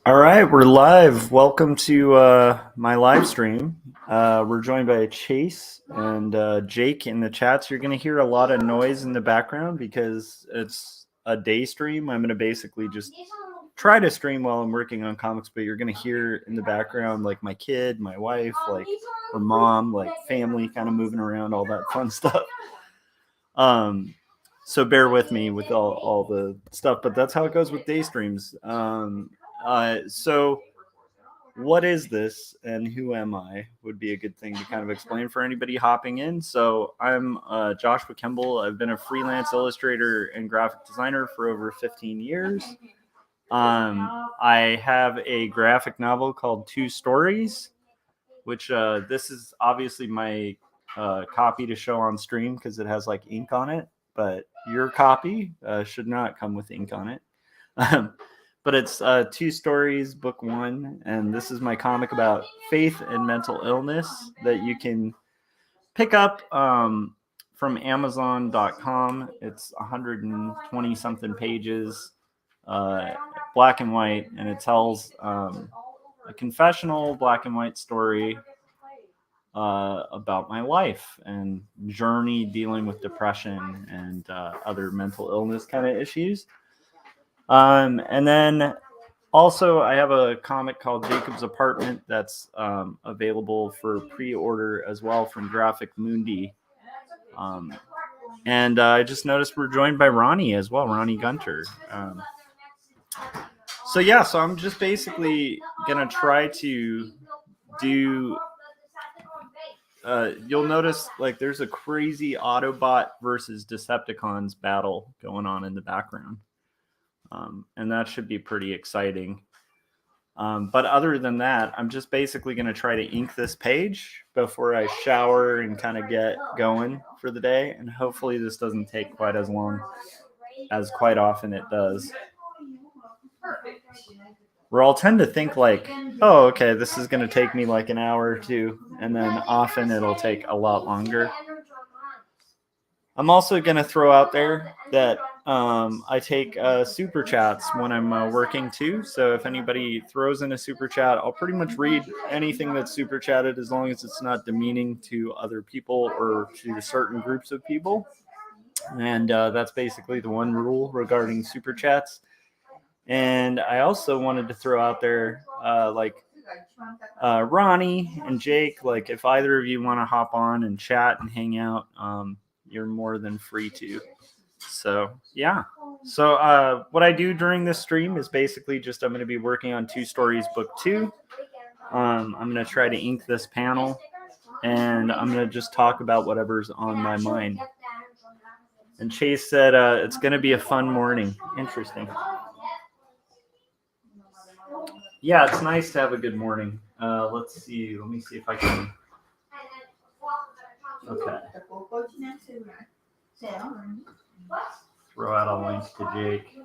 All right, we're live. Welcome to my live stream. We're joined by Chase and Jake in the chats. You're going to hear a lot of noise in the background because it's a day stream. I'm going to basically just try to stream while I'm working on comics, but you're going to hear in the background like my kid, my wife, like her mom, like family kind of moving around, all that fun stuff. So bear with me with all the stuff, but that's how it goes with day streams. So what is this and who am I would be a good thing to kind of explain for anybody hopping in. So I'm Joshua Kemble. I've been a freelance illustrator and graphic designer for over 15 years. I have a graphic novel called Two Stories, which this is obviously my copy to show on stream because it has like ink on it, but your copy should not come with ink on it. But it's Two Stories, book one, and this is my comic about faith and mental illness that you can pick up from Amazon.com. It's 120 something pages, black and white, and it tells a confessional black and white story about my life and journey dealing with depression and other mental illness kind of issues. And then also, I have a comic called Jacob's Apartment that's available for pre-order as well from Graphic Mundi. And I just noticed we're joined by Ronnie as well, Ronnie Gunter. So I'm just basically going to try to do... you'll notice like there's a crazy Autobot versus Decepticons battle going on in the background. And that should be pretty exciting. But other than that, I'm just basically going to try to ink this page before I shower and kind of get going for the day. And hopefully this doesn't take quite as long as quite often it does. Where I'll tend to think like, oh, okay, this is going to take me like an hour or two. And then often it'll take a lot longer. I'm also going to throw out there that I take super chats when I'm working too. So if anybody throws in a super chat, I'll pretty much read anything that's super chatted as long as it's not demeaning to other people or to certain groups of people. And that's basically the one rule regarding super chats. And I also wanted to throw out there Ronnie and Jake, like if either of you want to hop on and chat and hang out, you're more than free to. So yeah. So what I do during this stream is basically just I'm going to be working on Two Stories book 2. I'm going to try to ink this panel, and I'm going to just talk about whatever's on my mind. And Chase said it's going to be a fun morning. Interesting. Yeah, it's nice to have a good morning. Let's see. Let me see if I can. Okay. Throw out a link to Jake.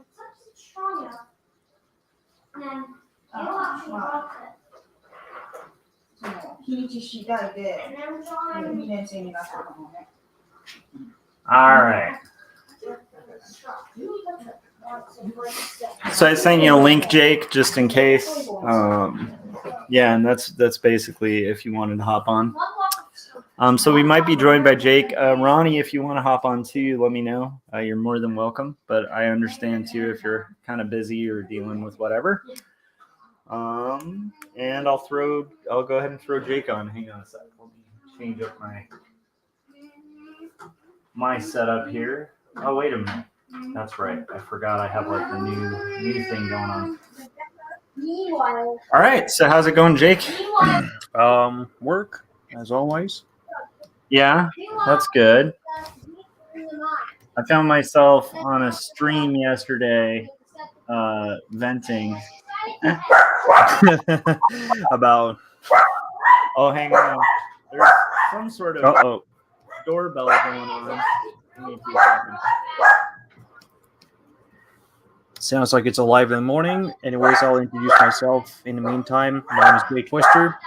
All right. So I sent you a link, Jake, just in case. Yeah, and that's basically if you wanted to hop on. So we might be joined by Jake. Ronnie, if you want to hop on too, let me know. You're more than welcome. But I understand too if you're kind of busy or dealing with whatever. And I'll go ahead and throw Jake on. Hang on a sec. Let me change up my setup here. Oh, wait a minute. That's right. I forgot I have like the new thing going on. All right. So how's it going, Jake? Work as always. Yeah, that's good. I found myself on a stream yesterday, venting About. Oh, hang on. There's some sort of doorbell going on. Give me 2 seconds. Sounds like it's alive in the morning. Anyways, I'll introduce myself in the meantime. My name is Jake Twister.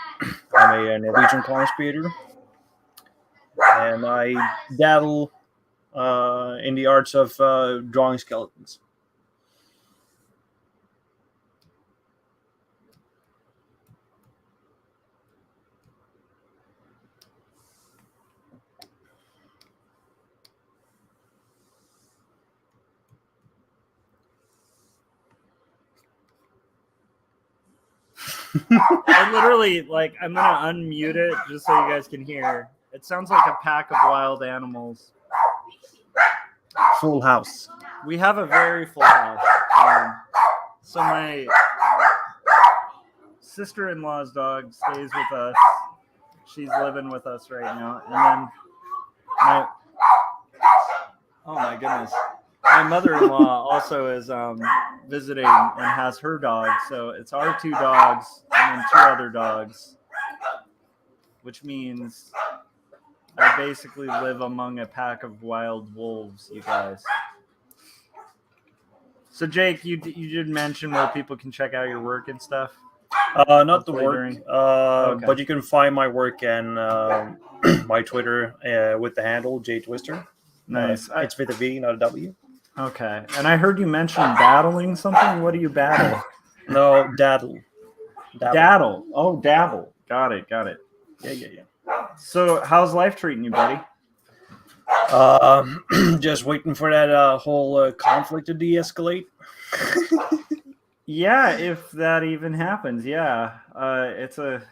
I'm a Norwegian comics creator. And I dabble in the arts of drawing skeletons. I literally, like, I'm gonna unmute it just so you guys can hear. It sounds like a pack of wild animals. Full house. We have a very full house. So my sister-in-law's dog stays with us. She's living with us right now, and then oh my goodness, my mother-in-law also is visiting and has her dog. So it's our 2 dogs and then 2 other dogs, which means I basically live among a pack of wild wolves, you guys. So Jake, you did mention where people can check out your work and stuff. Not the Hopefully work, during- but you can find my work and my Twitter with the handle JTwister. Nice. It's with a V, not a W. Okay. And I heard you mention battling something. What do you battle? No, daddle. Daddle. Oh, dabble. Got it. Yeah. So how's life treating you, buddy? Just waiting for that whole conflict to de-escalate. Yeah, if that even happens. Yeah. It's a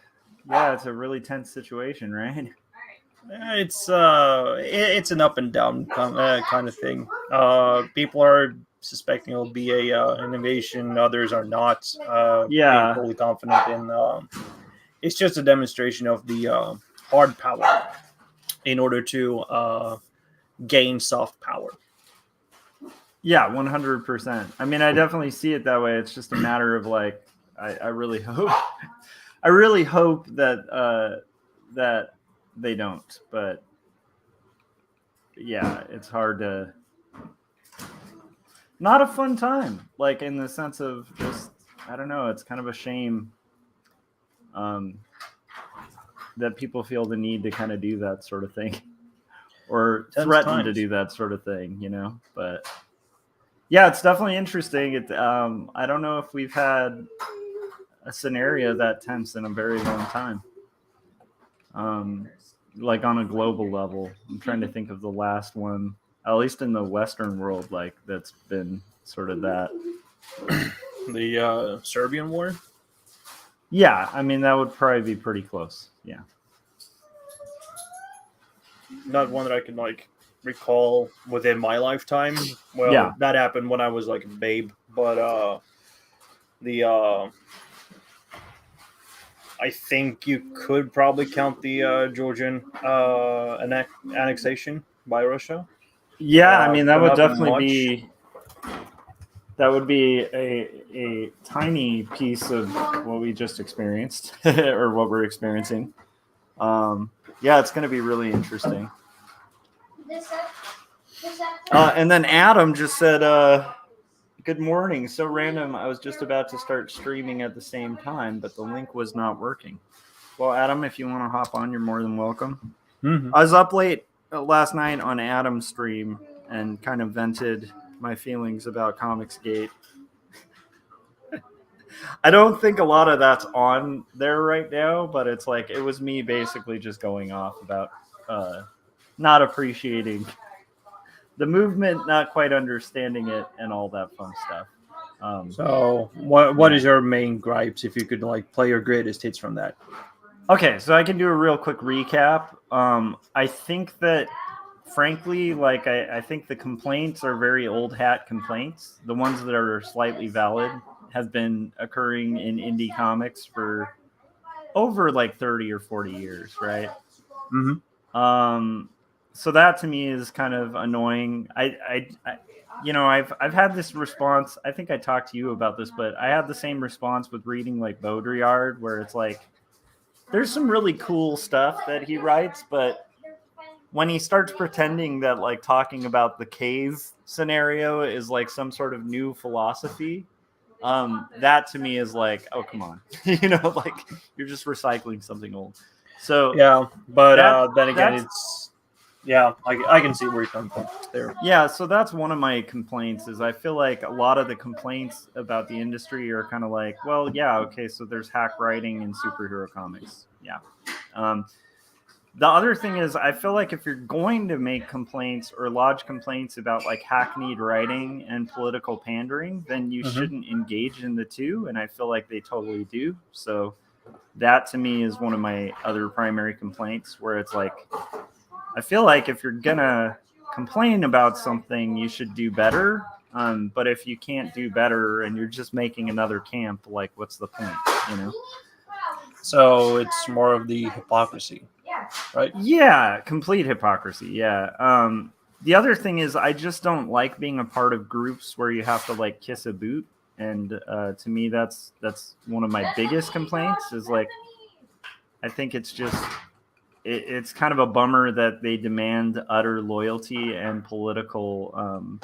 really tense situation, right? It's an up and down kind of thing. People are suspecting it'll be an invasion. Others are not. Yeah. Being fully confident in. It's just a demonstration of the hard power in order to gain soft power. Yeah, 100%. I mean, I definitely see it that way. It's just a matter of like, I really hope that that they don't. But yeah, it's hard to. Not a fun time, like in the sense of just, I don't know. It's kind of a shame that people feel the need to kind of do that sort of thing, or threaten to do that sort of thing, you know. But yeah, it's definitely interesting. I don't know if we've had a scenario that tense in a very long time. Like on a global level, I'm trying to think of the last one, at least in the Western world, like that's been sort of that. The Serbian war? Yeah, I mean, that would probably be pretty close. Yeah. Not one that I can like recall within my lifetime. Well, Yeah. That happened when I was like a babe, but I think you could probably count the Georgian annexation by Russia. Yeah, I mean, that but would not definitely much. be. That would be a tiny piece of what we just experienced, or what we're experiencing. Yeah, it's going to be really interesting. And then Adam just said, good morning. So random. I was just about to start streaming at the same time, but the link was not working. Well, Adam, if you want to hop on, you're more than welcome. Mm-hmm. I was up late last night on Adam's stream and kind of vented my feelings about Comicsgate. I don't think a lot of that's on there right now, but it's like it was me basically just going off about not appreciating the movement, not quite understanding it, and all that fun stuff. So, what is your main gripes? If you could like play your greatest hits from that. Okay, so I can do a real quick recap. I think that, frankly, like I think the complaints are very old hat complaints. The ones that are slightly valid have been occurring in indie comics for over like 30 or 40 years, right? Mm-hmm. So that to me is kind of annoying. I've had this response. I think I talked to you about this, but I had the same response with reading like Baudrillard, where it's like there's some really cool stuff that he writes, but when he starts pretending that like talking about the cave scenario is like some sort of new philosophy, that to me is like, oh, come on. Like you're just recycling something old. So yeah, but then again, that's- I can see where you're coming from there. Yeah, so that's one of my complaints is I feel like a lot of the complaints about the industry are kind of like, well, yeah, okay, so there's hack writing in superhero comics. Yeah. the other thing is, I feel like if you're going to make complaints or lodge complaints about like hackneyed writing and political pandering, then you shouldn't engage in the two. And I feel like they totally do. So that to me is one of my other primary complaints, where it's like, I feel like if you're gonna complain about something, you should do better. But if you can't do better and you're just making another camp, like, what's the point? You know? So it's more of the hypocrisy, right? Yeah, complete hypocrisy. Yeah. The other thing is, I just don't like being a part of groups where you have to like kiss a boot. And to me, that's one of my biggest complaints. Is like, I think it's just it's kind of a bummer that they demand utter loyalty and political.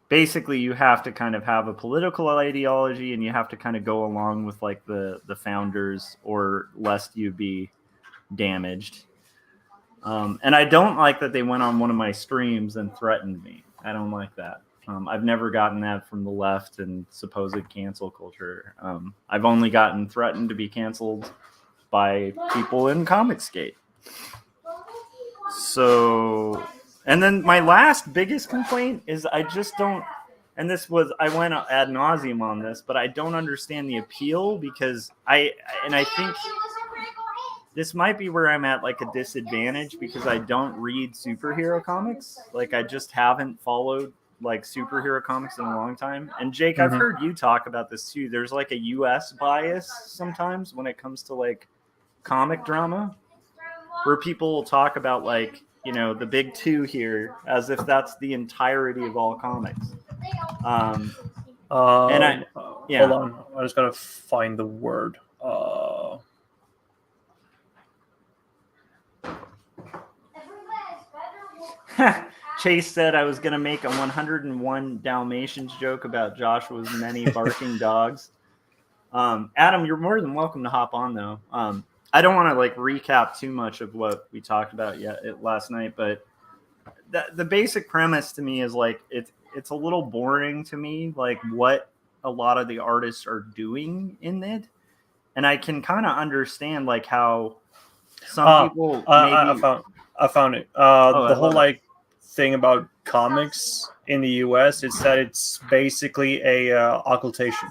Basically, you have to kind of have a political ideology, and you have to kind of go along with like the founders, or lest you be damaged. And I don't like that they went on one of my streams and threatened me. I don't like that. I've never gotten that from the left and supposed cancel culture. I've only gotten threatened to be canceled by people in Comicsgate. So, and then my last biggest complaint is I just don't, and this was, I went ad nauseum on this, but I don't understand the appeal, because I think this might be where I'm at like a disadvantage, because I don't read superhero comics. Like, I just haven't followed like superhero comics in a long time. And Jake, I've heard you talk about this too. There's like a US bias sometimes when it comes to like comic drama, where people will talk about like, you know, the big two here as if that's the entirety of all comics. And I, yeah. Hold on, I just gotta find the word. Chase said I was going to make a 101 Dalmatians joke about Joshua's many barking dogs. Adam, you're more than welcome to hop on, though. I don't want to like recap too much of what we talked about last night, but the basic premise to me is like it's a little boring to me, like what a lot of the artists are doing in it, and I can kind of understand like how some people maybe. I found it. The whole like thing about comics in the US is that it's basically a occultation.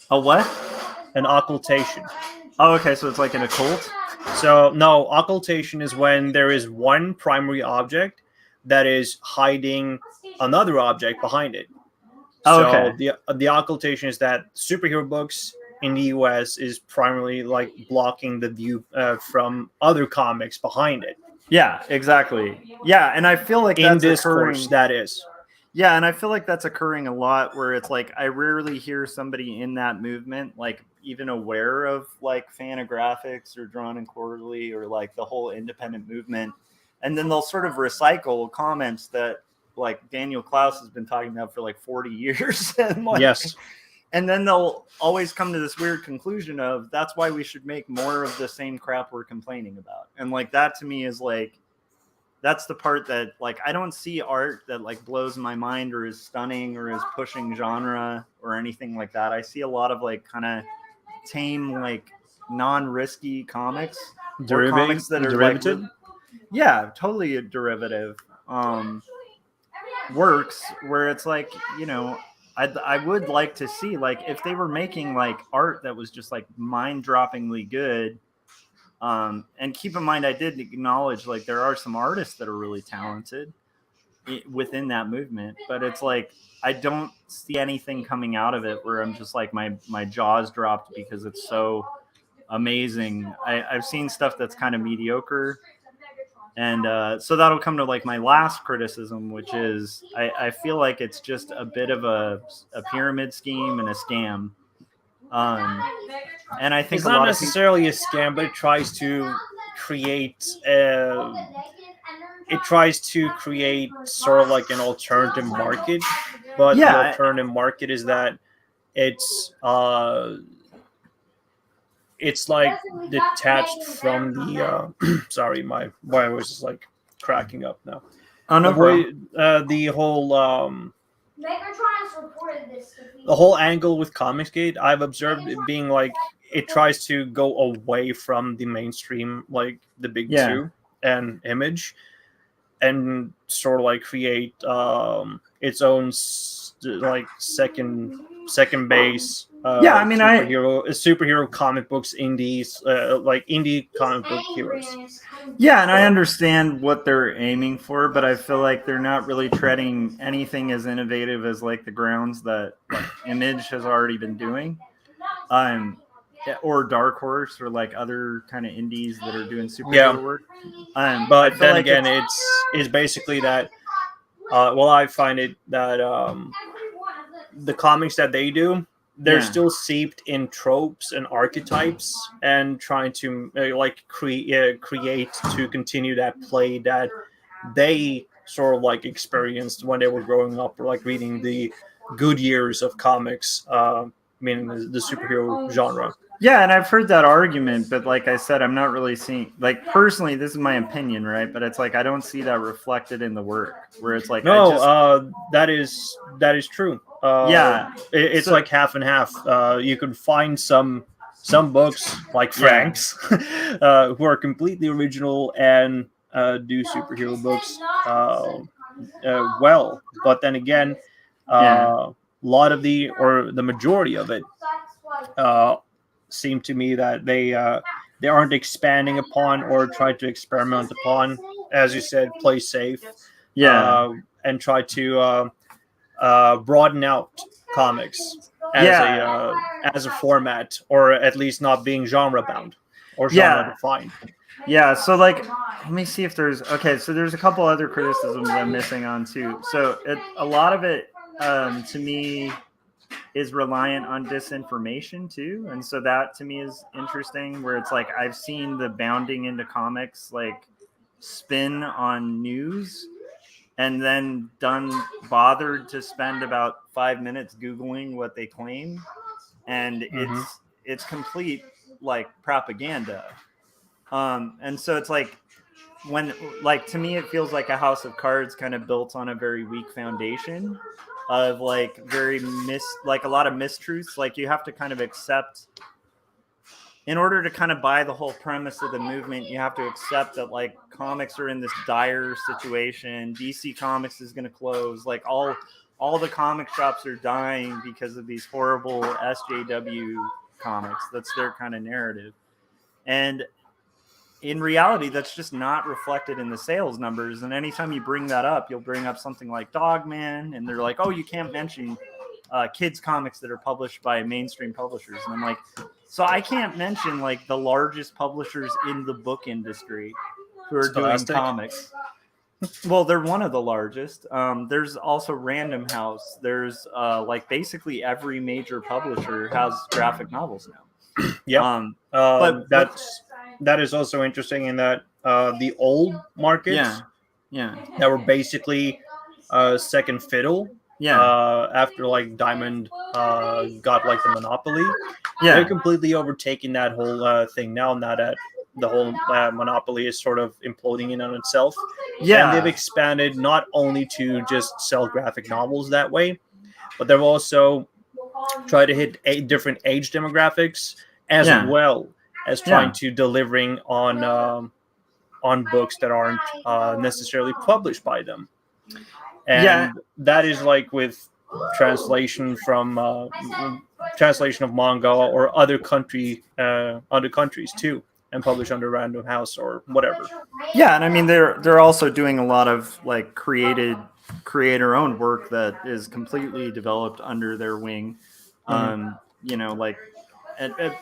A what? An occultation. Oh, okay. So it's like an occult? So no, occultation is when there is one primary object that is hiding another object behind it. Oh, so okay. the occultation is that superhero books in the US is primarily like blocking the view from other comics behind it. Yeah, exactly. Yeah, and I feel like in that's discourse, occurring. That is. Yeah, and I feel like that's occurring a lot, where it's like I rarely hear somebody in that movement like even aware of like Fantagraphics or Drawn and Quarterly or like the whole independent movement, and then they'll sort of recycle comments that like Daniel Klaus has been talking about for like 40 years. And like, yes. And then they'll always come to this weird conclusion of that's why we should make more of the same crap we're complaining about. And like that to me is like, that's the part that like I don't see art that like blows my mind or is stunning or is pushing genre or anything like that. I see a lot of like kind of tame, like non-risky comics. Or comics that are derivative? Like, yeah, totally a derivative. Works where it's like, you know, I would like to see like if they were making like art that was just like mind-droppingly good. And keep in mind, I did acknowledge like there are some artists that are really talented within that movement, but it's like I don't see anything coming out of it where I'm just like my jaws dropped because it's so amazing. I've seen stuff that's kind of mediocre. And so that'll come to like my last criticism, which is I feel like it's just a bit of a pyramid scheme and a scam. And I think it's not necessarily a scam, but it tries to create sort of like an alternative market. But the alternative market is that it's like detached from the sorry, my voice is like cracking up now. Oh no, the whole the whole angle with Comicsgate, I've observed it being like it tries to go away from the mainstream, like the big two and Image, and sort of like create its own like second base I mean, superhero comic books, indies, like indie comic book heroes. Yeah, and I understand what they're aiming for, but I feel like they're not really treading anything as innovative as like the grounds that like Image has already been doing, or Dark Horse, or like other kind of indies that are doing superhero work. But then like again, it's basically that. Well, I find it that the comics that they do, they're still seeped in tropes and archetypes, and trying to create to continue that play that they sort of like experienced when they were growing up, or like reading the good years of comics, meaning the superhero genre. Yeah, and I've heard that argument, but like I said, I'm not really seeing, like, personally, this is my opinion, right? But it's like I don't see that reflected in the work, where it's like that is true. It's like half and half. You could find some books like Frank's who are completely original and do superhero books well, but then again, a lot of the majority of it seem to me that they aren't expanding upon or try to experiment upon, as you said, play safe, and try to broaden out comics as a format, or at least not being genre bound or genre defined. Yeah, so like, let me see if there's so there's a couple other criticisms I'm missing on too. So a lot of it to me is reliant on disinformation too, and so that to me is interesting, where it's like I've seen the bounding into comics like spin on news, and then bothered to spend about 5 minutes Googling what they claim, and it's complete like propaganda. And so it's like, when, like, to me it feels like a house of cards kind of built on a very weak foundation of like like a lot of mistruths. Like, you have to kind of accept, in order to kind of buy the whole premise of the movement, you have to accept that like comics are in this dire situation. DC Comics is going to close. Like all the comic shops are dying because of these horrible SJW comics. That's their kind of narrative. And in reality, that's just not reflected in the sales numbers. And anytime you bring that up, you'll bring up something like Dogman, and they're like, oh, you can't mention kids comics that are published by mainstream publishers. And I'm like, so I can't mention like the largest publishers in the book industry who are doing comics. Well, they're one of the largest. There's also Random House. There's like basically every major publisher has graphic novels now. Yeah. But that is also interesting in that the old markets that were basically second fiddle after like Diamond got like the monopoly, they're completely overtaking that whole thing now that the whole monopoly is sort of imploding in on itself. And they've expanded not only to just sell graphic novels that way, but they've also tried to hit different age demographics, as well as trying to delivering on books that aren't necessarily published by them. And that is like with translation of manga or other countries too, and published under Random House or whatever. Yeah, and I mean they're also doing a lot of like creator-owned work that is completely developed under their wing. You know, like,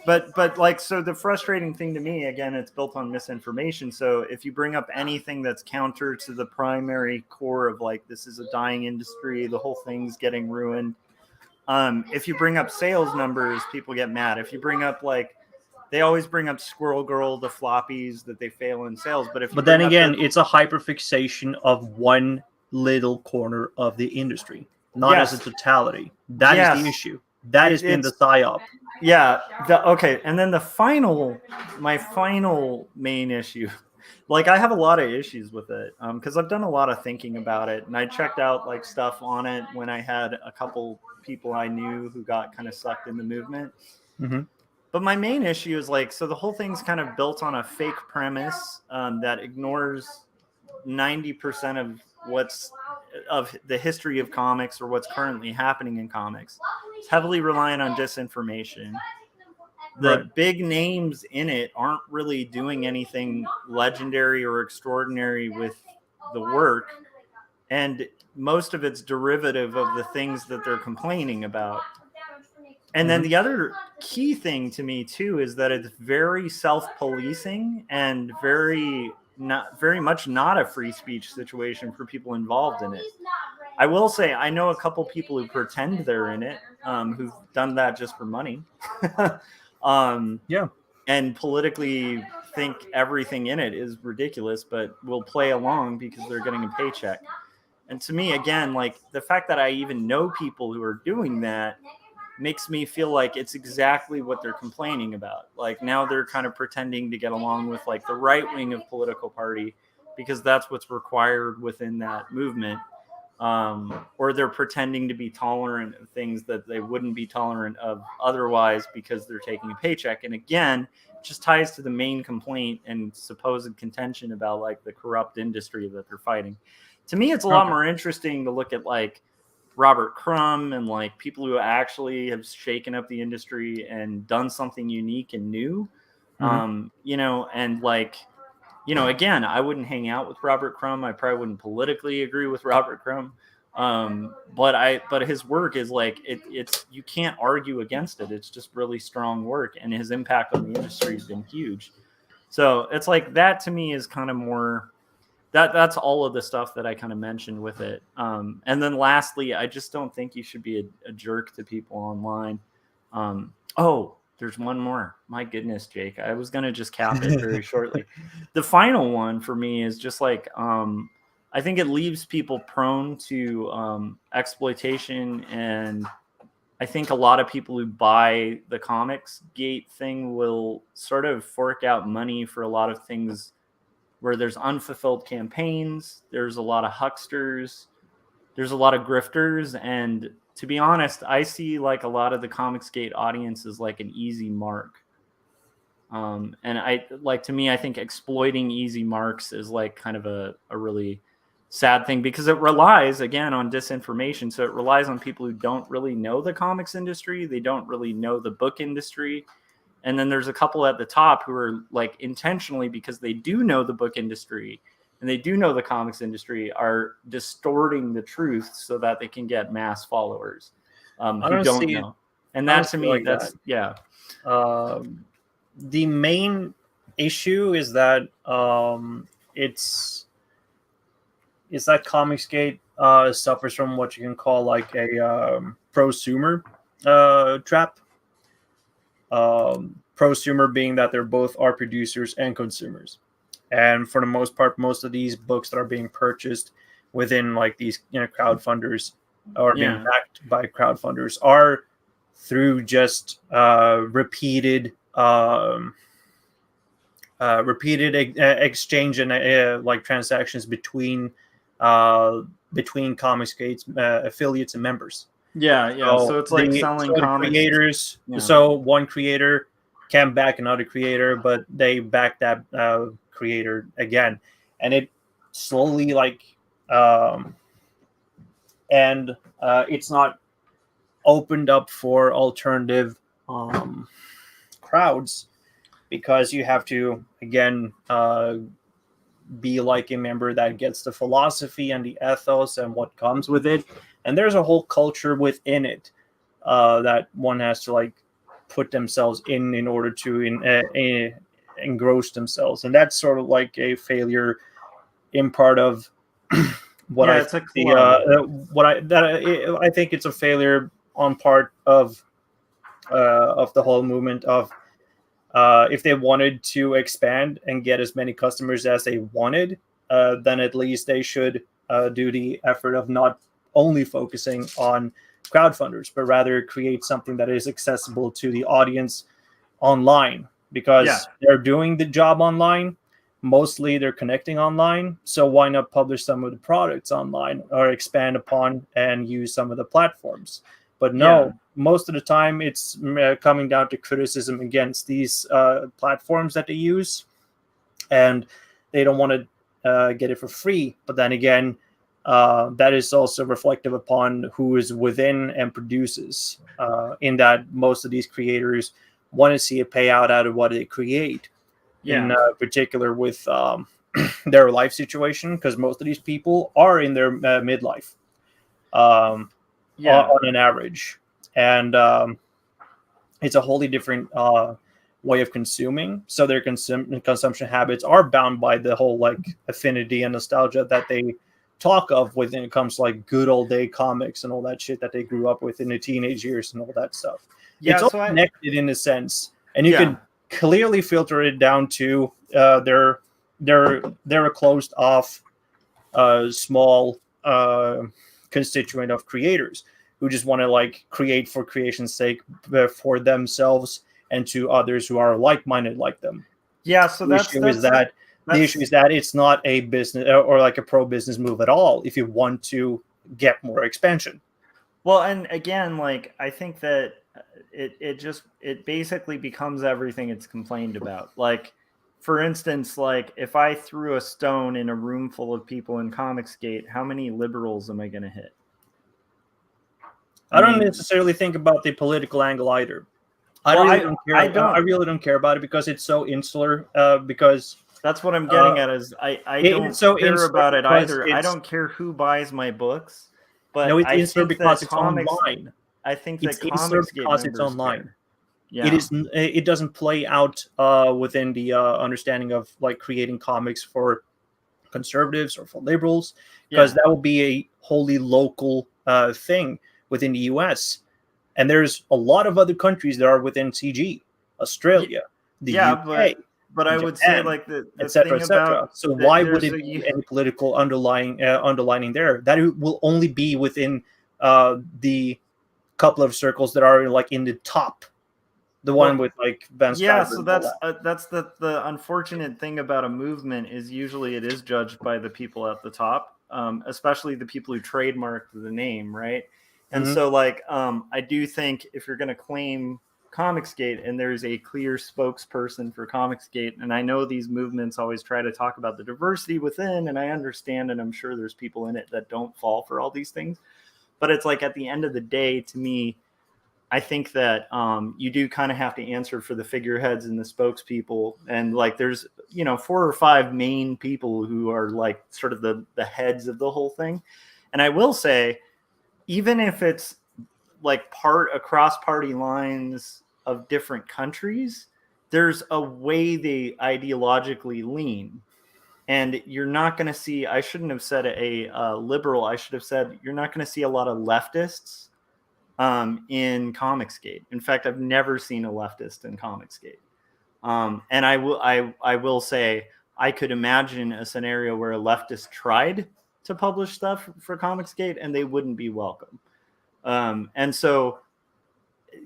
but like, so the frustrating thing to me, again, it's built on misinformation. So if you bring up anything that's counter to the primary core of like, this is a dying industry, the whole thing's getting ruined. If you bring up sales numbers, people get mad. If you bring up like, they always bring up Squirrel Girl, the floppies that they fail in sales. But then again, it's a hyperfixation of one little corner of the industry, not as a totality. That is the issue. That has been the psyop. Yeah. And then my final main issue, like I have a lot of issues with it because I've done a lot of thinking about it, and I checked out like stuff on it when I had a couple people I knew who got kind of sucked in the movement. But my main issue is like, so the whole thing's kind of built on a fake premise that ignores 90% of the history of comics or what's currently happening in comics. It's heavily reliant on disinformation. The big names in it aren't really doing anything legendary or extraordinary with the work, and most of it's derivative of the things that they're complaining about. And then the other key thing to me too is that it's very self-policing and very much not a free speech situation for people involved in it. I will say I know a couple people who pretend they're in it, who've done that just for money. And politically think everything in it is ridiculous, but will play along because they're getting a paycheck. And to me, again, like the fact that I even know people who are doing that makes me feel like it's exactly what they're complaining about. Like now they're kind of pretending to get along with like the right wing of political party because that's what's required within that movement. Or they're pretending to be tolerant of things that they wouldn't be tolerant of otherwise because they're taking a paycheck. And again, it just ties to the main complaint and supposed contention about like the corrupt industry that they're fighting. To me, it's a lot more interesting to look at like Robert Crumb and like people who actually have shaken up the industry and done something unique and new. You know, and like, you know, again, I wouldn't hang out with Robert Crumb. I probably wouldn't politically agree with Robert Crumb. But his work is like, it's, you can't argue against it. It's just really strong work. And his impact on the industry has been huge. So it's like, that to me is kind of more, that's all of the stuff that I kind of mentioned with it. And then lastly, I just don't think you should be a jerk to people online. Oh, there's one more. My goodness, Jake. I was going to just cap it very shortly. The final one for me is just like, I think it leaves people prone to exploitation. And I think a lot of people who buy the Comicsgate thing will sort of fork out money for a lot of things where there's unfulfilled campaigns. There's a lot of hucksters. There's a lot of grifters. And to be honest, I see like a lot of the Comicsgate audience as like an easy mark. And I like, to me, I think exploiting easy marks is like kind of a really sad thing because it relies again on disinformation. So it relies on people who don't really know the comics industry. They don't really know the book industry. And then there's a couple at the top who are like intentionally, because they do know the book industry and they do know the comics industry, are distorting the truth so that they can get mass followers who don't know. And that to me, that's the main issue is that it's that Comicsgate suffers from what you can call like a prosumer trap. Prosumer being that they're both art producers and consumers, and for the most part, most of these books that are being purchased within like these crowdfunders or being backed by crowdfunders are through just repeated exchange and like transactions between Comicsgate's affiliates and members. So it's like selling comics. Creators. So one creator can back another creator, but they back that creator again, and it slowly like and it's not opened up for alternative crowds, because you have to again be like a member that gets the philosophy and the ethos and what comes with it. And there's a whole culture within it that one has to like put themselves in order to engross themselves. And that's sort of like a failure in part of what I think it's a failure on part of the whole movement of if they wanted to expand and get as many customers as they wanted, then at least they should do the effort of not only focusing on crowdfunders, but rather create something that is accessible to the audience online, because they're doing the job online. Mostly they're connecting online. So why not publish some of the products online or expand upon and use some of the platforms? But no, most of the time it's coming down to criticism against these platforms that they use, and they don't want to get it for free. But then again, that is also reflective upon who is within and produces. In that most of these creators want to see a payout out of what they create. In particular with their life situation, because most of these people are in their midlife on an average, and it's a wholly different way of consuming. So their consumption habits are bound by the whole like affinity and nostalgia that they talk of when it comes to like good old day comics and all that shit that they grew up with in the teenage years and all that stuff. It's all connected in a sense, and you can clearly filter it down to they're a closed off small constituent of creators who just want to like create for creation's sake for themselves and to others who are like-minded like them. So the issue is that it's not a business or like a pro-business move at all if you want to get more expansion. Well, and again, like I think that it basically becomes everything it's complained about. Like, for instance, like if I threw a stone in a room full of people in Comicsgate, how many liberals am I going to hit? I don't necessarily think about the political angle either. I really don't care about it because it's so insular. Because that's what I'm getting at is I don't care about it either. I don't care who buys my books, but no, it's insular because it's online. I think it's insular because it's online. Yeah. It doesn't play out within the understanding of like creating comics for conservatives or for liberals, because that will be a wholly local thing within the US. And there's a lot of other countries that are within CG, Australia, the UK, but I would say like the etc. etc. So why would it be any political underlining there? That it will only be within the couple of circles that are like in the top. The one with like Ben Steiger. So that's the unfortunate thing about a movement is usually it is judged by the people at the top, especially the people who trademarked the name, right? And so like I do think if you're going to claim Comicsgate and there's a clear spokesperson for Comicsgate, and I know these movements always try to talk about the diversity within, and I understand, and I'm sure there's people in it that don't fall for all these things, but it's like at the end of the day, to me, I think that you do kind of have to answer for the figureheads and the spokespeople. And like there's, 4 or 5 main people who are like sort of the heads of the whole thing. And I will say, even if it's like across party lines of different countries, there's a way they ideologically lean. And you're not going to see, I shouldn't have said a liberal, I should have said, you're not going to see a lot of leftists in Comicsgate. In fact, I've never seen a leftist in Comicsgate. And I will say I could imagine a scenario where a leftist tried to publish stuff for Comicsgate and they wouldn't be welcome. And so,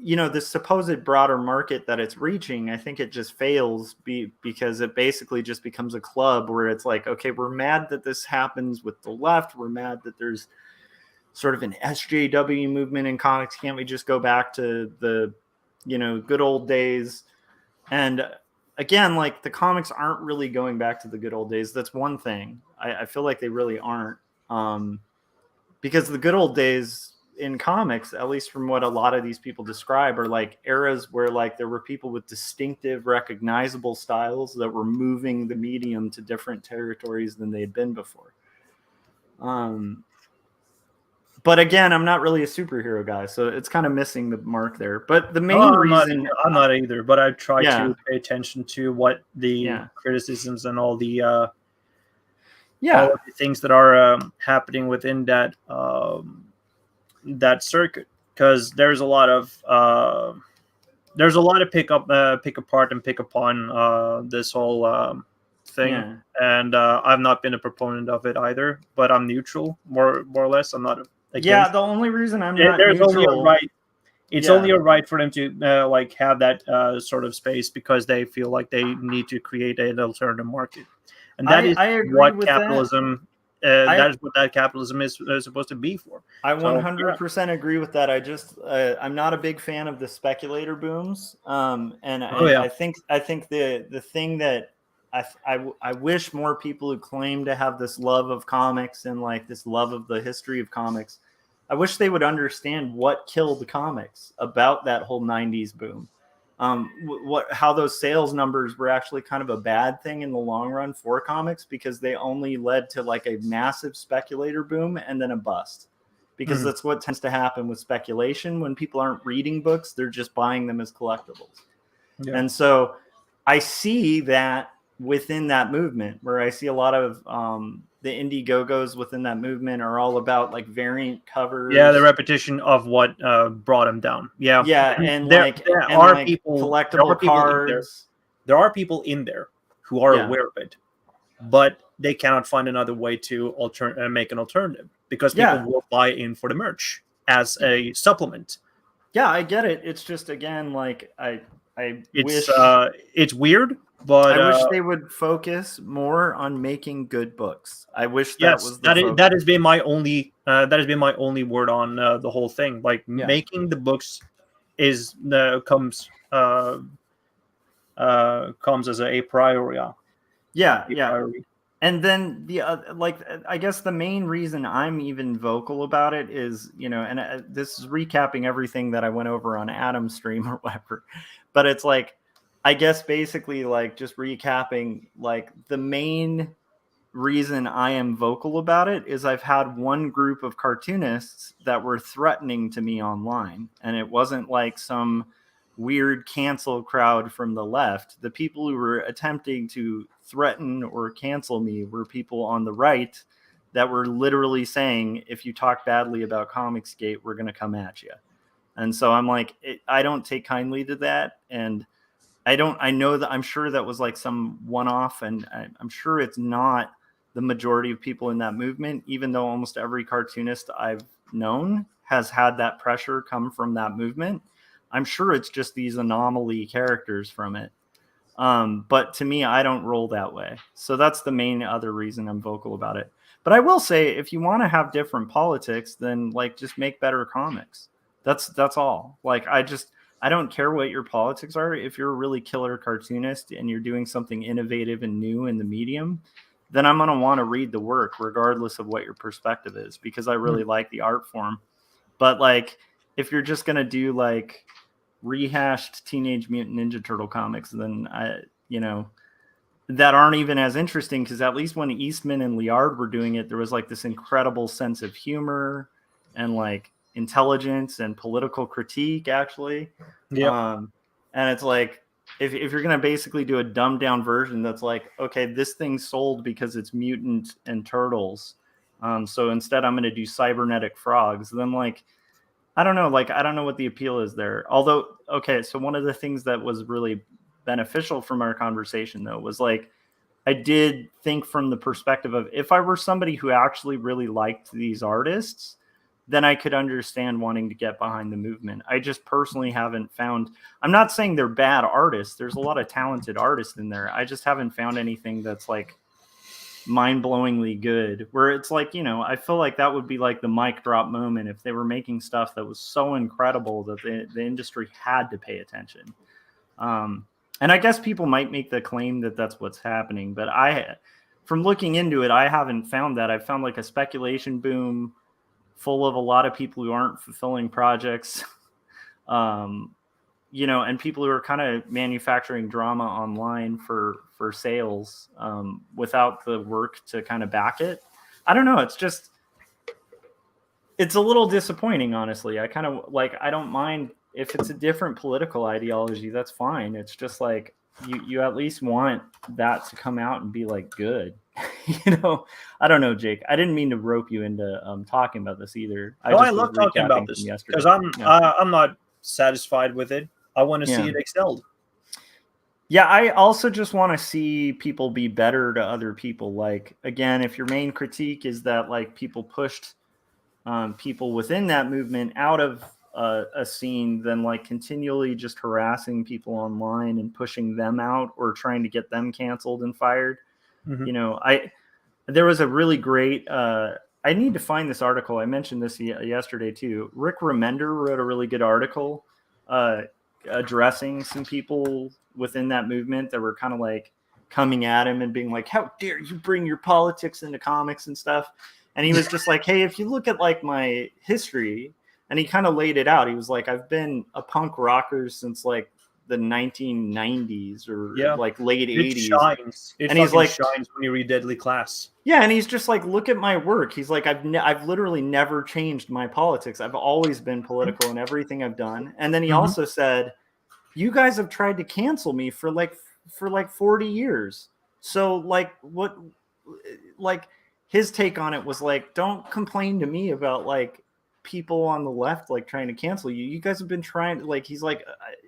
this supposed broader market that it's reaching, I think it just fails because it basically just becomes a club where it's like, okay, we're mad that this happens with the left. We're mad that there's sort of an SJW movement in comics. Can't we just go back to the, good old days? And again, like the comics aren't really going back to the good old days. That's one thing. I feel like they really aren't. Because the good old days in comics, at least from what a lot of these people describe, are like eras where like there were people with distinctive, recognizable styles that were moving the medium to different territories than they had been before. But again, I'm not really a superhero guy, so it's kind of missing the mark there. But the main reason... I'm not either, but I try to pay attention to what the criticisms and all the all of the things that are happening within that that circuit, because there's a lot of pick apart and pick upon this whole thing, and I've not been a proponent of it either, but I'm neutral, more or less. I'm not against. The only reason I'm not neutral, only a right. It's only a right for them to like have that sort of space because they feel like they need to create an alternative market, and that is what capitalism that is what that capitalism is supposed to be for. I So, 100% agree with that. I just I'm not a big fan of the speculator booms, and Oh, yeah. I think the thing that I wish more people who claim to have this love of comics and like this love of the history of comics, I wish they would understand what killed comics about that whole 90s boom. How those sales numbers were actually kind of a bad thing in the long run for comics, because they only led to like a massive speculator boom and then a bust, because Mhm. that's what tends to happen with speculation. When people aren't reading books, they're just buying them as collectibles. Yeah. And so I see that within that movement, where I see a lot of the Indiegogos within that movement are all about like variant covers. Yeah, the repetition of what brought him down. Yeah, Yeah, and there like are people. There are collectible people in there. cards. There are people in there who are Yeah. aware of it, but they cannot find another way to make an alternative, because people Yeah. will buy in for the merch as a supplement. Yeah, I get it. It's just, again, like I wish It's weird, but I wish they would focus more on making good books. I wish that yes, was the focus. that has been my only word on the whole thing. Like, Yeah. making the books is comes as a priority. Yeah, A yeah. priority. And then I guess the main reason I'm even vocal about it is, and this is recapping everything that I went over on Adam's stream or whatever, but it's like, I guess basically like just recapping, like the main reason I am vocal about it is I've had one group of cartoonists that were threatening to me online, and it wasn't like some weird cancel crowd from the left. The people who were attempting to threaten or cancel me were people on the right that were literally saying, if you talk badly about Comicsgate, we're going to come at you. And so I'm like, I don't take kindly to that. And I know that, I'm sure that was like some one-off, and I'm sure it's not the majority of people in that movement, even though almost every cartoonist I've known has had that pressure come from that movement. I'm sure it's just these anomaly characters from it. But to me, I don't roll that way. So that's the main other reason I'm vocal about it. But I will say, if you want to have different politics, then like just make better comics. That's all. Like I don't care what your politics are. If you're a really killer cartoonist and you're doing something innovative and new in the medium, then I'm going to want to read the work regardless of what your perspective is, because I really like the art form. But like, if you're just going to do like rehashed Teenage Mutant Ninja Turtle comics, then that aren't even as interesting, because at least when Eastman and Liard were doing it, there was like this incredible sense of humor and like intelligence and political critique, actually. Yeah. And it's like, if you're going to basically do a dumbed down version that's like, okay, this thing sold because it's mutant and turtles, so instead I'm going to do cybernetic frogs, then like, I don't know what the appeal is there. Although, okay, so one of the things that was really beneficial from our conversation, though, was like, I did think from the perspective of, if I were somebody who actually really liked these artists, then I could understand wanting to get behind the movement. I just personally haven't found, I'm not saying they're bad artists. There's a lot of talented artists in there. I just haven't found anything that's like mind-blowingly good, where it's like, I feel like that would be like the mic drop moment if they were making stuff that was so incredible that the industry had to pay attention. And I guess people might make the claim that that's what's happening, but from looking into it, I haven't found that. I've found like a speculation boom full of a lot of people who aren't fulfilling projects, and people who are kind of manufacturing drama online for sales, without the work to kind of back it. I don't know. It's a little disappointing, honestly. I kind of like, I don't mind if it's a different political ideology, that's fine. It's just like, you at least want that to come out and be like good. I don't know, Jake. I didn't mean to rope you into talking about this either. I love talking about this because I'm not satisfied with it. I want to see it excelled. Yeah, I also just want to see people be better to other people. Like, again, if your main critique is that like people pushed people within that movement out of a scene, then like continually just harassing people online and pushing them out or trying to get them canceled and fired. Mm-hmm. there was a really great. I need to find this article. I mentioned this yesterday too. Rick Remender wrote a really good article addressing some people within that movement that were kind of like coming at him and being like, "How dare you bring your politics into comics and stuff?" And he was just like, "Hey, if you look at like my history," and he kind of laid it out. He was like, "I've been a punk rocker since like the 1990s or like late 80s." And he's like, shines when you read Deadly Class. Yeah, and he's just like, look at my work. He's like, I've literally never changed my politics. I've always been political in everything I've done. And then he also said, you guys have tried to cancel me for like 40 years. So like what, like his take on it was like, don't complain to me about like people on the left like trying to cancel you. You guys have been trying to, like, he's like,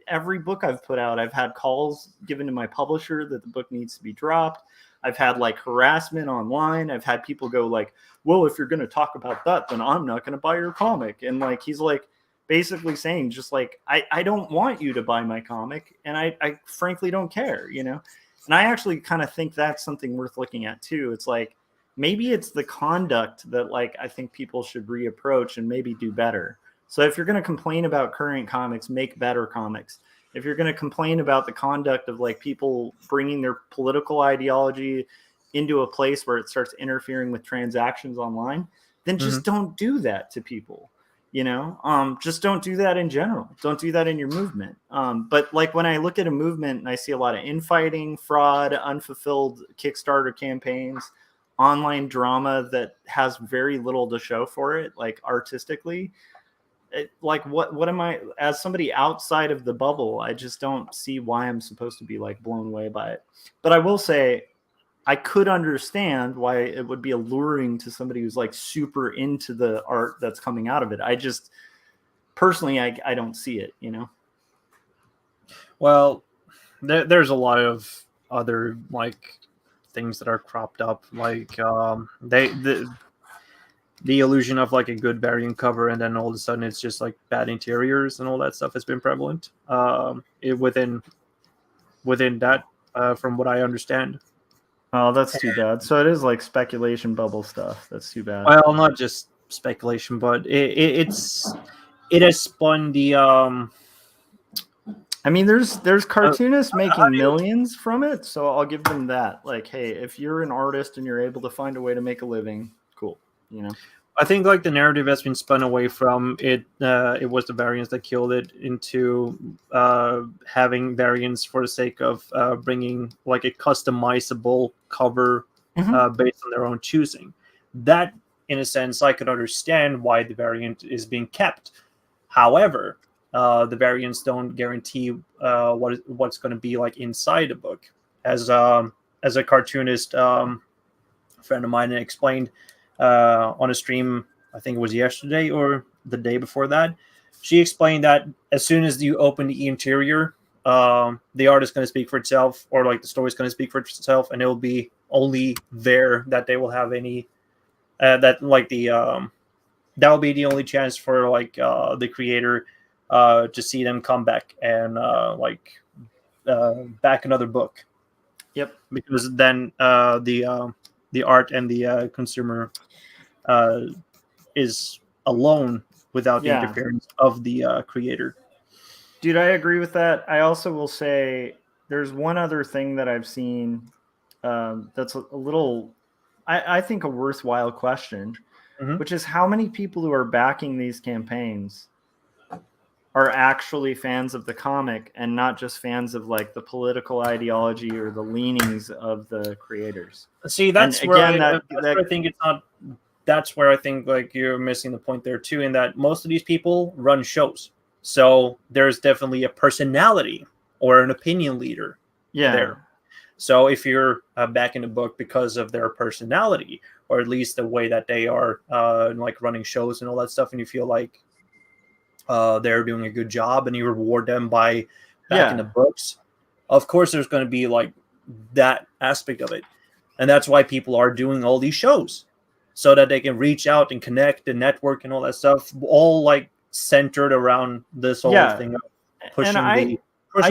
every book I've put out, I've had calls given to my publisher that the book needs to be dropped. I've had like harassment online. I've had people go like, well, if you're going to talk about that, then I'm not going to buy your comic. And like, he's like basically saying just like, I don't want you to buy my comic. And I frankly don't care, you know? And I actually kind of think that's something worth looking at too. It's like, maybe it's the conduct that like, I think people should reapproach and maybe do better. So if you're going to complain about current comics, make better comics. If you're going to complain about the conduct of like people bringing their political ideology into a place where it starts interfering with transactions online, then just don't do that to people, you know, just don't do that in general. Don't do that in your movement. But like when I look at a movement and I see a lot of infighting, fraud, unfulfilled Kickstarter campaigns, online drama that has very little to show for it, like artistically, like what am I, as somebody outside of the bubble, I just don't see why I'm supposed to be like blown away by it. But I will say I could understand why it would be alluring to somebody who's like super into the art that's coming out of it. I just personally, I don't see it, you know? Well, there's a lot of other like things that are cropped up, like the illusion of like a good variant cover, and then all of a sudden it's just like bad interiors and all that stuff has been prevalent within that, from what I understand. Oh, that's too bad. So it is like speculation bubble stuff. That's too bad. Well, not just speculation, but it has spun the I mean, there's cartoonists making millions from it, so I'll give them that. Like, hey, if you're an artist and you're able to find a way to make a living, cool. You know, I think like the narrative has been spun away from it. It was the variants that killed it, into having variants for the sake of bringing like a customizable cover based on their own choosing. That, in a sense, I could understand why the variant is being kept. However, the variants don't guarantee what's going to be like inside the book. As a cartoonist friend of mine explained on a stream, I think it was yesterday or the day before that, she explained that as soon as you open the interior, the art is going to speak for itself, or like the story is going to speak for itself, and it will be only there that they will have any that like the that will be the only chance for like the creator to see them come back and back another book. Yep. Because then the art and the consumer is alone without the interference of the creator. Dude, I agree with that. I also will say there's one other thing that I've seen that's a little, I think, a worthwhile question, which is how many people who are backing these campaigns are actually fans of the comic and not just fans of like the political ideology or the leanings of the creators. See, that's where I think it's not. That's where I think like you're missing the point there too, in that most of these people run shows, so there's definitely a personality or an opinion leader there. So if you're backing the book because of their personality, or at least the way that they are like running shows and all that stuff, and you feel like they're doing a good job and you reward them by backing the books, of course there's going to be like that aspect of it. And that's why people are doing all these shows, so that they can reach out and connect and network and all that stuff, all like centered around this whole thing of pushing the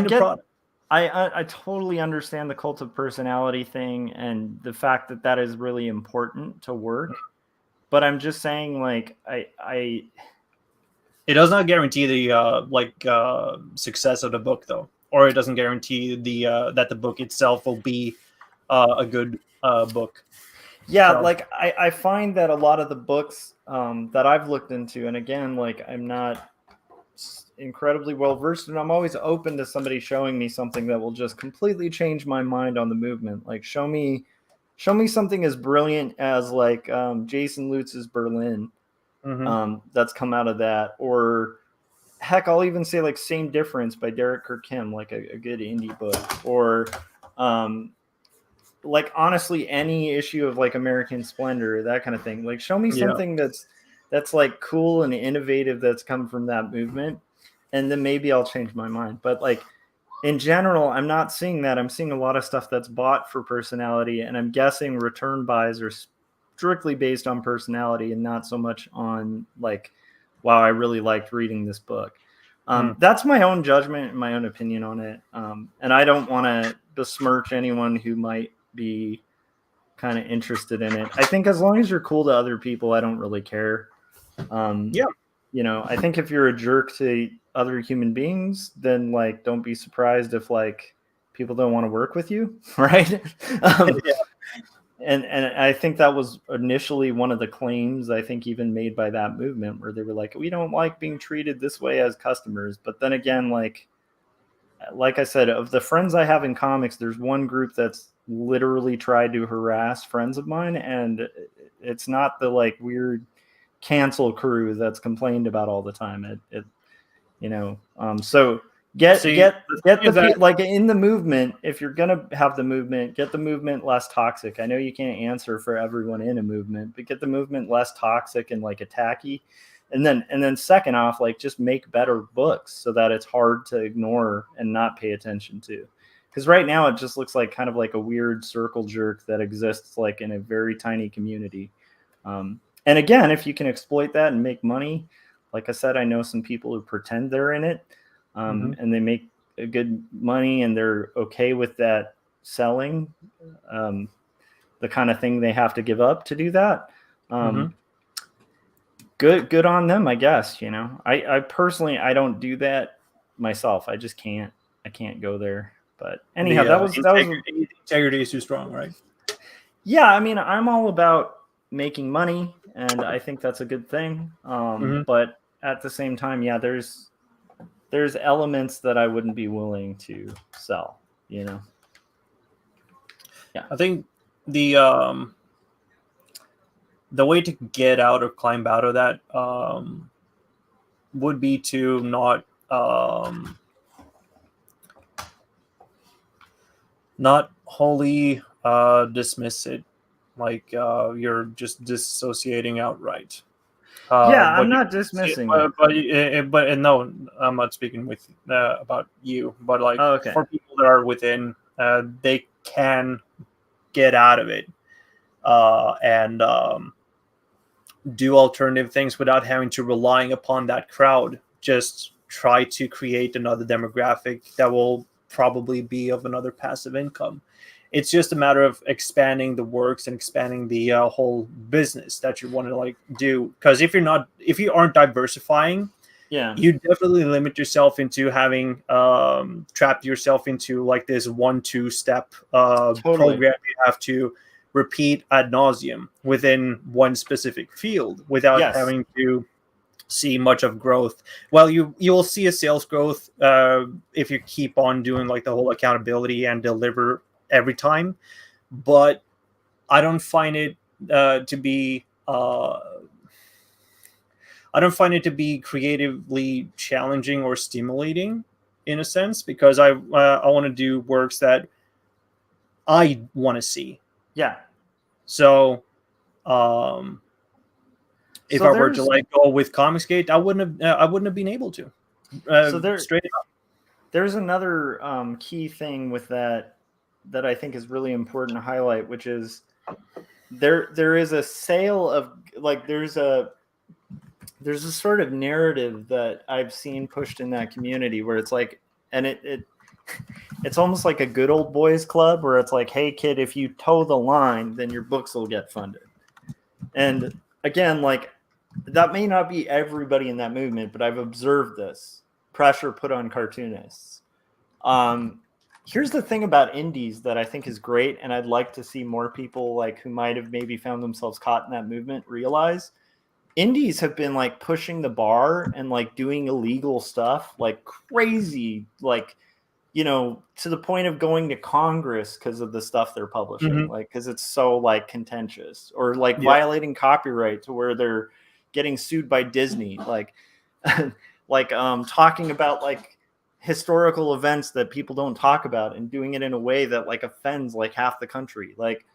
product. I totally understand the cult of personality thing and the fact that that is really important to work. But I'm just saying, like, I It does not guarantee the success of the book, though, or it doesn't guarantee the that the book itself will be a good book. yeah, So like I find that a lot of the books that I've looked into, and again, like I'm not incredibly well versed, and I'm always open to somebody showing me something that will just completely change my mind on the movement. Like show me something as brilliant as like Jason Lutz's Berlin that's come out of that, or heck, I'll even say like Same Difference by Derek Kim, like a good indie book, or um, like honestly any issue of like American Splendor, that kind of thing. Like show me yeah, something that's like cool and innovative that's come from that movement, and then maybe I'll change my mind. But like in general, I'm not seeing that. I'm seeing a lot of stuff that's bought for personality, and I'm guessing return buys are strictly based on personality and not so much on like, wow, I really liked reading this book. That's my own judgment and my own opinion on it. And I don't want to besmirch anyone who might be kind of interested in it. I think as long as you're cool to other people, I don't really care. Um, yeah. I think if you're a jerk to other human beings, then like don't be surprised if like people don't want to work with you, right? um, Yeah. and I think that was initially one of the claims I think even made by that movement, where they were like, we don't like being treated this way as customers. But then again, like I said, of the friends I have in comics, there's one group that's literally tried to harass friends of mine, and it's not the like weird cancel crew that's complained about all the time. So get See, get the get thing is that like in the movement. If you're gonna have the movement, get the movement less toxic. I know you can't answer for everyone in a movement, but get the movement less toxic and like attacky. And then second off, like just make better books so that it's hard to ignore and not pay attention to. Because right now it just looks like kind of like a weird circle jerk that exists like in a very tiny community. And again, if you can exploit that and make money, like I said, I know some people who pretend they're in it, and they make a good money and they're okay with that selling the kind of thing they have to give up to do that. Good on them, I guess. I personally, I don't do that myself. I just can't. I can't go there. But anyhow, the that was integrity is too strong, right? yeah. I mean, I'm all about making money, and I think that's a good thing. But at the same time, yeah, there's elements that I wouldn't be willing to sell. Yeah. I think the way to get out or climb out of that would be to not wholly dismiss it, like you're just dissociating outright. Yeah, I'm But not dismissing it. but no, I'm not speaking with about you, but like Oh, okay. for people that are within, they can get out of it and do alternative things without having to relying upon that crowd. Just try to create another demographic that will probably be of another passive income. It's just a matter of expanding the works and expanding the whole business that you want to like do. Because if you aren't diversifying, Yeah. you definitely limit yourself into having trapped yourself into like this 1-2 step Totally. program you have to repeat ad nauseum within one specific field without Yes. having to see much of growth. Well, you will see a sales growth if you keep on doing like the whole accountability and deliver every time, but I don't find it to be I don't find it to be creatively challenging or stimulating in a sense, because I want to do works that I want to see. Yeah. So if So I were to there's like go with Comicsgate, I wouldn't have been able to. so there Straight up. there's another key thing with that I think is really important to highlight, which is there is a sale of like there's a sort of narrative that I've seen pushed in that community where it's like, and it it's almost like a good old boys club where it's like, hey kid, if you toe the line, then your books will get funded. And again, like that may not be everybody in that movement, but I've observed this pressure put on cartoonists. Here's the thing about indies that I think is great, and I'd like to see more people like who might have maybe found themselves caught in that movement realize indies have been like pushing the bar and like doing illegal stuff like crazy, like, you know, to the point of going to Congress because of the stuff they're publishing, like because it's so like contentious, or like violating copyright to where they're getting sued by Disney, like like talking about like historical events that people don't talk about and doing it in a way that like offends like half the country. Like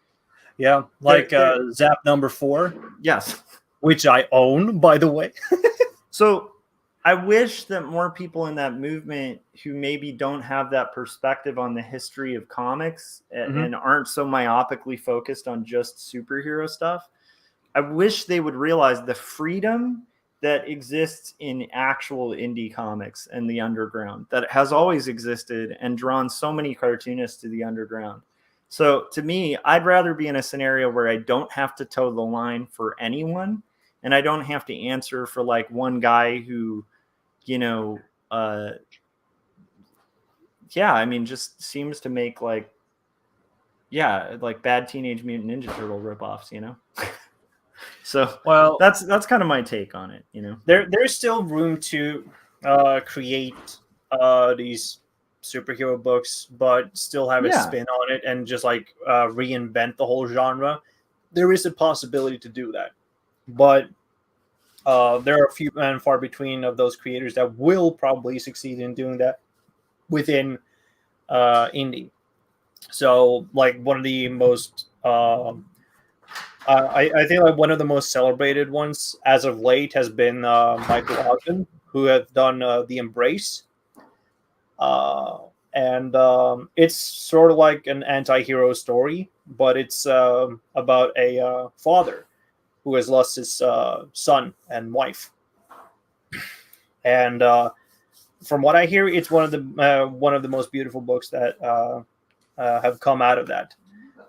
like Zap number 4. Yes. Which I own, by the way. So I wish that more people in that movement who maybe don't have that perspective on the history of comics and aren't so myopically focused on just superhero stuff, I wish they would realize the freedom that exists in actual indie comics and the underground that has always existed and drawn so many cartoonists to the underground. So to me, I'd rather be in a scenario where I don't have to toe the line for anyone, and I don't have to answer for like one guy who, you know, I mean, just seems to make like, like bad Teenage Mutant Ninja Turtle ripoffs, you know? So well, that's kind of my take on it, you know. There's still room to create these superhero books, but still have a spin on it and just like reinvent the whole genre. There is a possibility to do that, but there are a few and far between of those creators that will probably succeed in doing that within indie. So, like one of the most I think like one of the most celebrated ones as of late has been Michael Ogden, who have done The Embrace. And it's sort of like an anti-hero story, but it's about a father who has lost his son and wife. And from what I hear, it's one of the most beautiful books that have come out of that.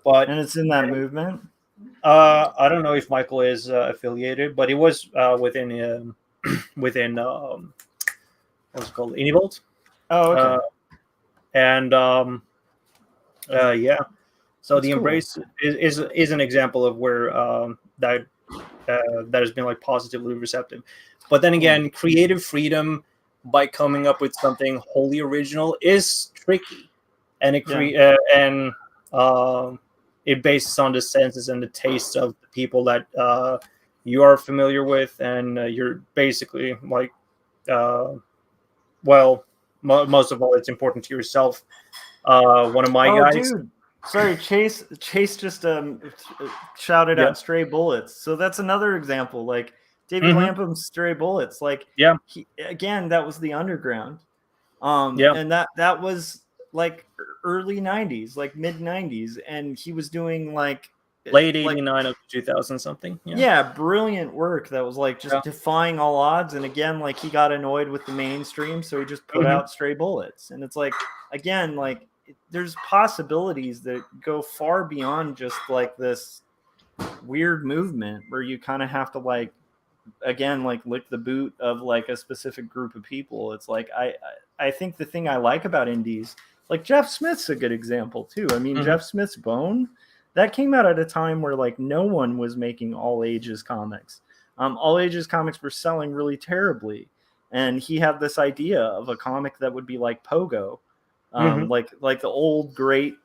And it's in that movement. I don't know if Michael is affiliated, but he was within what's it called, Univolt. Oh, okay. So The Embrace is an example of where that has been like positively receptive. But then again, creative freedom by coming up with something wholly original is tricky, and it bases on the senses and the tastes of the people that you are familiar with, and you're basically like, most of all, it's important to yourself. One of my guys. Dude. Sorry, Chase just shouted out Stray Bullets. So that's another example. Like David Lampum's Stray Bullets. Like again, that was the underground. And that was like early 90s, like mid 90s, and he was doing like late 89 up to 2000 something. Brilliant work that was like just defying all odds. And again, like he got annoyed with the mainstream, so he just put out Stray Bullets. And it's like, again, like there's possibilities that go far beyond just like this weird movement where you kind of have to like, again, like lick the boot of like a specific group of people. It's like I think the thing I like about indies, like Jeff Smith's a good example too. I mean, Jeff Smith's Bone, that came out at a time where like no one was making all ages comics. All ages comics were selling really terribly, and he had this idea of a comic that would be like Pogo, like the old great,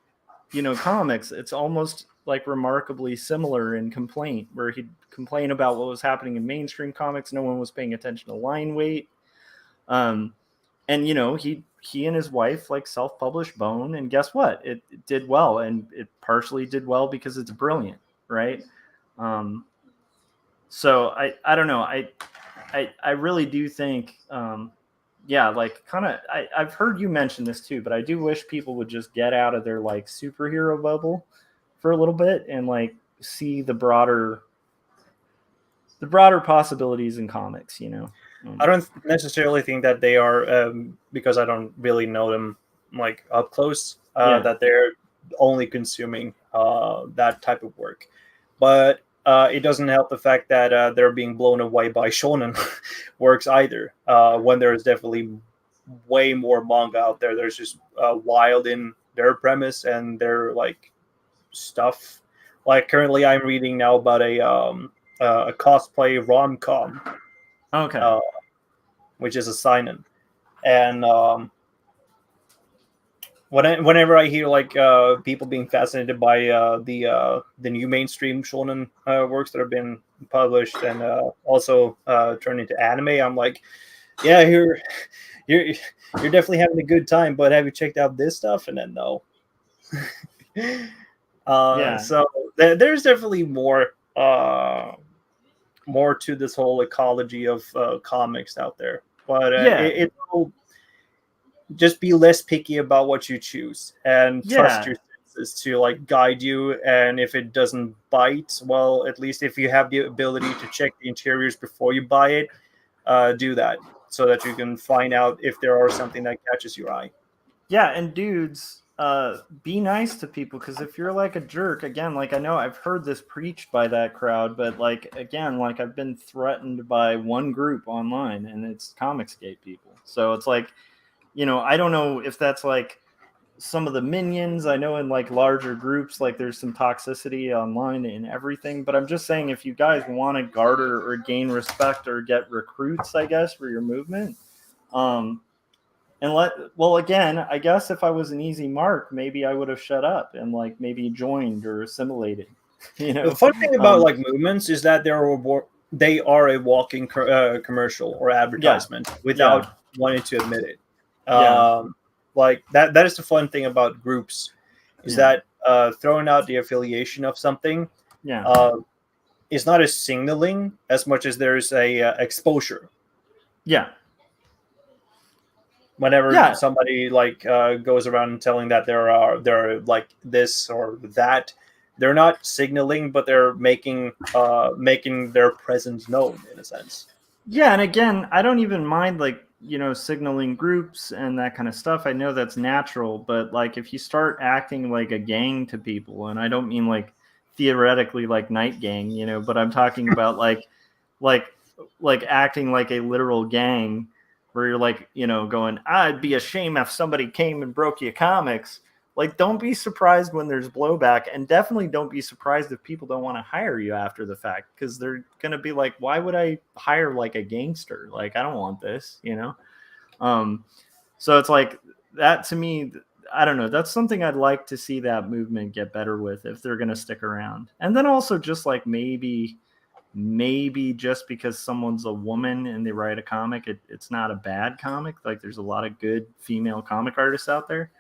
you know, comics. It's almost like remarkably similar in complaint, where he'd complain about what was happening in mainstream comics. No one was paying attention to line weight. And you know, he and his wife like self-published Bone, and guess what? It did well, and it partially did well because it's brilliant, right? So I don't know. I really do think, like kind of, I've heard you mention this too, but I do wish people would just get out of their like superhero bubble for a little bit and like see the broader possibilities in comics, you know. I don't necessarily think that they are, because I don't really know them like up close Yeah. that they're only consuming that type of work. But it doesn't help the fact that they're being blown away by shonen works either. When there's definitely way more manga out there. There's just wild in their premise and their like stuff. Like currently, I'm reading now about a cosplay rom com, Okay. which is a seinen, and whenever I hear like people being fascinated by the new mainstream shonen works that have been published and also turned into anime, I'm like, yeah, you're definitely having a good time, but have you checked out this stuff? And then no. Yeah. So there's definitely more to this whole ecology of comics out there, but Yeah. it'll just be less picky about what you choose and trust Yeah. your senses to like guide you. And if it doesn't bite, well, at least if you have the ability to check the interiors before you buy it, do that so that you can find out if there are something that catches your eye. Yeah, and dudes, be nice to people, because if you're like a jerk, again, like I know I've heard this preached by that crowd, but like again, like I've been threatened by one group online, and it's Comicsgate people. So it's like, I don't know if that's like some of the minions. I know in like larger groups, like there's some toxicity online and everything. But I'm just saying, if you guys want to garner or gain respect or get recruits, I guess, for your movement, and again, I guess if I was an easy mark, maybe I would have shut up and like maybe joined or assimilated. The fun thing about like movements is that they are a walking commercial or advertisement without wanting to admit it. Like that is the fun thing about groups, is that throwing out the affiliation of something is not a signaling as much as there's a exposure. Yeah. Whenever somebody like goes around telling that they're like this or that, they're not signaling, but they're making their presence known in a sense. Yeah, and again, I don't even mind like signaling groups and that kind of stuff. I know that's natural, but like if you start acting like a gang to people, and I don't mean like theoretically like night gang, but I'm talking about like acting like a literal gang, where you're like, going, I'd be ashamed if somebody came and broke your comics. Like, don't be surprised when there's blowback, and definitely don't be surprised if people don't want to hire you after the fact, because they're going to be like, why would I hire like a gangster? Like, I don't want this, So it's like that to me, I don't know. That's something I'd like to see that movement get better with if they're going to stick around. And then also just like maybe just because someone's a woman and they write a comic, it's not a bad comic. Like there's a lot of good female comic artists out there.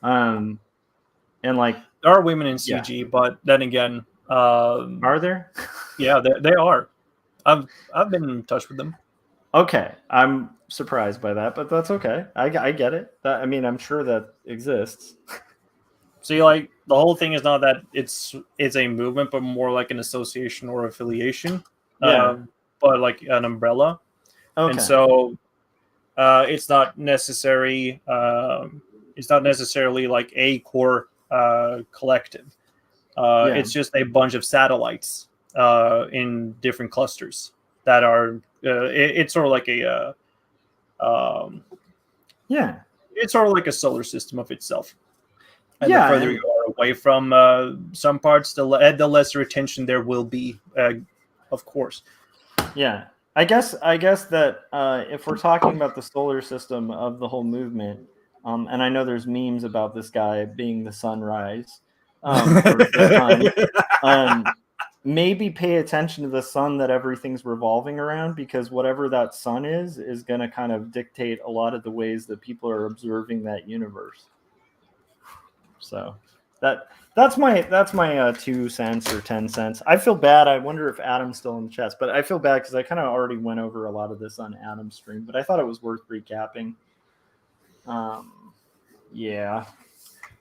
And like there are women in CG, but then again, are there? Yeah, they are. I've been in touch with them. Okay, I'm surprised by that, but that's okay. I get it. I'm sure that exists. See, like the whole thing is not that it's a movement, but more like an association or affiliation. Yeah. But like an umbrella. Okay. And so it's not necessary. It's not necessarily like a core collective. It's just a bunch of satellites in different clusters that are. It's sort of like a. It's sort of like a solar system of itself. And the further you are away from some parts, the lesser attention there will be, of course. Yeah, I guess that if we're talking about the solar system of the whole movement, and I know there's memes about this guy being the sunrise, or the sun, maybe pay attention to the sun that everything's revolving around, because whatever that sun is going to kind of dictate a lot of the ways that people are observing that universe. So that's my 2 cents or 10 cents. I feel bad. I wonder if Adam's still in the chat, but I feel bad because I kind of already went over a lot of this on Adam's stream, but I thought it was worth recapping. Yeah.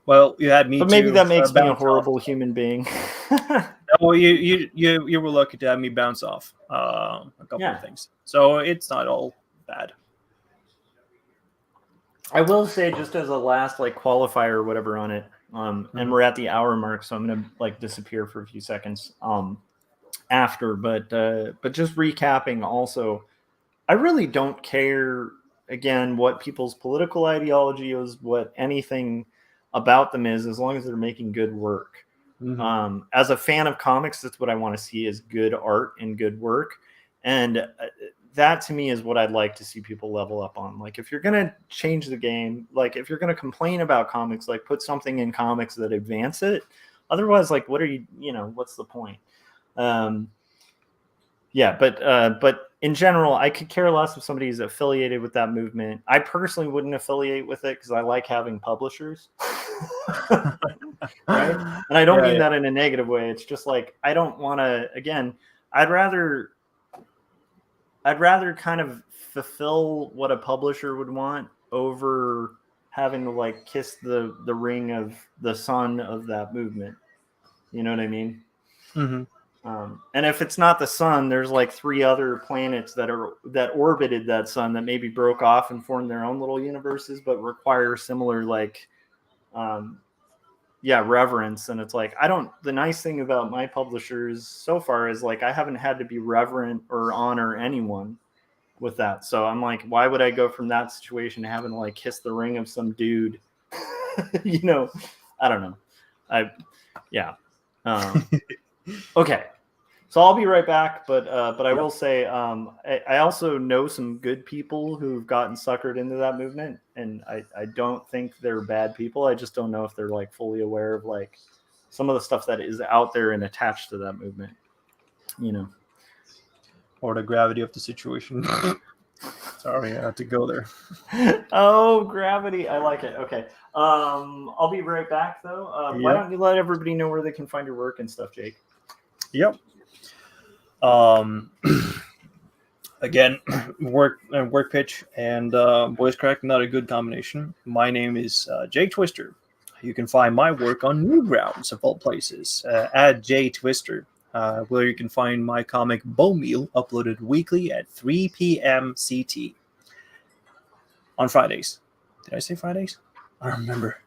Well, you had me. But maybe that makes me a horrible human being. No, you were lucky to have me bounce off a couple of things, so it's not all bad. I will say, just as a last like qualifier or whatever on it, and we're at the hour mark, so I'm gonna like disappear for a few seconds after, but just recapping also, I really don't care again what people's political ideology is, what anything about them is, as long as they're making good work. As a fan of comics, that's what I want to see, is good art and good work. And that to me is what I'd like to see people level up on. Like, if you're going to change the game, like if you're going to complain about comics, like put something in comics that advance it. Otherwise, like, what are you, what's the point? Yeah, but in general, I could care less if somebody's affiliated with that movement. I personally wouldn't affiliate with it because I like having publishers. Right? And I don't mean that in a negative way. It's just like, I don't want to, again, I'd rather kind of fulfill what a publisher would want over having to like kiss the ring of the sun of that movement. You know what I mean? And if it's not the sun, there's like 3 other planets that orbited that sun that maybe broke off and formed their own little universes, but require similar like reverence. And it's like, the nice thing about my publishers so far is like I haven't had to be reverent or honor anyone with that. So I'm like, why would I go from that situation to having to like kiss the ring of some dude? I don't know. Okay. So I'll be right back, but I will say I also know some good people who've gotten suckered into that movement, and I don't think they're bad people. I just don't know if they're like fully aware of like some of the stuff that is out there and attached to that movement, or the gravity of the situation. Sorry, I had to go there. Oh, gravity! I like it. Okay, I'll be right back though. Why don't you let everybody know where they can find your work and stuff, Jake? Yep. Again, work pitch and voice crack, not a good combination. My name is Jake Twister. You can find my work on Newgrounds, of all places, at J Twister, where you can find my comic Bowmeal uploaded weekly at 3 p.m. CT on Fridays. Did I say Fridays? I don't remember.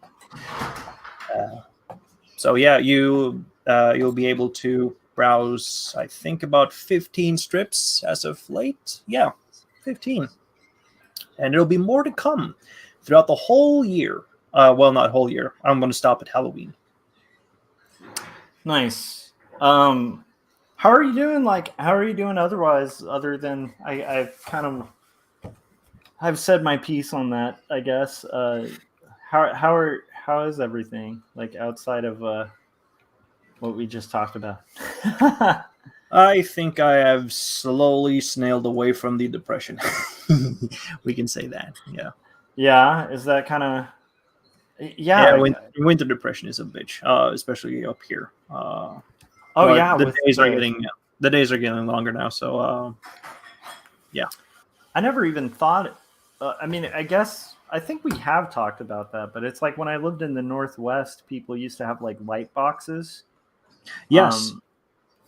So yeah, you'll be able to browse, I think, about 15 strips as of late. Yeah, 15. And there'll be more to come throughout the whole year. Well, not whole year. I'm going to stop at Halloween. Nice. How are you doing? Like, how are you doing otherwise, other than I've said my piece on that, I guess. How is everything, like, outside of what we just talked about? I think I have slowly snailed away from the depression. We can say that. Yeah. Yeah. Is that kind of? Yeah. Winter depression is a bitch, especially up here. The days are getting longer now. So yeah. I never even thought. I mean, I think we have talked about that, but it's like when I lived in the Northwest, people used to have like light boxes. Yes.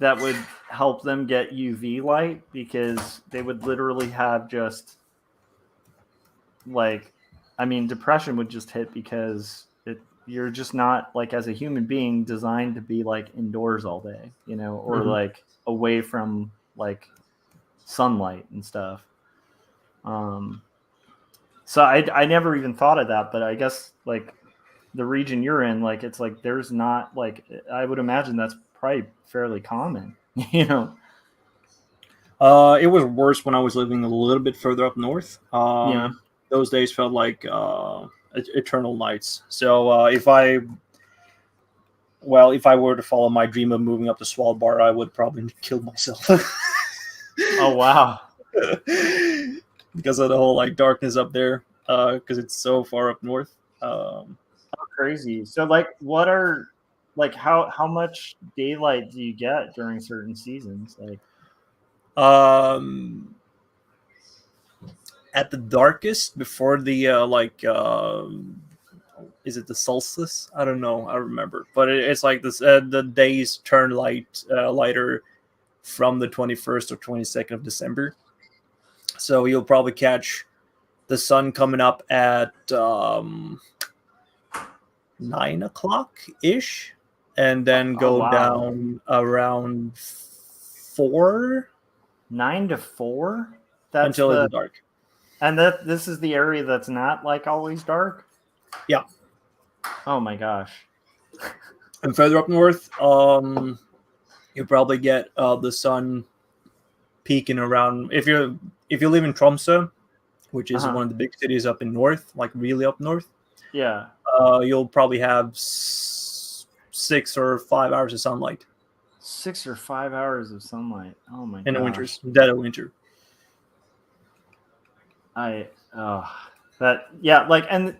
That would help them get UV light, because they would literally have just like, I mean, depression would just hit because you're just not, like, as a human being, designed to be like indoors all day, or like away from like sunlight and stuff. So I never even thought of that, but I guess like the region you're in, like, it's like there's not, like, I would imagine that's probably fairly common. It was worse when I was living a little bit further up north. Those days felt like eternal nights. So if I were to follow my dream of moving up to Svalbard, I would probably kill myself. Oh wow. Because of the whole like darkness up there, because it's so far up north. Crazy. So like, what are, like, how much daylight do you get during certain seasons? Like, at the darkest before the is it the solstice? I don't know. I remember, but it's like this. The days turn lighter from the 21st or 22nd of December. So you'll probably catch the sun coming up at 9 o'clock ish, and then go down around 4 9 to 4. That's until it's dark. And this is the area that's not like always dark. Yeah. Oh my gosh. And further up north, you probably get the sun peaking around. If you live in Tromsø, which is one of the big cities up in north, like really up north. Yeah. You'll probably have 6 or 5 hours of sunlight. 6 or 5 hours of sunlight. Oh my god. In the winters, dead of winter. And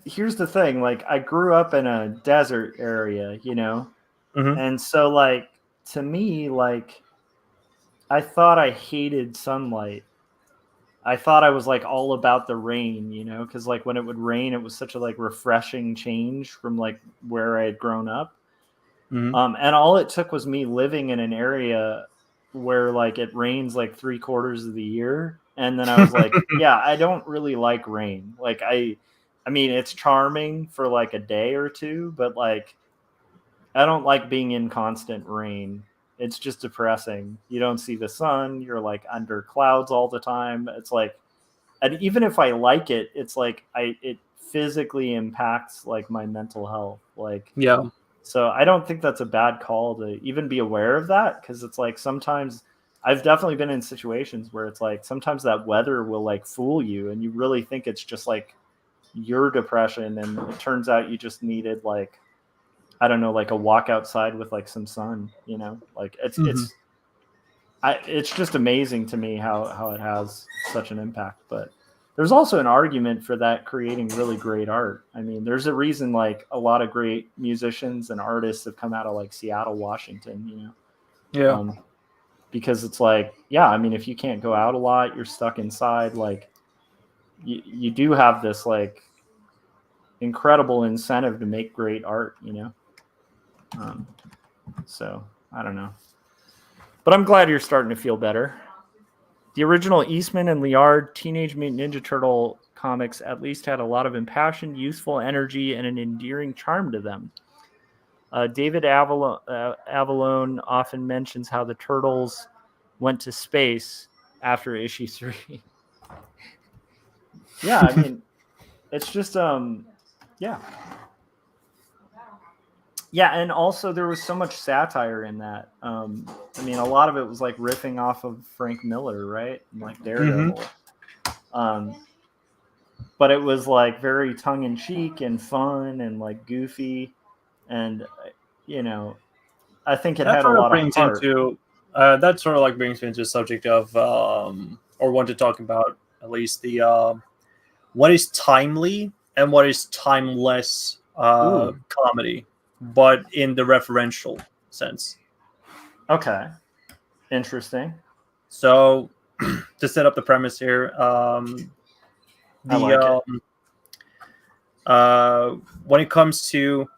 here's the thing, like I grew up in a desert area, you know, and so like to me, like I thought I hated sunlight. I thought I was like all about the rain, you know, because like when it would rain, it was such a like refreshing change from like where I had grown up. And all it took was me living in an area where like it rains like 3/4 of the year. And then I was like, yeah, I don't really like rain. Like I mean, it's charming for like a day or two, but like, I don't like being in constant rain. It's just depressing. You don't see the sun. You're like under clouds all the time. It's like, and even if I like it, it's like it physically impacts like my mental health. Like, yeah. So I don't think that's a bad call to even be aware of that, because it's like sometimes I've definitely been in situations where it's like sometimes that weather will like fool you and you really think it's just like your depression, and it turns out you just needed like, I don't know, like a walk outside with like some sun, you know, like it's just amazing to me how it has such an impact. But there's also an argument for that creating really great art. I mean, there's a reason like a lot of great musicians and artists have come out of like Seattle, Washington, you know? Yeah. Because it's like, yeah, I mean, if you can't go out a lot, you're stuck inside. Like you do have this like incredible incentive to make great art, you know? So I don't know, but I'm glad you're starting to feel better. The original Eastman and Liard Teenage Mutant Ninja Turtle comics at least had a lot of impassioned, youthful energy and an endearing charm to them. David Avallone often mentions how the Turtles went to space after issue 3. Yeah, I mean, it's just, yeah. Yeah, and also there was so much satire in that. I mean, a lot of it was like riffing off of Frank Miller, right? And like Daredevil. But it was like very tongue-in-cheek and fun and like goofy. And, you know, I think it had a lot of heart. That sort of like brings me into the subject of, or want to talk about at least the, what is timely and what is timeless comedy, but in the referential sense. Okay. Interesting. So to set up the premise here, when it comes to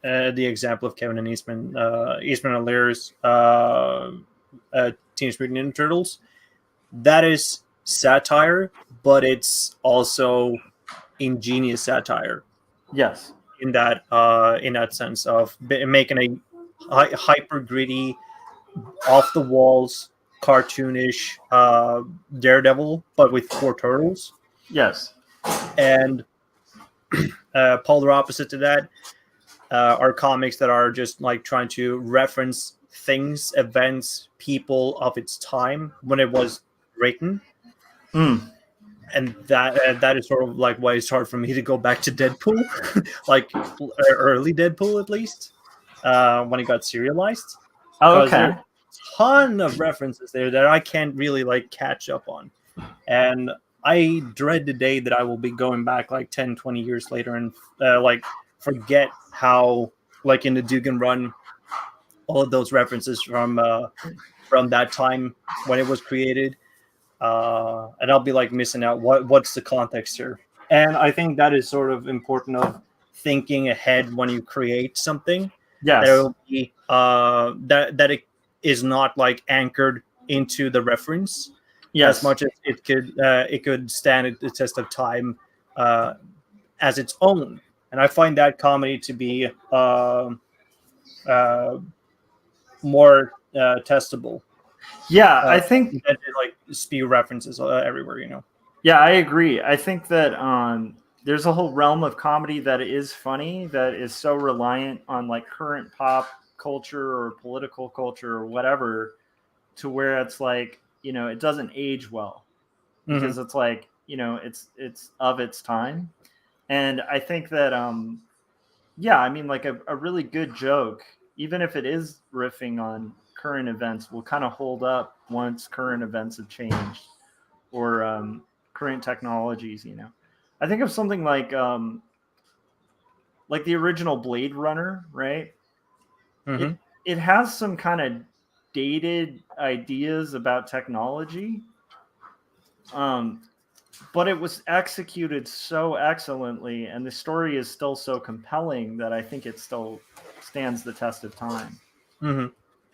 the example of Kevin and Eastman and Lear's Teenage Mutant Ninja Turtles, that is satire, but it's also ingenious satire. Yes. In that sense of making a hyper gritty, off the walls, cartoonish Daredevil, but with 4 turtles. Yes. And polar opposite to that are comics that are just like trying to reference things, events, people of its time when it was written. And that is sort of like why it's hard for me to go back to Deadpool, like early Deadpool at least, when it got serialized. Oh, okay. There's a ton of references there that I can't really like catch up on. And I dread the day that I will be going back like 10, 20 years later and like forget how, like in the Dugan Run, all of those references from that time when it was created. And I'll be like missing out. What's the context here? And I think that is sort of important of thinking ahead when you create something. Yes. That it will be that it is not like anchored into the reference, as much as it could stand the test of time as its own. And I find that comedy to be more testable. Yeah, I think Than to, like spew references everywhere, you know. Yeah, I agree. I think that there's a whole realm of comedy that is funny that is so reliant on like current pop culture or political culture or whatever, to where it's like, you know, it doesn't age well because it's like, you know, it's of its time. And I think that yeah, I mean, like a really good joke, even if it is riffing on current events, will kind of hold up once current events have changed or current technologies. You know, I think of something like the original Blade Runner, right? Mm-hmm. It has some kind of dated ideas about technology, but it was executed so excellently, and the story is still so compelling that I think it still stands the test of time. Mm-hmm.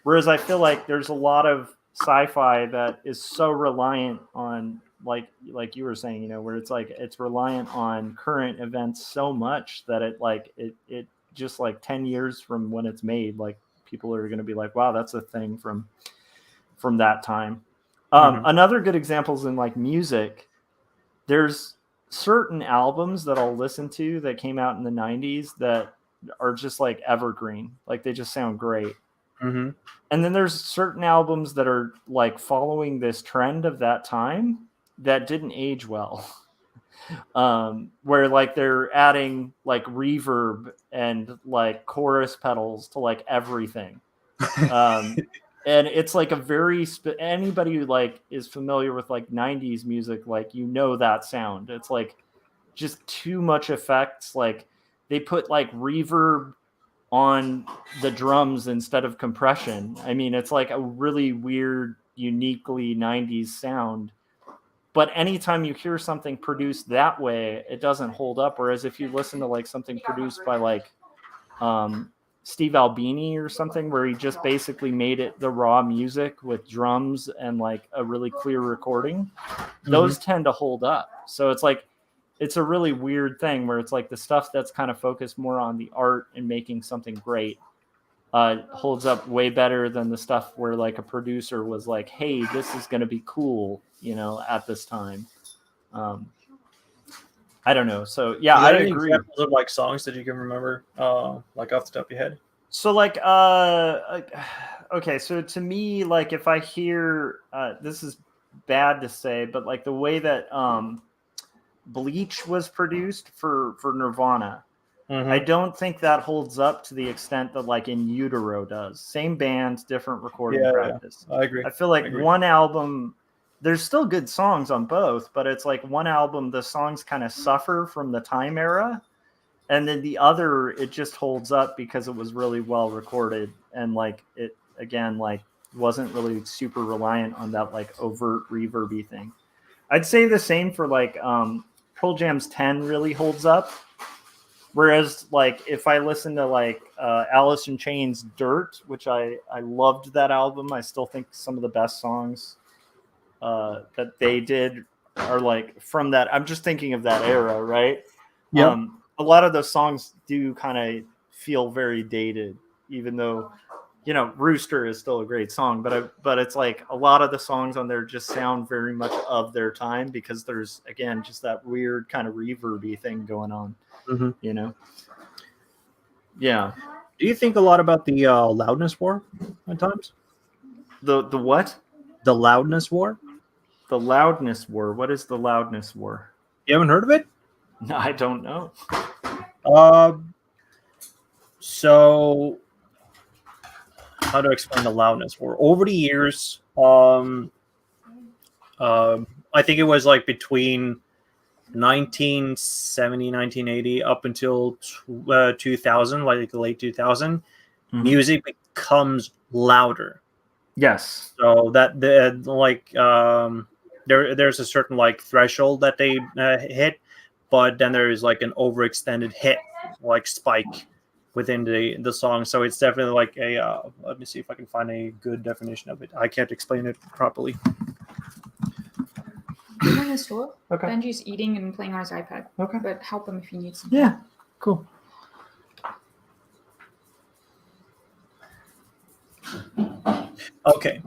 Whereas I feel like there's a lot of sci-fi that is so reliant on like you were saying, you know, where it's like it's reliant on current events so much that it just like 10 years from when it's made, like people are going to be like, wow, that's a thing from that time. Another good example is in like music. There's certain albums that I'll listen to that came out in the 90s that are just like evergreen, like they just sound great. Mm-hmm. And then there's certain albums that are like following this trend of that time that didn't age well. Where like they're adding like reverb and like chorus pedals to like everything. And it's like a very anybody who like is familiar with like 90s music, like, you know, that sound, it's like just too much effects. Like they put like reverb on the drums instead of compression. I mean, it's like a really weird, uniquely 90s sound. But anytime you hear something produced that way, it doesn't hold up. Whereas if you listen to like something produced by like Steve Albini or something, where he just basically made it the raw music with drums and like a really clear recording, those tend to hold up. So it's like, it's a really weird thing where it's like the stuff that's kind of focused more on the art and making something great holds up way better than the stuff where like a producer was like, hey, this is going to be cool, you know, at this time. I don't know. So yeah, I agree. Examples of like songs that you can remember, like off the top of your head? So like, okay, so to me, like if I hear, this is bad to say, but like the way that Bleach was produced for Nirvana, I don't think that holds up to the extent that like In Utero does. Same band, different recording practice. I agree. I feel like one album, there's still good songs on both, but it's like one album, the songs kind of suffer from the time era. And then the other, it just holds up because it was really well recorded. And like it, again, like wasn't really super reliant on that like overt reverby thing. I'd say the same for like Pearl Jam's 10 really holds up. Whereas, like, if I listen to like Alice in Chains' "Dirt," which I loved that album, I still think some of the best songs that they did are like from that. I'm just thinking of that era, right? Yeah. A lot of those songs do kind of feel very dated, even though, you know, "Rooster" is still a great song, but it's like a lot of the songs on there just sound very much of their time because there's, again, just that weird kind of reverby thing going on. You know, yeah. Do you think a lot about the loudness war at times? The what? The loudness war. The loudness war. What is the loudness war? You haven't heard of it? No, I don't know. So how to explain the loudness war? Over the years, I think it was like between 1970, 1980 up until 2000, like the late 2000, music becomes louder. Yes. So that there's a certain like threshold that they hit, but then there is like an overextended hit, like spike within the song. So it's definitely like a let me see if I can find a good definition of it. I can't explain it properly. I'm in the store. Okay. Benji's eating and playing on his iPad. Okay. But help him if he needs something. Yeah. Cool. Okay.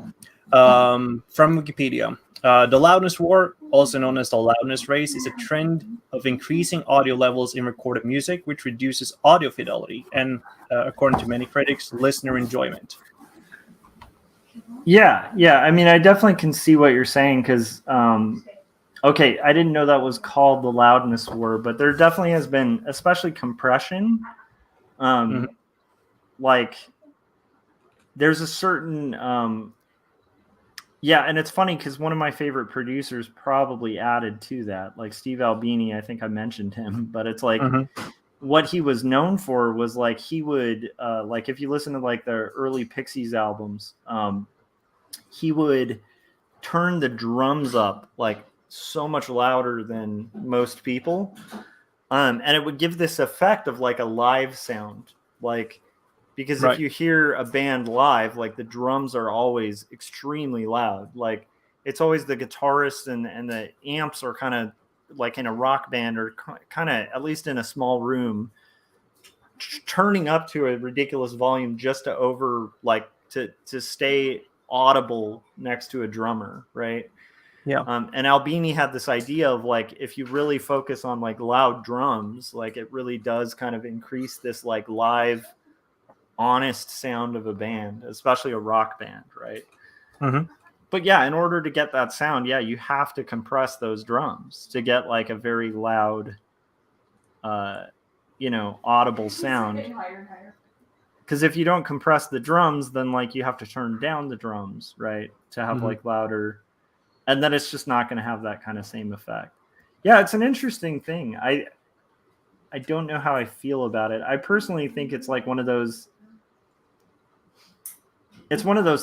From Wikipedia. The loudness war, also known as the loudness race, is a trend of increasing audio levels in recorded music, which reduces audio fidelity and, according to many critics, listener enjoyment. Yeah. I mean, I definitely can see what you're saying because, okay, I didn't know that was called the loudness war, but there definitely has been, especially compression. Like, there's a certain, yeah, and it's funny because one of my favorite producers probably added to that, like Steve Albini. I think I mentioned him, but it's like what he was known for was like he would, like if you listen to like the early Pixies albums, he would turn the drums up like so much louder than most people, and it would give this effect of like a live sound, like. Because if you hear a band live, like the drums are always extremely loud. Like it's always the guitarist and the amps are kind of like in a rock band or kind of at least in a small room turning up to a ridiculous volume just to to stay audible next to a drummer, right? Yeah. And Albini had this idea of like if you really focus on like loud drums, like it really does kind of increase this like live honest sound of a band, especially a rock band, right? But yeah, in order to get that sound, yeah, you have to compress those drums to get like a very loud audible sound. Because if you don't compress the drums, then like you have to turn down the drums, right, to have like louder, and then it's just not going to have that kind of same effect. Yeah, it's an interesting thing. I don't know how I feel about it. I personally think it's like one of those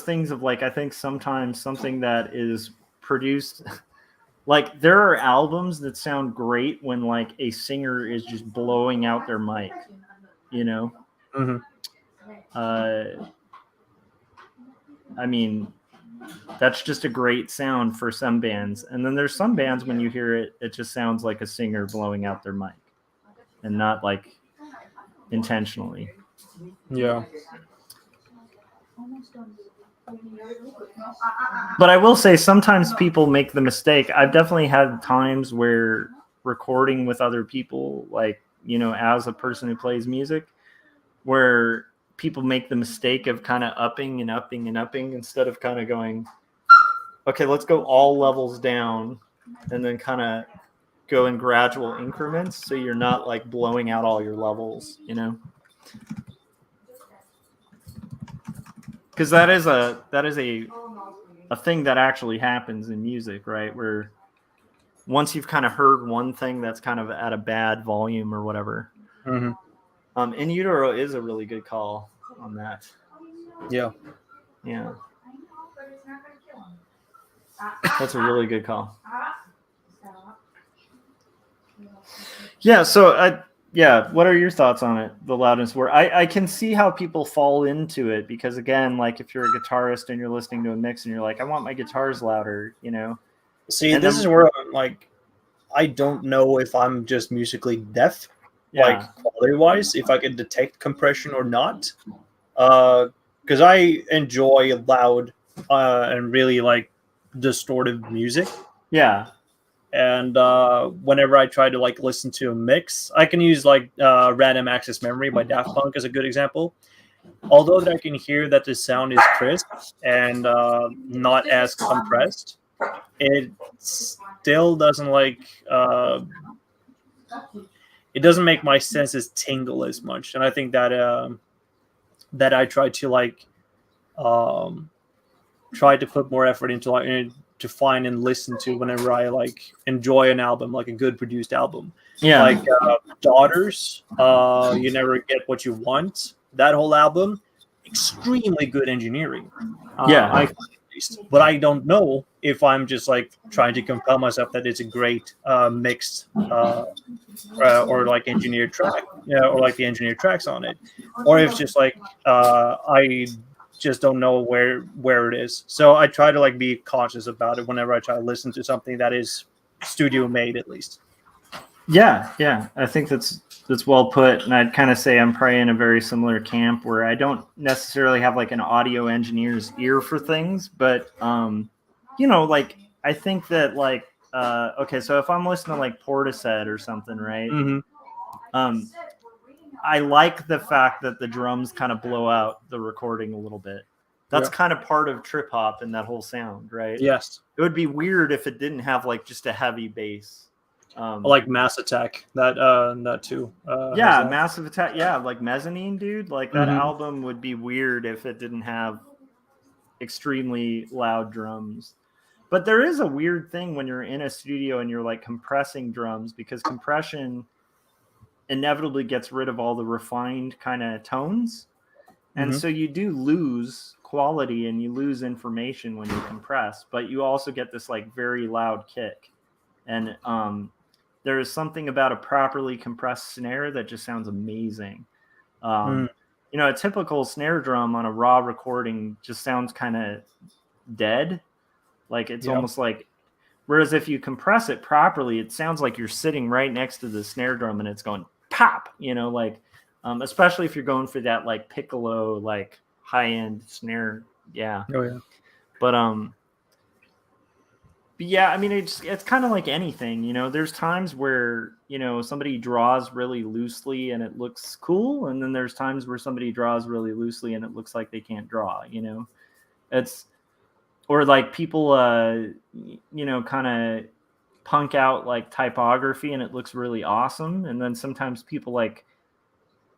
things of like, I think sometimes something that is produced, like there are albums that sound great when like a singer is just blowing out their mic, you know? I mean, that's just a great sound for some bands. And then there's some bands when you hear it, it just sounds like a singer blowing out their mic and not like intentionally. Yeah. But I will say sometimes people make the mistake. I've definitely had times where recording with other people, like, as a person who plays music, where people make the mistake of kind of upping and upping and upping instead of kind of going, okay, let's go all levels down and then kind of go in gradual increments so you're not like blowing out all your levels, because that is a thing that actually happens in music, right? Where once you've kind of heard one thing that's kind of at a bad volume or whatever. In Utero is a really good call on that. Yeah. That's a really good call. Yeah. So what are your thoughts on it? The loudness war. I can see how people fall into it because again, like if you're a guitarist and you're listening to a mix and you're like, I want my guitars louder, See, and this is where I'm like, I don't know if I'm just musically deaf, like quality-wise, if I can detect compression or not. Because I enjoy loud and really like distorted music. Yeah. And whenever I try to like listen to a mix, I can use like Random Access Memory by Daft Punk as a good example. Although that I can hear that the sound is crisp and not as compressed, it still doesn't like it doesn't make my senses tingle as much. And I think that that I try to like try to put more effort into like to find and listen to whenever I like enjoy an album, like a good produced album. Yeah. Like Daughters, You Never Get What You Want. That whole album, extremely good engineering. I find at least. But I don't know if I'm just like trying to compel myself that it's a great mixed or like engineered track, or like the engineered tracks on it, or if it's just like I just don't know where it is. So I try to like be cautious about it whenever I try to listen to something that is studio made, at least. Yeah. I think that's well put, and I'd kind of say I'm probably in a very similar camp where I don't necessarily have like an audio engineer's ear for things, but like I think that like okay, so if I'm listening to like Portishead or something, right? Mm-hmm. I like the fact that the drums kind of blow out the recording a little bit. That's kind of part of trip hop and that whole sound, right? Yes. It would be weird if it didn't have like just a heavy bass. Like Mass Attack, that too. Yeah, Massive Attack. Yeah, like Mezzanine, dude. Like that Mhm. album would be weird if it didn't have extremely loud drums. But there is a weird thing when you're in a studio and you're like compressing drums, because compression inevitably gets rid of all the refined kind of tones. And so you do lose quality and you lose information when you compress, but you also get this like very loud kick. And there is something about a properly compressed snare that just sounds amazing. A typical snare drum on a raw recording just sounds kind of dead. Like it's almost like, whereas if you compress it properly, it sounds like you're sitting right next to the snare drum and it's going pop, especially if you're going for that like piccolo, like high end snare. Yeah. Oh yeah. But yeah, I mean, it's kind of like anything, there's times where, somebody draws really loosely and it looks cool. And then there's times where somebody draws really loosely and it looks like they can't draw, it's, or like people, kind of punk out like typography and it looks really awesome. And then sometimes people like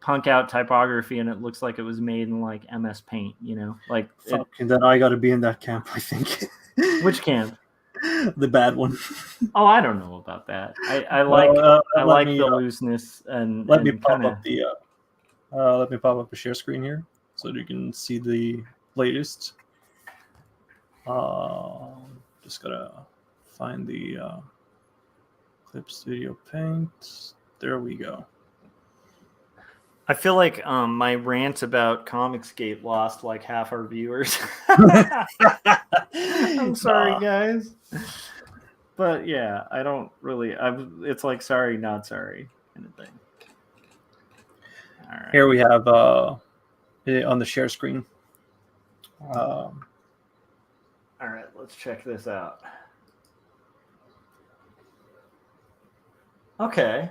punk out typography and it looks like it was made in like MS Paint, like and then I got to be in that camp, I think. Which camp? The bad one. Oh, I don't know about that. I like the looseness and let me pop kinda... up the let me pop up a share screen here so you can see the latest. Just gotta find the Clip Studio Paint. There we go. I feel like my rant about Comicsgate lost like half our viewers. I'm sorry, guys. But yeah, I don't really. It's like sorry, not sorry kind of thing. All right. Here we have on the share screen. All right, let's check this out. Okay.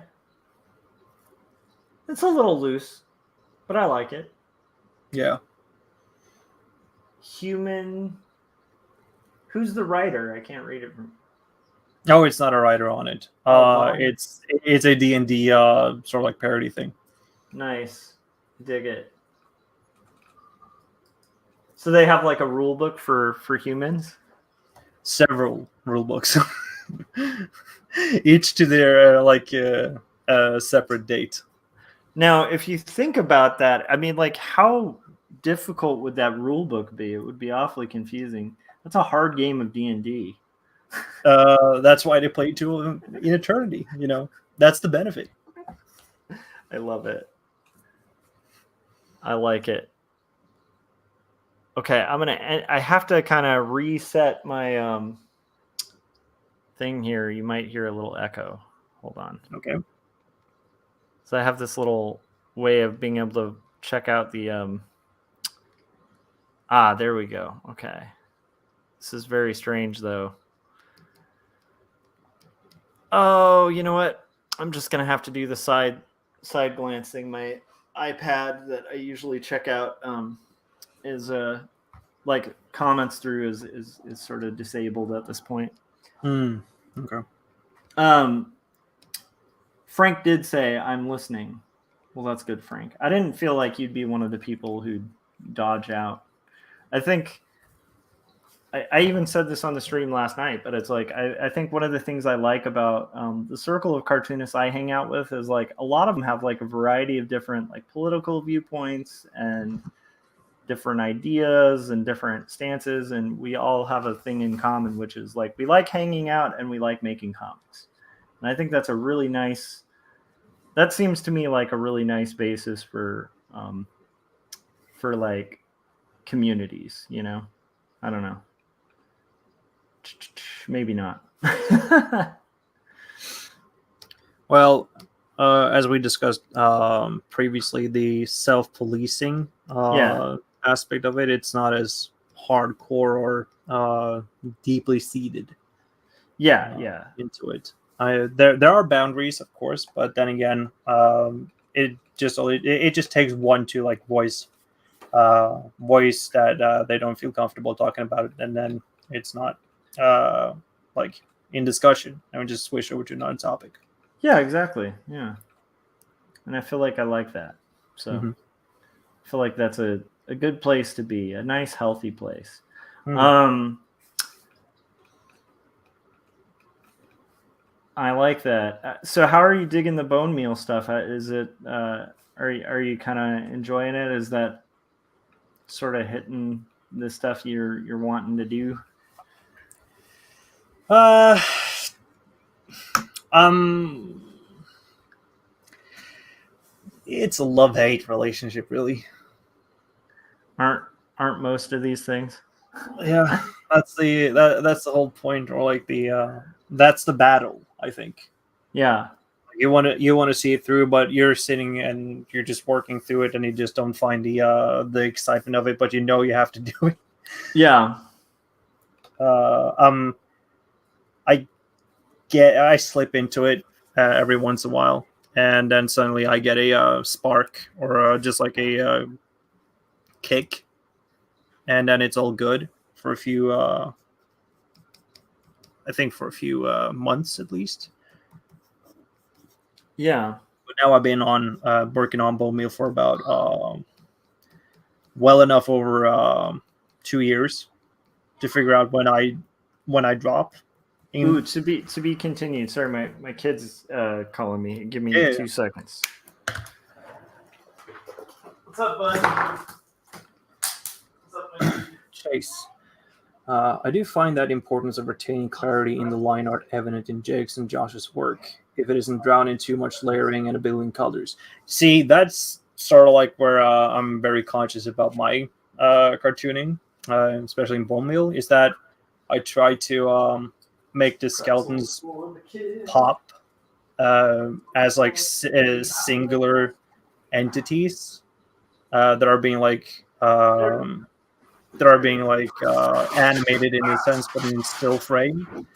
It's a little loose, but I like it. Yeah. Human. Who's the writer? I can't read it from... No, it's not a writer on it. It's a D&D sort of like parody thing. Nice. Dig it. So they have like a rule book for humans? Several rule books. Each to their separate date. Now, if you think about that, I mean, like, how difficult would that rule book be? It would be awfully confusing. That's a hard game of D&D. That's why they play to in eternity. That's the benefit. I love it. I like it. Okay, I have to kind of reset my thing here. You might hear a little echo. Hold on. Okay. So I have this little way of being able to check out the there we go. Okay. This is very strange though. Oh, you know what? I'm just gonna have to do the side glancing. My iPad that I usually check out is like comments through is sort of disabled at this point. Okay. Frank did say I'm listening. Well, that's good, Frank. I didn't feel like you'd be one of the people who'd dodge out. I think I even said this on the stream last night, but it's like I think one of the things I like about the circle of cartoonists I hang out with is like a lot of them have like a variety of different like political viewpoints and different ideas and different stances, and we all have a thing in common, which is like we like hanging out and we like making comics. And I think that's a really nice. That seems to me like a really nice basis for like communities. I don't know. Maybe not. Well, as we discussed previously, the self-policing Yeah. aspect of it, it's not as hardcore or deeply seated Yeah. into it. There are boundaries, of course, but then again, it just takes one to like voice that they don't feel comfortable talking about it, and then it's not like in discussion, and we just switch over to another topic. Yeah, exactly. Yeah. And I feel like I like that. So Mhm. I feel like that's a good place to be, a nice, healthy place. Mhm. I like that. So how are you digging the bone meal stuff? Is it are you kind of enjoying it? Is that sort of hitting the stuff you're wanting to do? Uh, um, it's a love-hate relationship, really. Aren't most of these things? Yeah, that's the whole point, or like that's the battle. I think Yeah. you want to see it through, but you're sitting and you're just working through it, and you just don't find the excitement of it, but you know you have to do it. Yeah. Uh, I slip into it every once in a while, and then suddenly I get a spark or just like a kick, and then it's all good for a few. I think for a few months at least. Yeah. But now I've been on working on bone meal for about well enough over 2 years to figure out when I drop. Ooh, to be continued. Sorry, my kid's calling me. Give me Yeah. 2 seconds. What's up, bud? What's up, man? Chase. I do find that importance of retaining clarity in the line art evident in Jake's and Josh's work, if it isn't drowned in too much layering and a billion colors. See, that's sort of like where I'm very conscious about my cartooning, especially in bone meal, is that I try to make the skeletons pop as like singular entities that are being animated in a sense, but in still frame.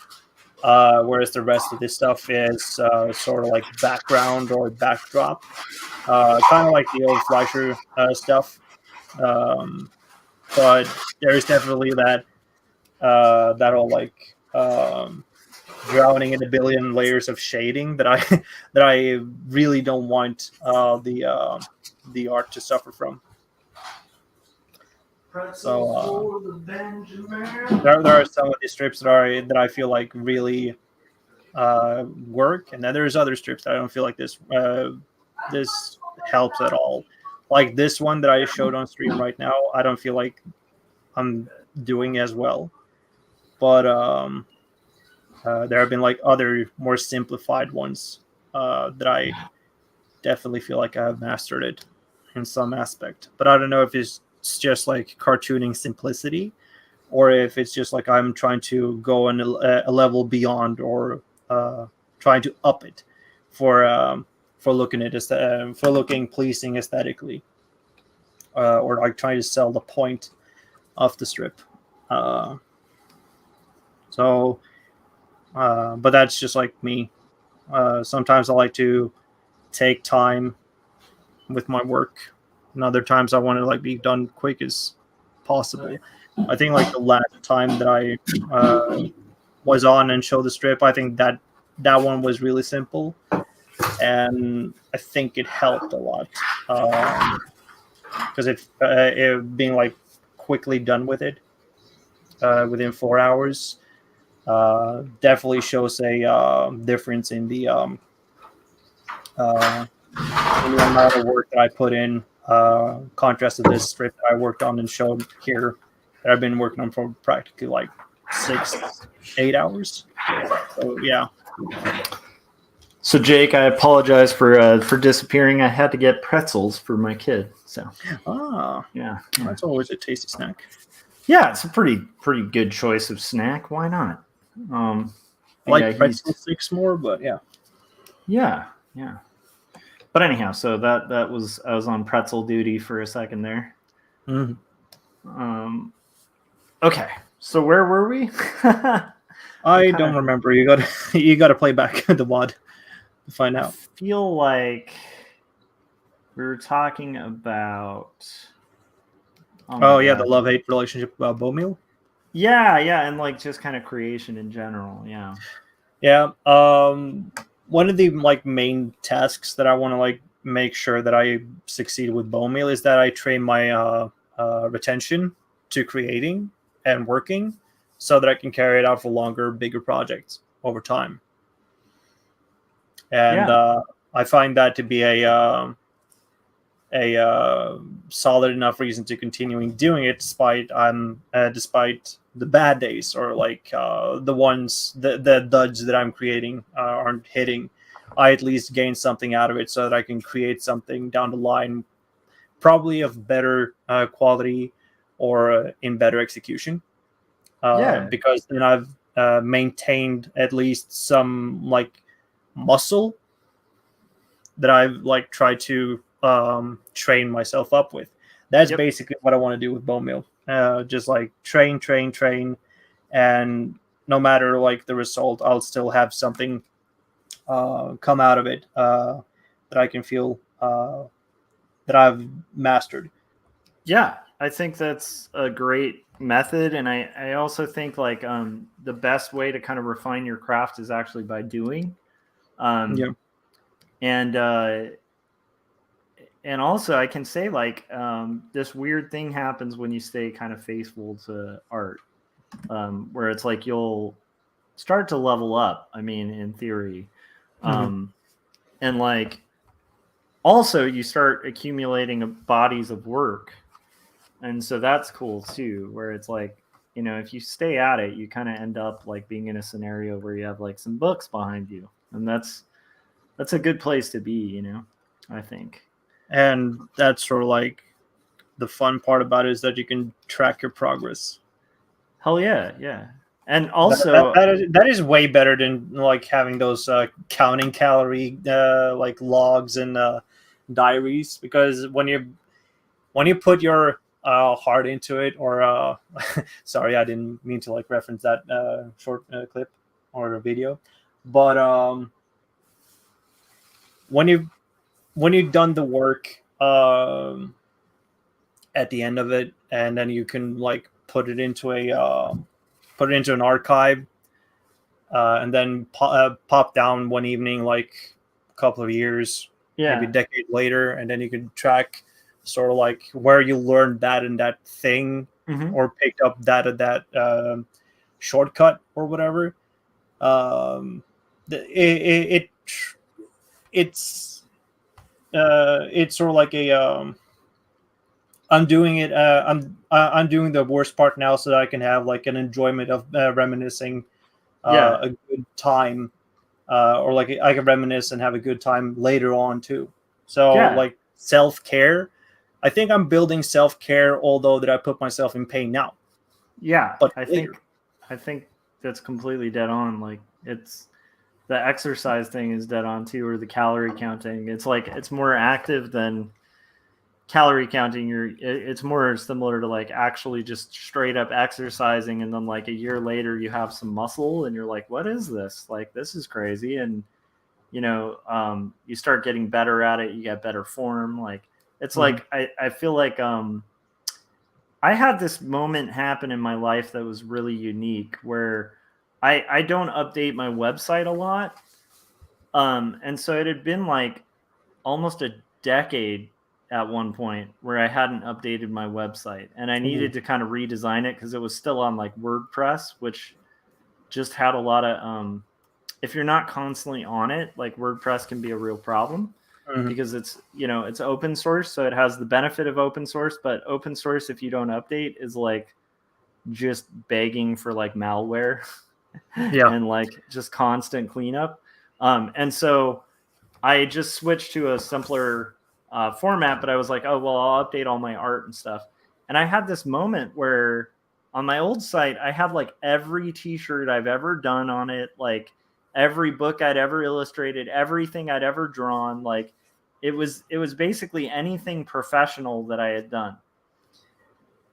Whereas the rest of this stuff is sort of like background or backdrop, kind of like the old Fleischer stuff. Um, but there's definitely that whole like drowning in a billion layers of shading that I that I really don't want the art to suffer from. So there are some of these strips that I feel like really work, and then there's other strips that I don't feel like this helps at all. Like this one that I showed on stream right now, I don't feel like I'm doing as well. But there have been like other more simplified ones that I definitely feel like I have mastered it in some aspect. But I don't know if it's just like cartooning simplicity, or if it's just like I'm trying to go on a level beyond, or trying to up it for looking at for looking pleasing aesthetically, or like trying to sell the point of the strip. Uh, but that's just like me. Sometimes I like to take time with my work, and other times I want to like be done quick as possible. I think like the last time that I was on and showed the strip, I think that one was really simple, and I think it helped a lot because it being like quickly done with it within 4 hours definitely shows a difference in the amount of work that I put in, contrast to this strip that I worked on and showed here that I've been working on for practically like 6-8 hours. So yeah. So Jake, I apologize for disappearing. I had to get pretzels for my kid. So yeah, that's always a tasty snack. Yeah, it's a pretty good choice of snack. Why not? I like pretzel sticks more, but yeah. Yeah, yeah. But anyhow, so that was I was on pretzel duty for a second there. Mhm. Okay, so where were we? I don't remember. You got you got to play back the WOD to find I out. feel like we were talking about. Oh my yeah, the God. love-hate relationship about Bomil. Yeah, and like just kind of creation in general. Yeah. Yeah. One of the like main tasks that I want to like make sure that I succeed with Bomil is that I train my retention to creating and working, so that I can carry it out for longer, bigger projects over time. And Yeah. I find that to be a solid enough reason to continuing doing it despite the bad days, or like the duds that I'm creating aren't hitting. I at least gain something out of it, so that I can create something down the line, probably of better quality, or in better execution, Yeah. because then I've maintained at least some like muscle that I've like tried to train myself up with. That's Yep. basically what I want to do with bone meal. Just like train, and no matter like the result, I'll still have something come out of it that I can feel that I've mastered. Yeah, I think that's a great method, and I also think like the best way to kind of refine your craft is actually by doing. Yeah. And and also I can say like this weird thing happens when you stay kind of faithful to art, where it's like you'll start to level up. I mean, in theory, um, and like also you start accumulating bodies of work, and so that's cool too. Where it's like, if you stay at it, you kind of end up like being in a scenario where you have like some books behind you, and that's a good place to be. I think. And that's sort of like the fun part about it, is that you can track your progress. Hell yeah, yeah. And That, that, also, that, is, that is way better than like having those counting calorie like logs and diaries, because when you put your heart into it, or sorry, I didn't mean to like reference that short clip or video, but when you've done the work at the end of it, and then you can like put it into an archive, and then pop down one evening, like a couple of years, maybe a yeah, decade later, and then you can track sort of like where you learned that and that thing, hmm or picked up that shortcut or whatever. Um, it's it's sort of like a I'm doing it. I'm doing the worst part now, so that I can have like an enjoyment of reminiscing yeah, a good time, or like I can reminisce and have a good time later on too. So yeah, like self care, I think I'm building self care, although that I put myself in pain now, yeah. but I later. think, I think that's completely dead on. Like it's the exercise thing is dead on too, or the calorie counting. It's like it's more active than calorie counting. It's more similar to like actually just straight up exercising, and then like a year later you have some muscle, and you're like, what is this? Like this is crazy, and you start getting better at it. You get better form. Like it's Mhm. like I feel like I had this moment happen in my life that was really unique, where I don't update my website a lot. And so it had been like almost a decade at one point where I hadn't updated my website, and I Ooh. needed to kind of redesign it because it was still on like WordPress, which just had a lot of if you're not constantly on it, like WordPress can be a real problem Mhm. because it's open source, so it has the benefit of open source, but open source if you don't update is like just begging for like malware Yeah. and like just constant cleanup. And so I just switched to a simpler format, but I was like, oh, well, I'll update all my art and stuff. And I had this moment where on my old site, I had like every t-shirt I've ever done on it. Like every book I'd ever illustrated, everything I'd ever drawn. Like it was basically anything professional that I had done.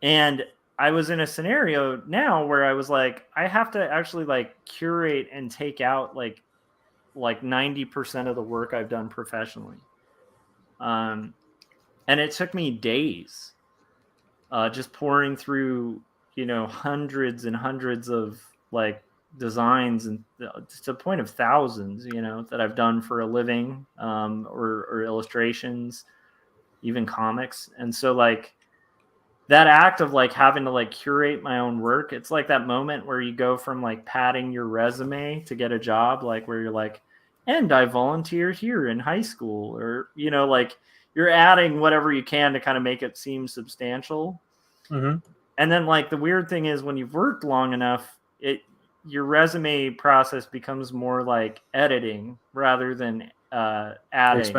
And I was in a scenario now where I was like, I have to actually like curate and take out like 90% of the work I've done professionally. And it took me days, just pouring through, hundreds and hundreds of like designs, and to the point of thousands, that I've done for a living, or illustrations, even comics. And so like that act of like having to like curate my own work, it's like that moment where you go from like padding your resume to get a job, like where you're like, and I volunteered here in high school, or like you're adding whatever you can to kind of make it seem substantial. Mm-hmm. And then like the weird thing is when you've worked long enough, your resume process becomes more like editing rather than adding.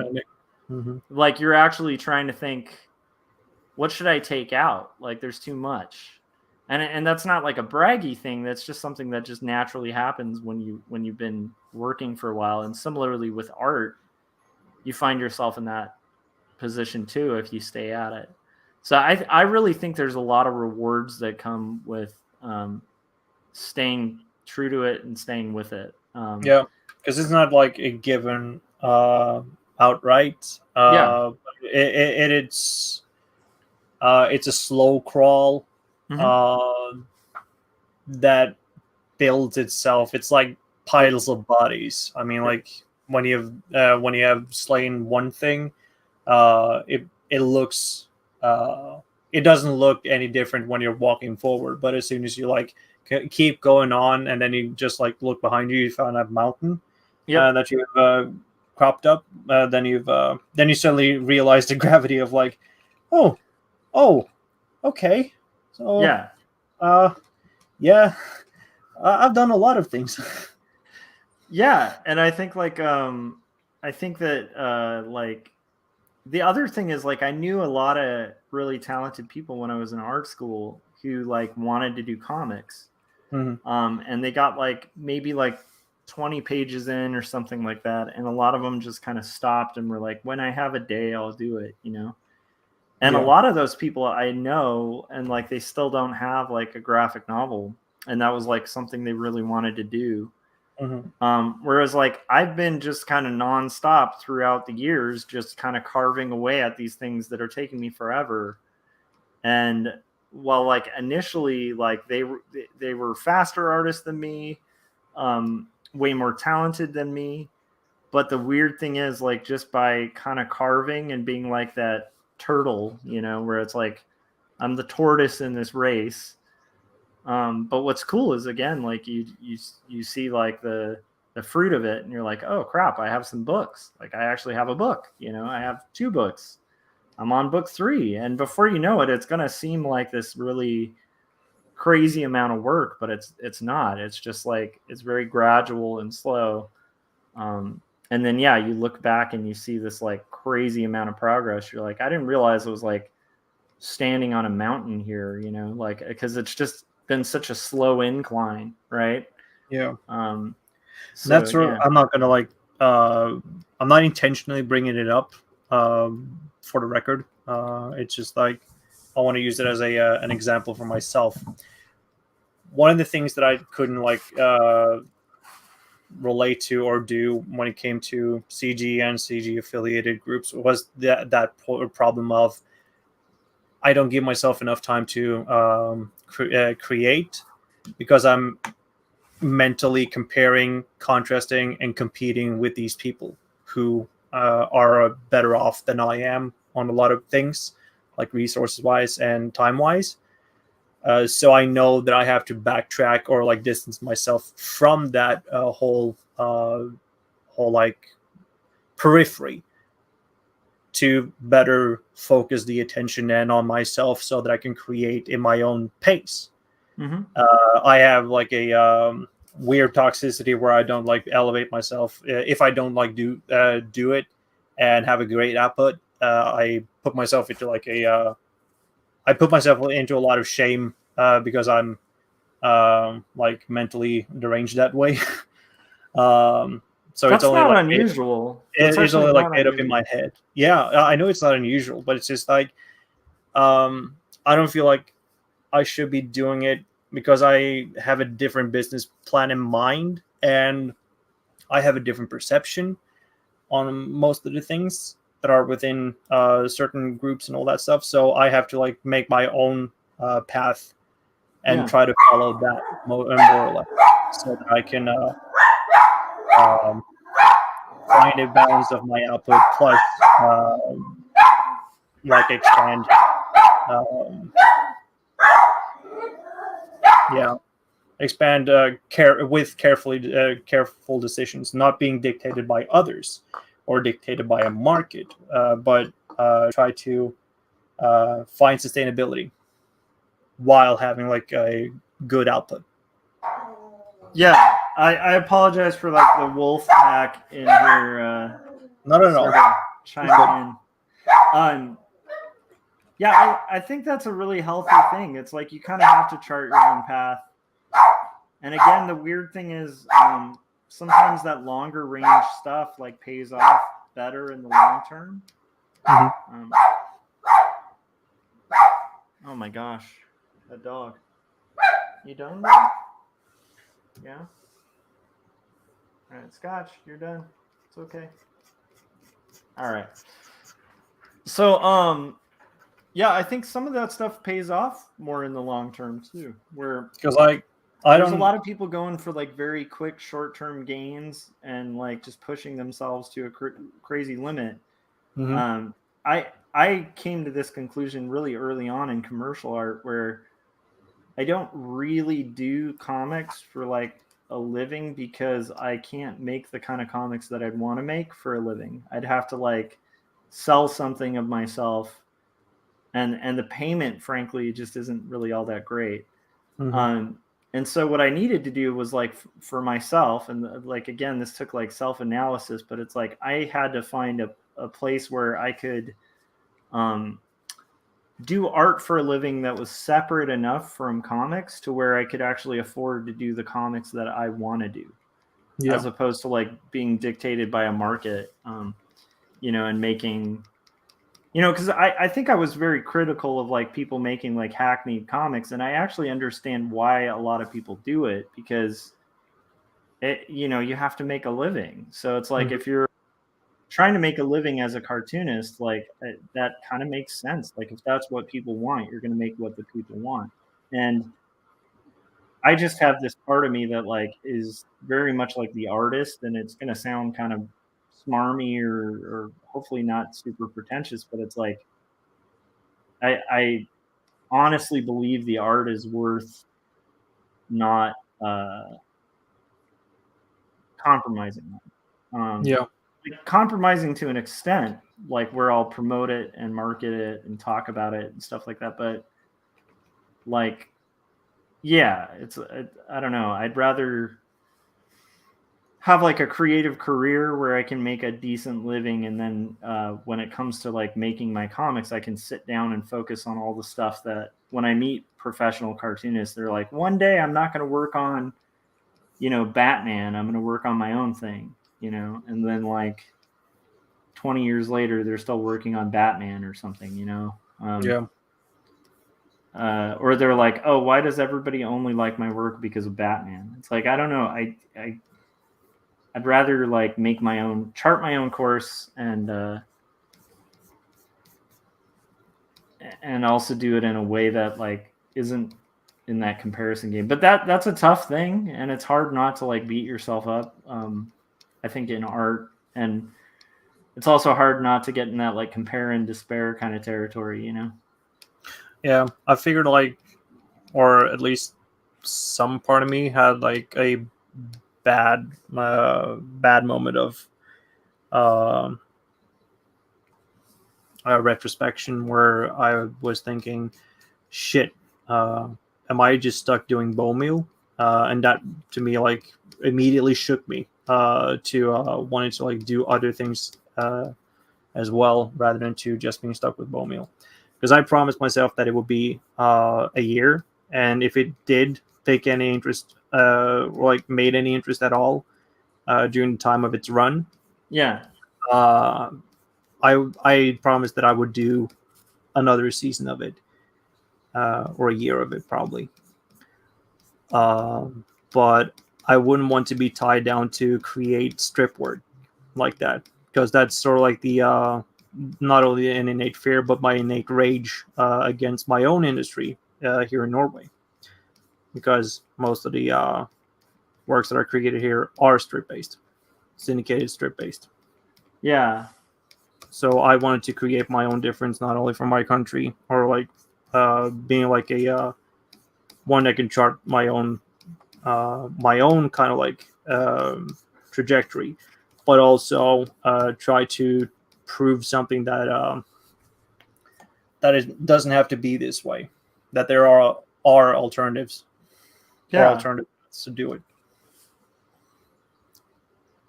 Mm-hmm. Like you're actually trying to think, what should I take out? Like there's too much. And that's not like a braggy thing. That's just something that just naturally happens when you've been working for a while. And similarly with art, you find yourself in that position too if you stay at it. So I really think there's a lot of rewards that come with staying true to it and staying with it. Yeah, because it's not like a given outright. Yeah. It's a slow crawl that builds itself. It's like piles of bodies. I mean, like when you have slain one thing, it looks it doesn't look any different when you're walking forward. But as soon as you like keep going on, and then you just like look behind you, you find a mountain that you've cropped up. Then you suddenly realize the gravity of like, oh, okay, so yeah, I've done a lot of things. Yeah, and I think like I think that like the other thing is like I knew a lot of really talented people when I was in art school who like wanted to do comics. Mm-hmm. And they got like maybe like 20 pages in or something like that, and a lot of them just kind of stopped and were like, when I have a day I'll do it, and a lot of those people I know, and like they still don't have like a graphic novel, and that was like something they really wanted to do. Mm-hmm. Whereas like I've been just kind of nonstop throughout the years, just kind of carving away at these things that are taking me forever. And while like initially like they were faster artists than me, way more talented than me, but the weird thing is like just by kind of carving and being like that turtle, where it's like I'm the tortoise in this race. But what's cool is again, like you see like the fruit of it, and you're like, oh crap, I have some books. Like I actually have a book. I have 2 books. I'm on book 3, and before you know it, it's gonna seem like this really crazy amount of work, but it's not. It's just like it's very gradual and slow. And then you look back and you see this like crazy amount of progress. You're like, I didn't realize it was like standing on a mountain here, like because it's just been such a slow incline, right? Yeah. So, that's where I'm not gonna like I'm not intentionally bringing it up for the record. It's just like I want to use it as an example for myself. One of the things that I couldn't like relate to or do when it came to CG and CG affiliated groups was that problem of I don't give myself enough time to create, because I'm mentally comparing, contrasting, and competing with these people who are better off than I am on a lot of things, like resources wise and time wise. So I know that I have to backtrack or like distance myself from that whole like periphery to better focus the attention in on myself so that I can create in my own pace. Mm-hmm. I have like a weird toxicity where I don't like elevate myself. If I don't like do it and have a great output, I put myself into like a lot of shame because I'm like mentally deranged that way. So That's it's only not like unusual. That's it's only actually like not made up in unusual. my head. Yeah, I know it's not unusual, but it's just like I don't feel like I should be doing it because I have a different business plan in mind and I have a different perception on most of the things that are within certain groups and all that stuff. So I have to like make my own path and Yeah. try to follow that more or less, so that I can um, find a balance of my output plus like expand. Um, yeah, expand with careful decisions, not being dictated by others or dictated by a market, but try to find sustainability while having like a good output. Yeah, I apologize for like the wolf pack in here Not at sort all. of chiming in. Yeah, I think that's a really healthy thing. It's like you kind of have to chart your own path. And again, the weird thing is sometimes that longer range stuff like pays off better in the long term. Mm-hmm. Oh my gosh, that dog. You done, bro? Yeah. All right, Scotch, you're done. It's okay. All right. So, yeah, I think some of that stuff pays off more in the long term too. Where Because like there's a lot of people going for like very quick short-term gains and like just pushing themselves to a crazy limit. Mm-hmm. I came to this conclusion really early on in commercial art where I don't really do comics for like a living because I can't make the kind of comics that I'd want to make for a living. I'd have to like sell something of myself, and the payment, frankly, just isn't really all that great. Mm-hmm. And so what I needed to do was like for myself, and like again, this took like self-analysis, but it's like I had to find a place where I could do art for a living that was separate enough from comics to where I could actually afford to do the comics that I want to do, as opposed to like being dictated by a market, and making, because I think I was very critical of like people making like hackneyed comics, and I actually understand why a lot of people do it, because you have to make a living. So it's like if you're trying to make a living as a cartoonist, like that kind of makes sense. Like if that's what people want, you're going to make what the people want. And I just have this part of me that like is very much like the artist, and it's going to sound kind of smarmy or hopefully not super pretentious, but it's like I honestly believe the art is worth not compromising on. Yeah. Like compromising to an extent, like where I'll promote it and market it and talk about it and stuff like that. But like, yeah, I don't know. I'd rather have like a creative career where I can make a decent living, and then when it comes to like making my comics, I can sit down and focus on all the stuff that when I meet professional cartoonists, they're like, one day I'm not going to work on, Batman. I'm going to work on my own thing, and then like 20 years later, they're still working on Batman or something, Yeah. Or they're like, oh, why does everybody only like my work because of Batman? It's like, I don't know. I'd rather like chart my own course, and also do it in a way that like isn't in that comparison game. But that's a tough thing, and it's hard not to like beat yourself up. I think in art, and it's also hard not to get in that like compare and despair kind of territory, Yeah. I figured like, or at least some part of me had like a bad moment of retrospection where I was thinking, shit, am I just stuck doing bone meal? And that to me like immediately shook me to wanting to like do other things as well, rather than to just being stuck with bone meal. Because I promised myself that it would be a year, and if it did take any interest, or like made any interest at all, during the time of its run. Yeah. I promised that I would do another season of it, or a year of it probably. But I wouldn't want to be tied down to create strip work like that, because that's sort of like the not only an innate fear but my innate rage against my own industry here in Norway, because most of the works that are created here are strip based, syndicated strip based. Yeah. So I wanted to create my own difference, not only for my country, or like being like a one that can chart my own kind of like trajectory, but also try to prove something that that it doesn't have to be this way. That there are alternatives, or Yeah. alternatives to do it.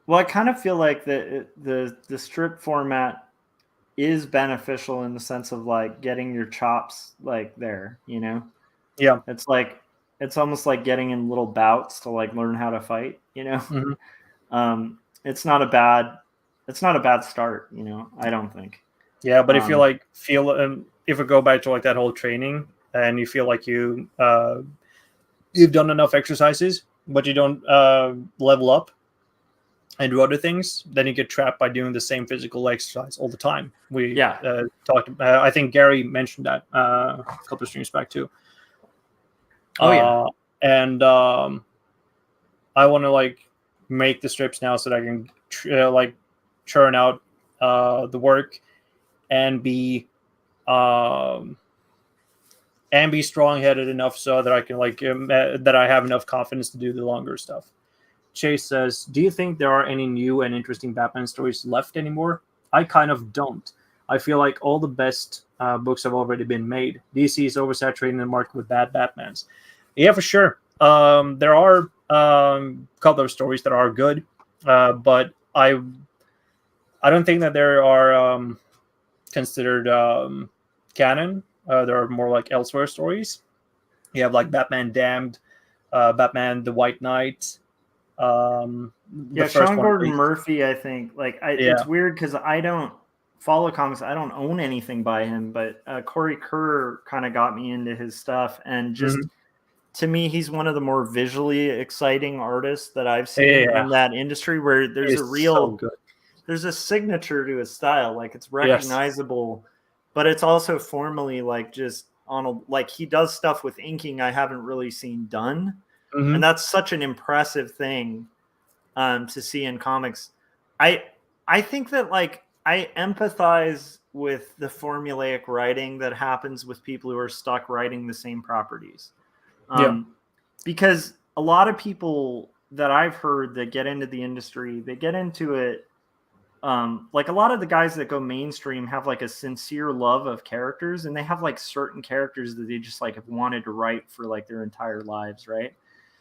Well, I kind of feel like the strip format is beneficial in the sense of like getting your chops like there, you know? Yeah. It's like it's almost like getting in little bouts to like learn how to fight, you know? Mhm. It's not a bad start, you know, I don't think. Yeah, but if you like feel if we go back to like that whole training, and you feel like you've done enough exercises, but you don't level up and do other things, then you get trapped by doing the same physical exercise all the time. We talked. I think Gary mentioned that a couple of streams back too. And I want to like make the strips now so that I can like churn out the work and be strong-headed enough so that I can like that I have enough confidence to do the longer stuff. Chase says, do you think there are any new and interesting Batman stories left anymore? I kind of don't. I feel like all the best books have already been made. DC is oversaturating the market with bad Batmans. Yeah, for sure. There are a couple of stories that are good, but I don't think that there are considered canon. There are more like elsewhere stories. You have like Batman Damned, Batman the White Knight. Sean Gordon Murphy, I think it's weird because I don't follow comics. I don't own anything by him, but Corey Kerr kind of got me into his stuff, and just to me, he's one of the more visually exciting artists that I've seen in that industry, where there's there's a signature to his style, like it's recognizable, but it's also formally like just on a like he does stuff with inking I haven't really seen done. And that's such an impressive thing to see in comics. I think that like I empathize with the formulaic writing that happens with people who are stuck writing the same properties. Because a lot of people that I've heard that get into the industry, they get into it like a lot of the guys that go mainstream have like a sincere love of characters, and they have like certain characters that they just like have wanted to write for like their entire lives, right?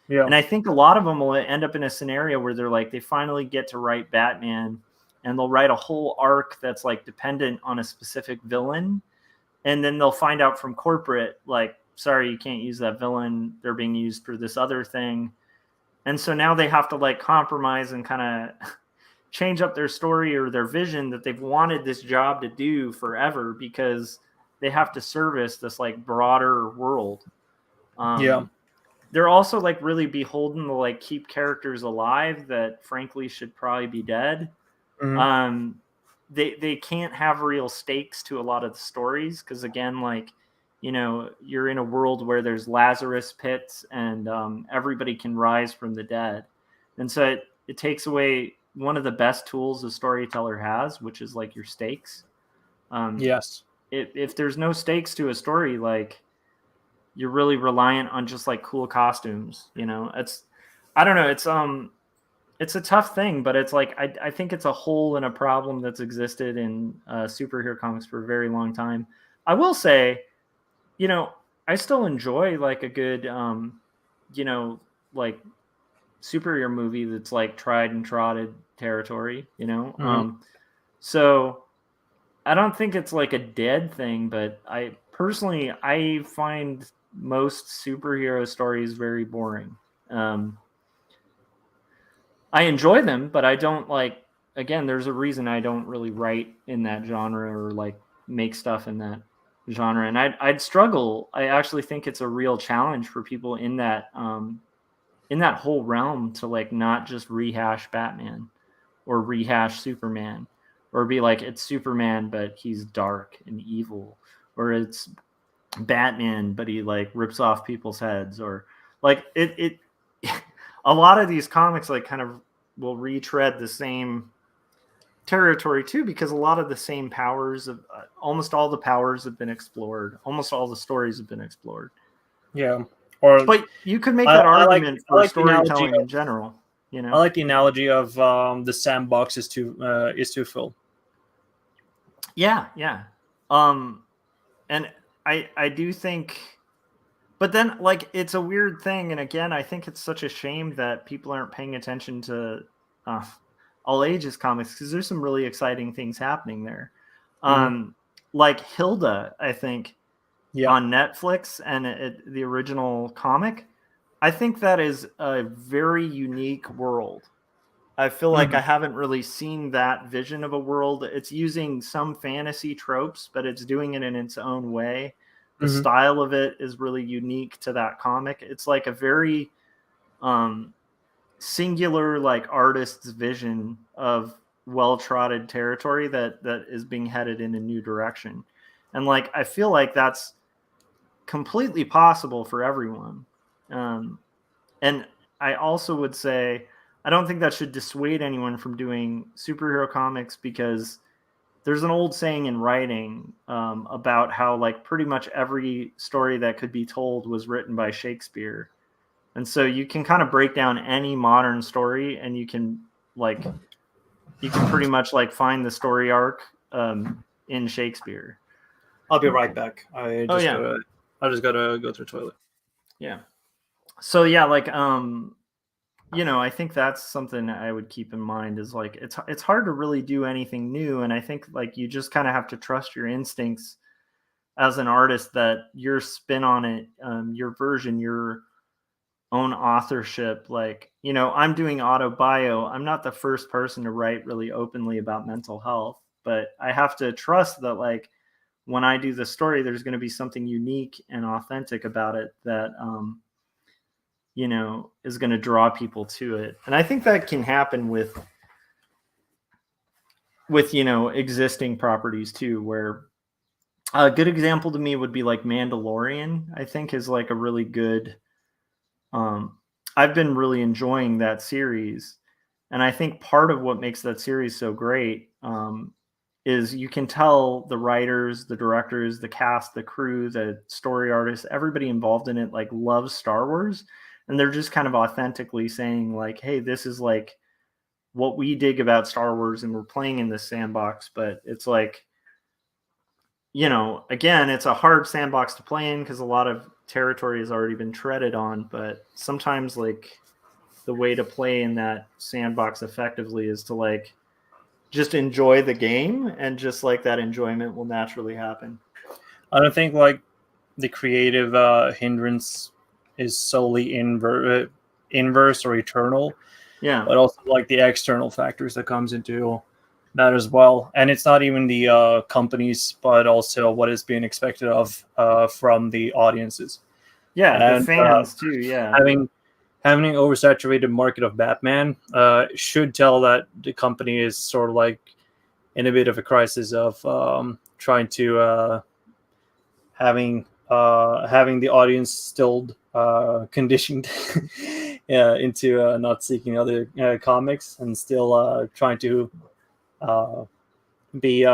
And I think a lot of them will end up in a scenario where they're like, they finally get to write Batman, and they'll write a whole arc that's like dependent on a specific villain. And then they'll find out from corporate, like, sorry, you can't use that villain. They're being used for this other thing. And so now they have to like compromise and kind of change up their story or their vision that they've wanted this job to do forever, because they have to service this like broader world. They're also like really beholden to like keep characters alive that frankly should probably be dead. They can't have real stakes to a lot of the stories, because again, like, you know, you're in a world where there's Lazarus pits and everybody can rise from the dead. And so it takes away one of the best tools a storyteller has, which is like your stakes. If there's no stakes to a story, like, you're really reliant on just like cool costumes, you know. I don't know, it's a tough thing, but it's like I think it's a hole in a problem that's existed in superhero comics for a very long time. I will say, you know, I still enjoy like a good you know, like superhero movie that's like tried and trotted territory, you know. So I don't think it's like a dead thing, but I find most superhero stories very boring. I enjoy them, but I don't like. Again, there's a reason I don't really write in that genre or like make stuff in that genre, and I'd struggle. I actually think it's a real challenge for people in that whole realm to like not just rehash Batman or rehash Superman or be like it's Superman but he's dark and evil, or it's Batman but he like rips off people's heads, or like it a lot of these comics like kind of will retread the same territory too, because a lot of the same powers of almost all the powers have been explored, almost all the stories have been explored. Yeah. Or But you could make I that like argument I for like the analogy storytelling of in general, you I know. like the analogy of the sandbox is too full. Yeah. And I do think, but then like it's a weird thing, and again I think it's such a shame that people aren't paying attention to all ages comics, because there's some really exciting things happening there. Like Hilda, I think, Yeah. on Netflix, and the original comic, I think that is a very unique world. I feel like I haven't really seen that vision of a world. It's using some fantasy tropes, but it's doing it in its own way. The style of it is really unique to that comic. It's like a very singular like artist's vision of well-trodden territory that is being headed in a new direction. And like I feel like that's completely possible for everyone. And I also would say I don't think that should dissuade anyone from doing superhero comics, because there's an old saying in writing about how like pretty much every story that could be told was written by Shakespeare. And so you can kind of break down any modern story, and you can pretty much like find the story arc in Shakespeare. I'll be right back. I just gotta go to the toilet. Yeah. So yeah, like I think that's something I would keep in mind, is like it's hard to really do anything new, and I think like you just kind of have to trust your instincts as an artist, that your spin on it, your version, your own authorship. Like, I'm doing autobio. I'm not the first person to write really openly about mental health, but I have to trust that like when I do the story, there's going to be something unique and authentic about it that is going to draw people to it. And I think that can happen with existing properties too, where a good example to me would be like Mandalorian. I think is like a really good I've been really enjoying that series, and I think part of what makes that series so great is you can tell the writers, the directors, the cast, the crew, the story artists, everybody involved in it like loves Star Wars, and they're just kind of authentically saying like, hey, this is like what we dig about Star Wars, and we're playing in this sandbox. But it's like, again, it's a hard sandbox to play in because a lot of territory has already been treaded on. But sometimes like the way to play in that sandbox effectively is to like just enjoy the game, and just like that enjoyment will naturally happen. I don't think like the creative hindrance is solely inverse or eternal. Yeah. But also like the external factors that comes into that as well. And it's not even the companies, but also what is being expected of from the audiences. Yeah, and, the fans too. Yeah. Having an oversaturated market of Batman should tell that the company is sort of like in a bit of a crisis of trying to having the audience still conditioned into not seeking other comics, and still trying to be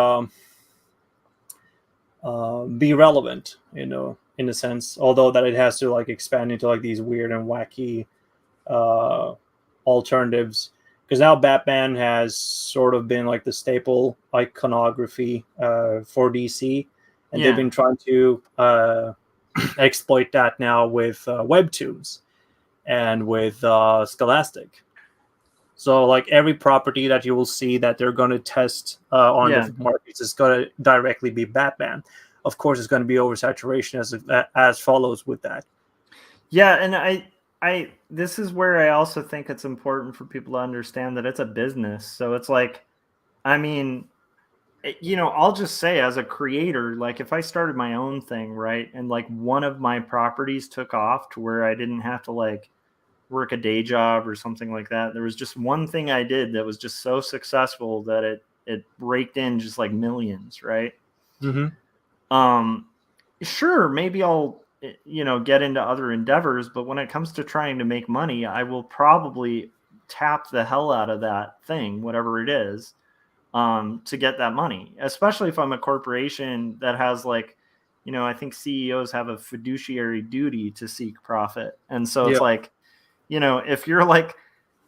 relevant, in a sense. Although that it has to like expand into like these weird and wacky alternatives, because now Batman has sort of been like the staple iconography for DC, and they've been trying to exploit that now with webtoons and with Scholastic. So like every property that you will see that they're going to test on different markets is going to directly be Batman. Of course, it's going to be oversaturation as follows with that. Yeah, and this is where I also think it's important for people to understand that it's a business. So it's like, I mean, I'll just say as a creator, like if I started my own thing, right, and like one of my properties took off to where I didn't have to like work a day job or something like that. There was just one thing I did that was just so successful that it raked in just like millions, right? Mm-hmm. Sure, maybe I'll get into other endeavors, but when it comes to trying to make money, I will probably tap the hell out of that thing, whatever it is, to get that money, especially if I'm a corporation that has like, I think CEOs have a fiduciary duty to seek profit. And so it's Yeah. like, if you're like,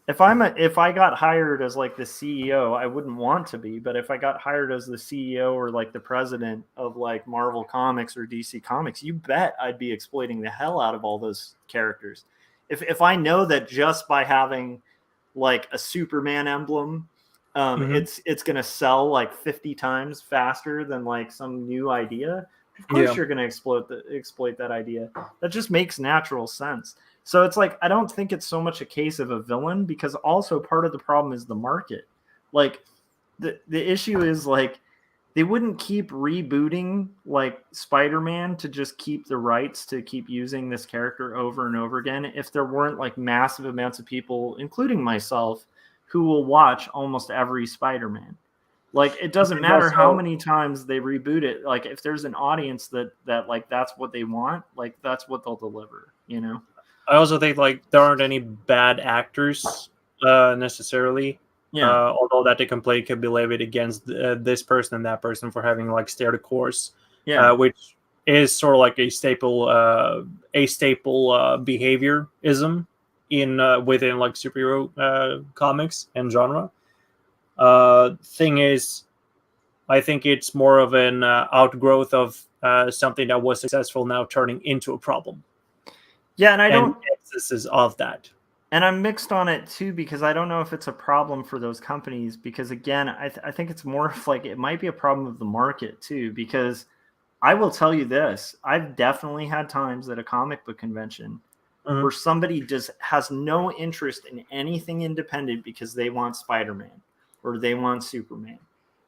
if I got hired as like the CEO, I wouldn't want to be, but if I got hired as the CEO or like the president of like Marvel Comics or DC Comics, you bet I'd be exploiting the hell out of all those characters. If I know that just by having like a Superman emblem, Mm-hmm. it's gonna sell like 50 times faster than like some new idea. Of course, Yeah. you're gonna exploit that idea. That just makes natural sense. So it's like I don't think it's so much a case of a villain, because also part of the problem is the market. Like the issue is like they wouldn't keep rebooting like Spider-Man to just keep the rights to keep using this character over and over again if there weren't like massive amounts of people, including myself, who will watch almost every Spider-Man. Like it doesn't There's matter how also many times they reboot it. Like if there's an audience that like that's what they want, like that's what they'll deliver. I also think like there aren't any bad actors necessarily. Yeah. Although that the complaint can be levied against this person and that person for having like stayed the course, Yeah. which is sort of like a staple behaviorism in within like superhero comics and genre. Thing is, I think it's more of an outgrowth of something that was successful now turning into a problem. Yeah, and I And don't instances of that. and I'm mixed on it too, because I don't know if it's a problem for those companies, because again, I think it's more of like it might be a problem of the market too, because I will tell you this, I've definitely had times at a comic book convention Mhm. where somebody just has no interest in anything independent because they want Spider-Man or they want Superman.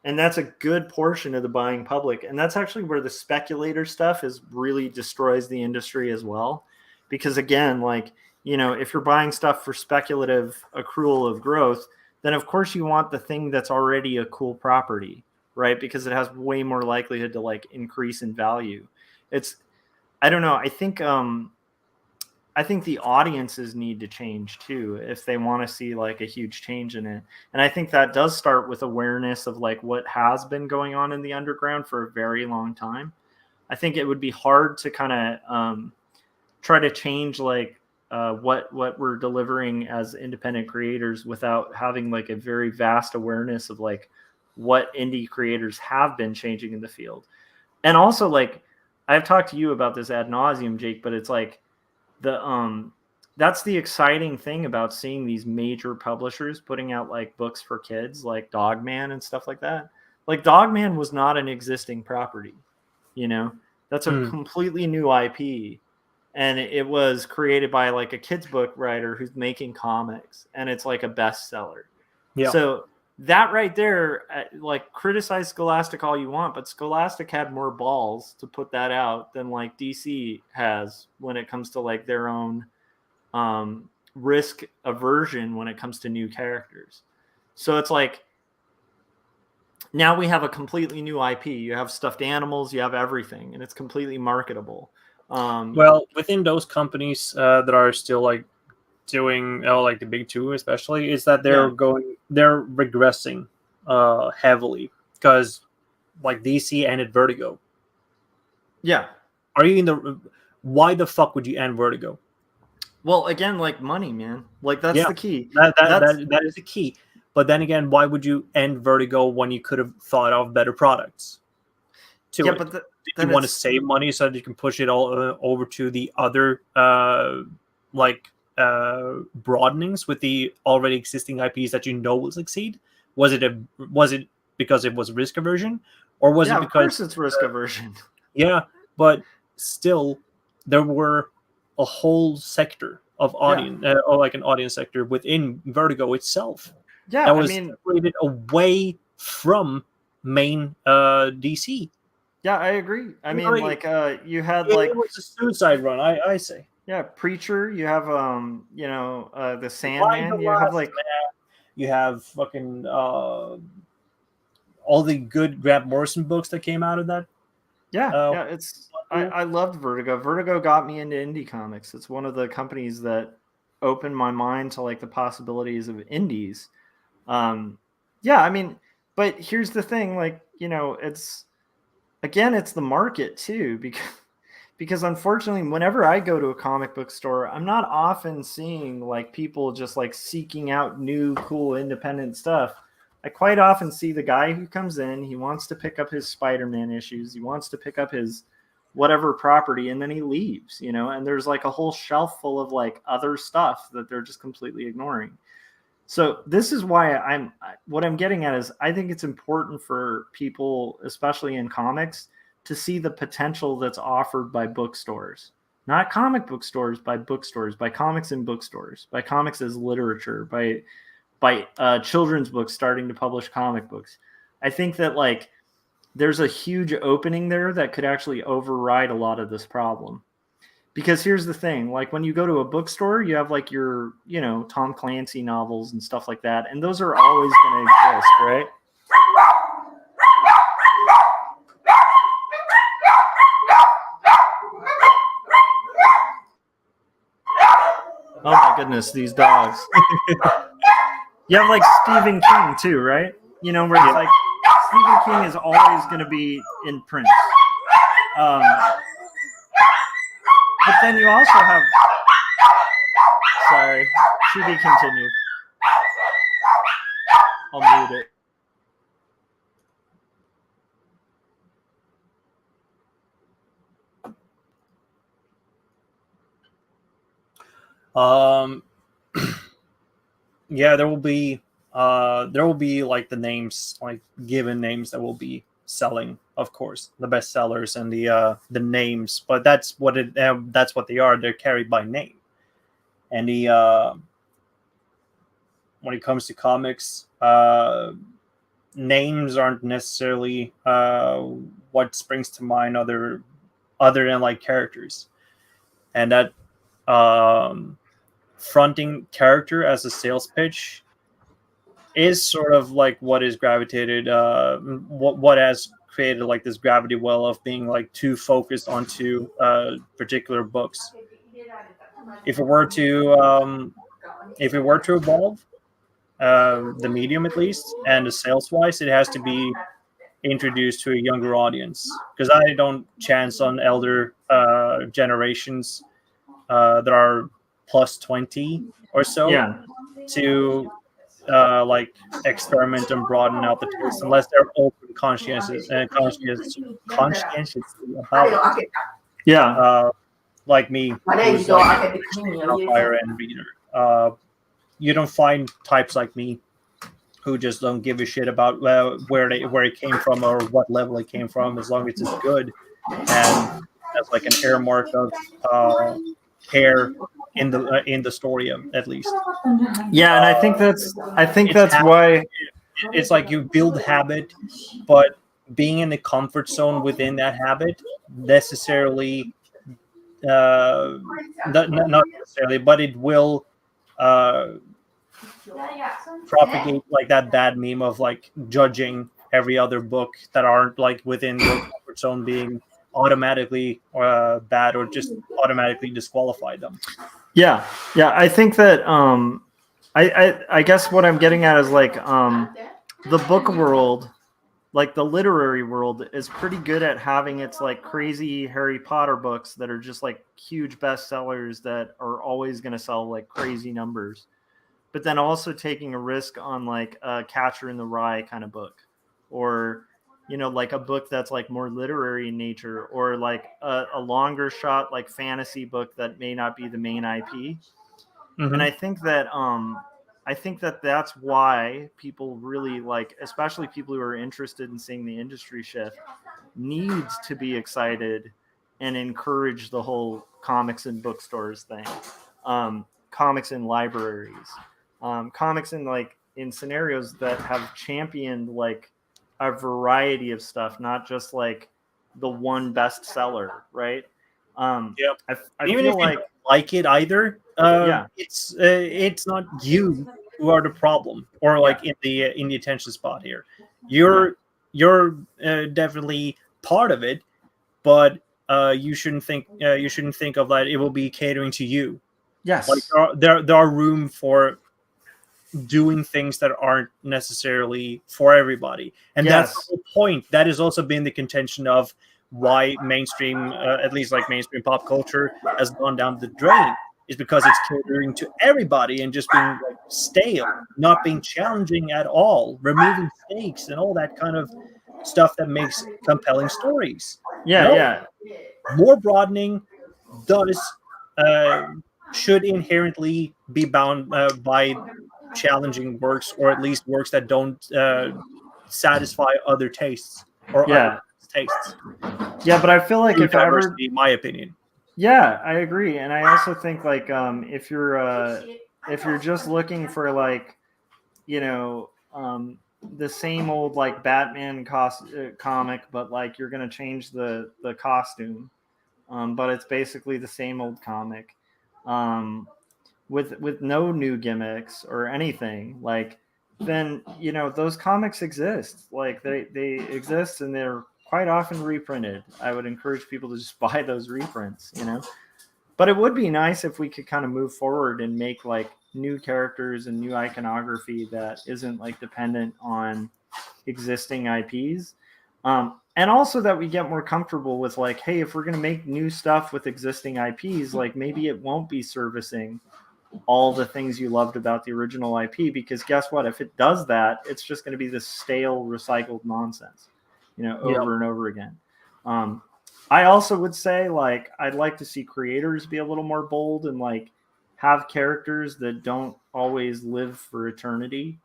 And that's a good portion of the buying public. And that's actually where the speculator stuff is really destroys the industry as well. Because again, like, if you're buying stuff for speculative accrual of growth, then of course you want the thing that's already a cool property, right? Because it has way more likelihood to like increase in value. It's I don't know. I think the audiences need to change too if they want to see like a huge change in it. And I think that does start with awareness of like what has been going on in the underground for a very long time. I think it would be hard to kind of try to change like what we're delivering as independent creators without having like a very vast awareness of like what indie creators have been changing in the field. And also like I've talked to you about this ad nauseum, Jake, but it's like the that's the exciting thing about seeing these major publishers putting out like books for kids like Dogman and stuff like that. Like Dogman was not an existing property, you know. That's a Mm. completely new IP, and it was created by like a kids book writer who's making comics, and it's like a bestseller. Yeah. So that right there, like criticize Scholastic all you want, but Scholastic had more balls to put that out than like DC has when it comes to like their own risk aversion when it comes to new characters. So it's like now we have a completely new IP. You have stuffed animals, you have everything, and it's completely marketable. Well, within those companies that are still like doing like the big two, especially, is that they're Yeah, regressing heavily because like DC ended Vertigo. yeah. Are you in the? Why the fuck would you end Vertigo? Well, again, like money, man. Like that's Yeah, the key. That's that is the key. But then again, why would you end Vertigo when you could have thought of better products to yeah, it? but Did you then want to it's save money so that you can push it all over to the other like broadenings with the already existing IPs that you know will succeed? Was it because it was risk aversion, or was yeah, it of because course it's risk aversion. yeah, but still there were a whole sector of audience or like an audience sector within Vertigo itself. Yeah, That was separated away from main DC. Yeah, I agree. I mean, like you had it like was a suicide run. I say. Yeah, Preacher. You have the Sandman. You have like you have fucking all the good Grant Morrison books that came out of that. Yeah, I loved Vertigo. Vertigo got me into indie comics. It's one of the companies that opened my mind to like the possibilities of indies. Yeah, I mean, but here's the thing, like, it's the market too, because unfortunately, whenever I go to a comic book store, I'm not often seeing like people just like seeking out new, cool, independent stuff. I quite often see the guy who comes in, he wants to pick up his Spider-Man issues, he wants to pick up his whatever property, and then he leaves, and there's like a whole shelf full of like other stuff that they're just completely ignoring. So this is why what I'm getting at is I think it's important for people, especially in comics, to see the potential that's offered by bookstores, not comic book stores, by bookstores, by comics in bookstores, by comics as literature, by children's books starting to publish comic books. I think that like there's a huge opening there that could actually override a lot of this problem. Because here's the thing, like when you go to a bookstore, you have like your, Tom Clancy novels and stuff like that. And those are always going to exist, right? Oh my goodness, these dogs. You have like Stephen King too, right? Where it's like Stephen King is always going to be in print. But then you also have... Sorry, to be continued. I'll mute it. Yeah, there will be like the names, like given names that will be selling, of course, the bestsellers and the names, but that's what they are. They're carried by name. And when it comes to comics, names aren't necessarily what springs to mind other than like characters. And that fronting character as a sales pitch is sort of like what is gravitated, what has created like this gravity well of being like too focused onto particular books. If it were to evolve, the medium at least, and the sales wise, it has to be introduced to a younger audience, because I don't chance on elder generations that are plus 20 or so to like experiment and broaden out the taste, unless they're open conscientious about it. Like me, who's like a higher end reader. You don't find types like me who just don't give a shit about where it came from or what level it came from, as long as it's good and has like an air mark of care in the story, at least. Yeah, and I think that's why it's like you build habit, but being in the comfort zone within that habit necessarily not necessarily, but it will propagate like that bad meme of like judging every other book that aren't like within your comfort zone being automatically bad, or just automatically disqualify them. Yeah, I think that I guess what I'm getting at is like the book world, like the literary world, is pretty good at having its like crazy Harry Potter books that are just like huge bestsellers that are always going to sell like crazy numbers, but then also taking a risk on like a Catcher in the Rye kind of book, or like a book that's like more literary in nature, or like a longer shot like fantasy book that may not be the main IP. Mm-hmm. And I think that that's why people really like, especially people who are interested in seeing the industry shift, needs to be excited and encourage the whole comics and bookstores thing. comics in libraries, comics in scenarios that have championed like a variety of stuff, not just like the one bestseller, right? Yeah. I Even feel if you like don't like it either, yeah, it's not you who are the problem, or like in the attention spot here. You're definitely part of it, but you shouldn't think of that it will be catering to you. Like yes, there are room for doing things that aren't necessarily for everybody, and that's the yes, whole point. That has also been the contention of why mainstream, at least like mainstream pop culture, has gone down the drain, is because it's catering to everybody and just being like stale, not being challenging at all, removing stakes and all that kind of stuff that makes compelling stories. yeah, No, yeah. more broadening does uh, should inherently be bound by challenging works, or at least works that don't satisfy other tastes or other Yeah, tastes. yeah, but I feel like True if I ever, diversity, in my opinion. yeah, I agree, and I also think like if you're just looking for like you know the same old like Batman comic, but like you're gonna change the costume, but it's basically the same old comic, um, with no new gimmicks or anything like then those comics exist, like they exist and they're quite often reprinted. I would encourage people to just buy those reprints, but it would be nice if we could kind of move forward and make like new characters and new iconography that isn't like dependent on existing IPs. And also that we get more comfortable with like, hey, if we're going to make new stuff with existing IPs, like maybe it won't be servicing all the things you loved about the original IP, because guess what? If it does that, it's just going to be this stale, recycled nonsense, over and over again. I also would say like I'd like to see creators be a little more bold and like have characters that don't always live for eternity.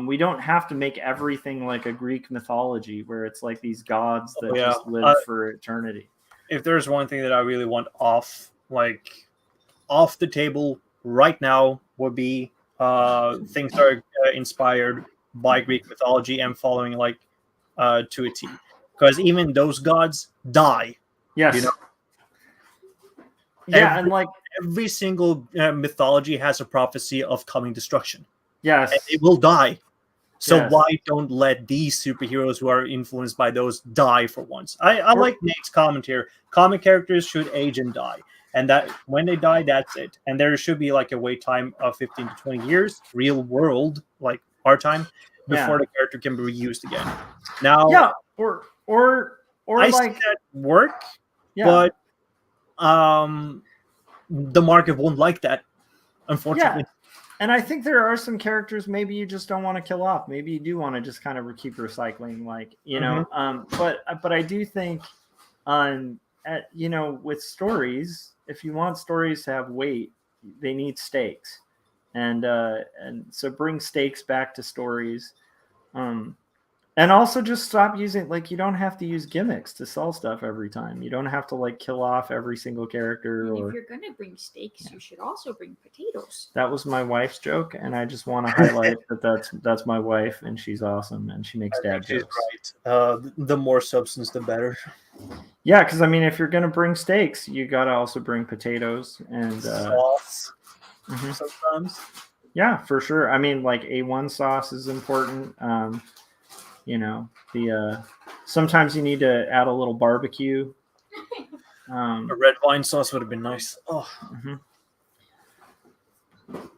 We don't have to make everything like a Greek mythology where it's like these gods that just live for eternity. If there's one thing that I really want off the table right now, would be things that are inspired by Greek mythology and following like to a T, because even those gods die. Yes. You know, yeah, and like every single mythology has a prophecy of coming destruction. Yes, and they will die. So yes. why don't let these superheroes who are influenced by those die for once? I like Nate's comment here. Comic characters should age and die, and that when they die, that's it. And there should be like a wait time of 15 to 20 years, real world, like our time, before the character can be reused again. Now, yeah, or I like see that work, but the market won't like that, unfortunately. Yeah. And I think there are some characters maybe you just don't want to kill off. Maybe you do want to just kind of keep recycling, like But I do think, with stories, if you want stories to have weight, they need stakes, and so bring stakes back to stories. And also just stop using, like, you don't have to use gimmicks to sell stuff every time. You don't have to like kill off every single character. And or if you're gonna bring steaks, you should also bring potatoes. That was my wife's joke, and I just want to highlight that's my wife, and she's awesome, and she makes dad jokes. Right. The more substance, the better. Yeah, because I mean, if you're gonna bring steaks, you gotta also bring potatoes and sauce. Sometimes. Yeah, for sure. I mean, like A1 sauce is important. Sometimes you need to add a little barbecue. A red wine sauce would have been nice. Oh.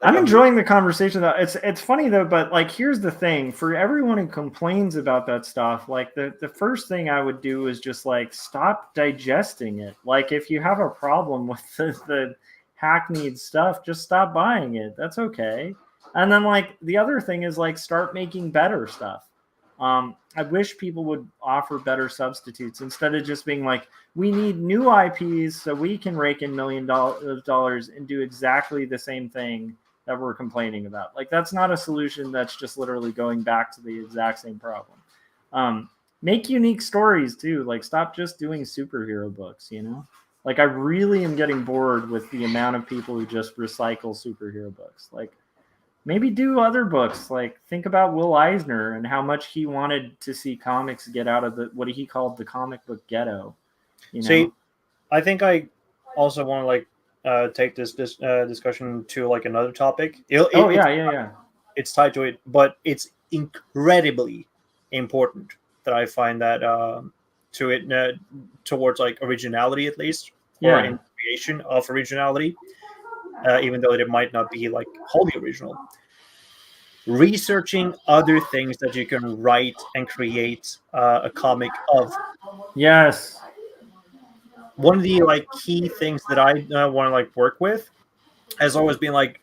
I'm enjoying the conversation though. It's funny though, but like here's the thing: for everyone who complains about that stuff, like the first thing I would do is just like stop digesting it. Like if you have a problem with the hackneyed stuff, just stop buying it. That's okay. And then like the other thing is like start making better stuff. I wish people would offer better substitutes instead of just being like, we need new IPs so we can rake in $1 million and do exactly the same thing that we're complaining about. Like, that's not a solution. That's just literally going back to the exact same problem. Make unique stories too. Like, stop just doing superhero books, Like, I really am getting bored with the amount of people who just recycle superhero books. Like, maybe do other books. Like, think about Will Eisner and how much he wanted to see comics get out of what he called the comic book ghetto. You know? See, I think I also want to like take this discussion to like another topic. It's tied to it, but it's incredibly important that I find that to it towards like originality at least, or in creation of originality, even though it might not be like wholly original. Researching other things that you can write and create a comic of. Yes. One of the like key things that I want to like work with has always been like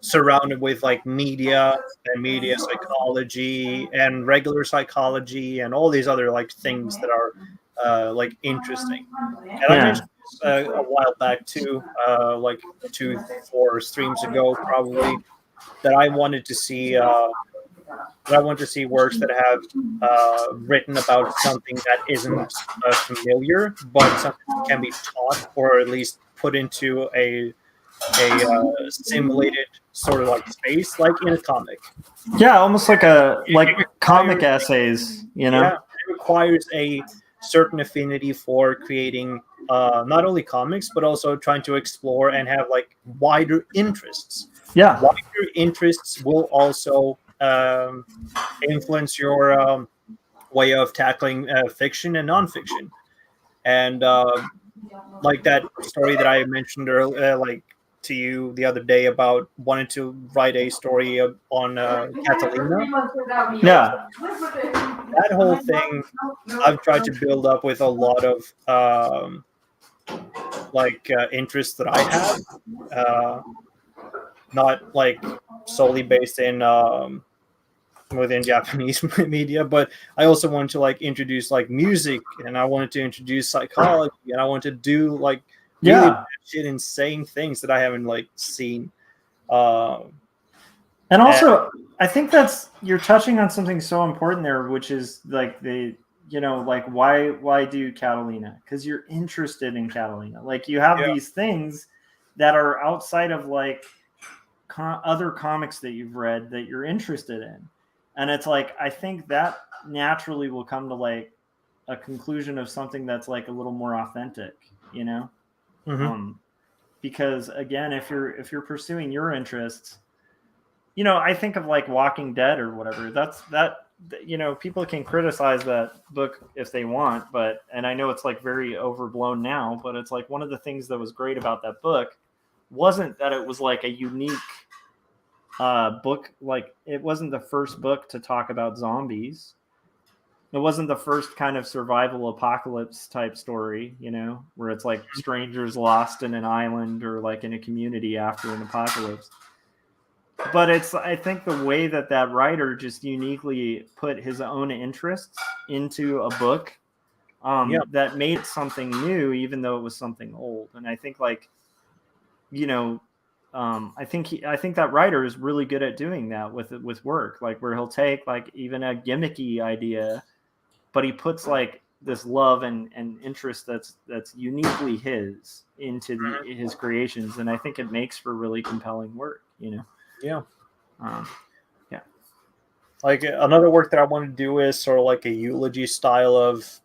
surrounded with like media and media psychology and regular psychology and all these other like things that are like interesting. And I mentioned this a while back too, like 2-4 streams ago probably, that I wanted to see works that have written about something that isn't familiar, but something that can be taught or at least put into a simulated sort of like space, like in a comic. Yeah, almost like comic essays, you know? Yeah, it requires a certain affinity for creating not only comics, but also trying to explore and have like wider interests. Yeah. Wider interests will also influence your way of tackling fiction and nonfiction. And like that story that I mentioned earlier, like to you the other day about wanting to write a story on Catalina. Yeah. That whole thing I've tried to build up with a lot of interests that I have, not like solely based in within Japanese media, but I also wanted to like introduce like music, and I wanted to introduce psychology, and I wanted to do like really shit insane things that I haven't like seen. And also, I think you're touching on something so important there, which is like like why do Catalina? Because you're interested in Catalina. Like, you have these things that are outside of like other comics that you've read that you're interested in. And it's like, I think that naturally will come to like a conclusion of something that's like a little more authentic, you know? Mm-hmm. Because again, if you're pursuing your interests, I think of like Walking Dead or whatever. People can criticize that book if they want, and I know it's like very overblown now, but it's like one of the things that was great about that book wasn't that it was like a unique book. Like, it wasn't the first book to talk about zombies. It wasn't the first kind of survival apocalypse type story, where it's like strangers lost in an island or like in a community after an apocalypse. But I think the way that writer just uniquely put his own interests into a book that made something new, even though it was something old. And I think like, I think that writer is really good at doing that with work, like where he'll take like even a gimmicky idea, but he puts like this love and interest that's uniquely his into his creations. And I think it makes for really compelling work, Yeah. Yeah. Like another work that I want to do is sort of like a eulogy style of.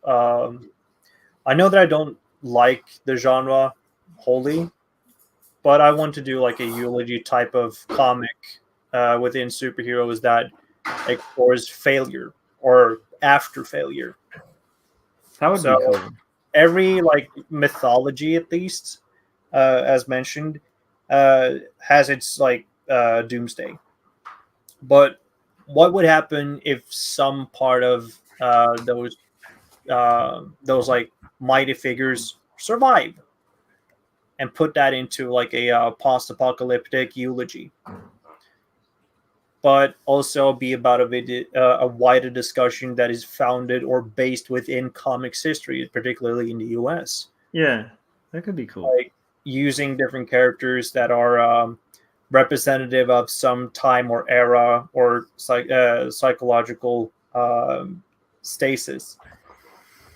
I know that I don't like the genre wholly, but I want to do like a eulogy type of comic within superheroes that explores failure or after failure. That would be cool. Every like mythology, at least, as mentioned, has its like doomsday. But what would happen if some part of those like mighty figures survive, and put that into like a post-apocalyptic eulogy, but also be about a wider discussion that is founded or based within comics history, particularly in the US. Yeah, that could be cool. Like using different characters that are representative of some time or era or psychological stasis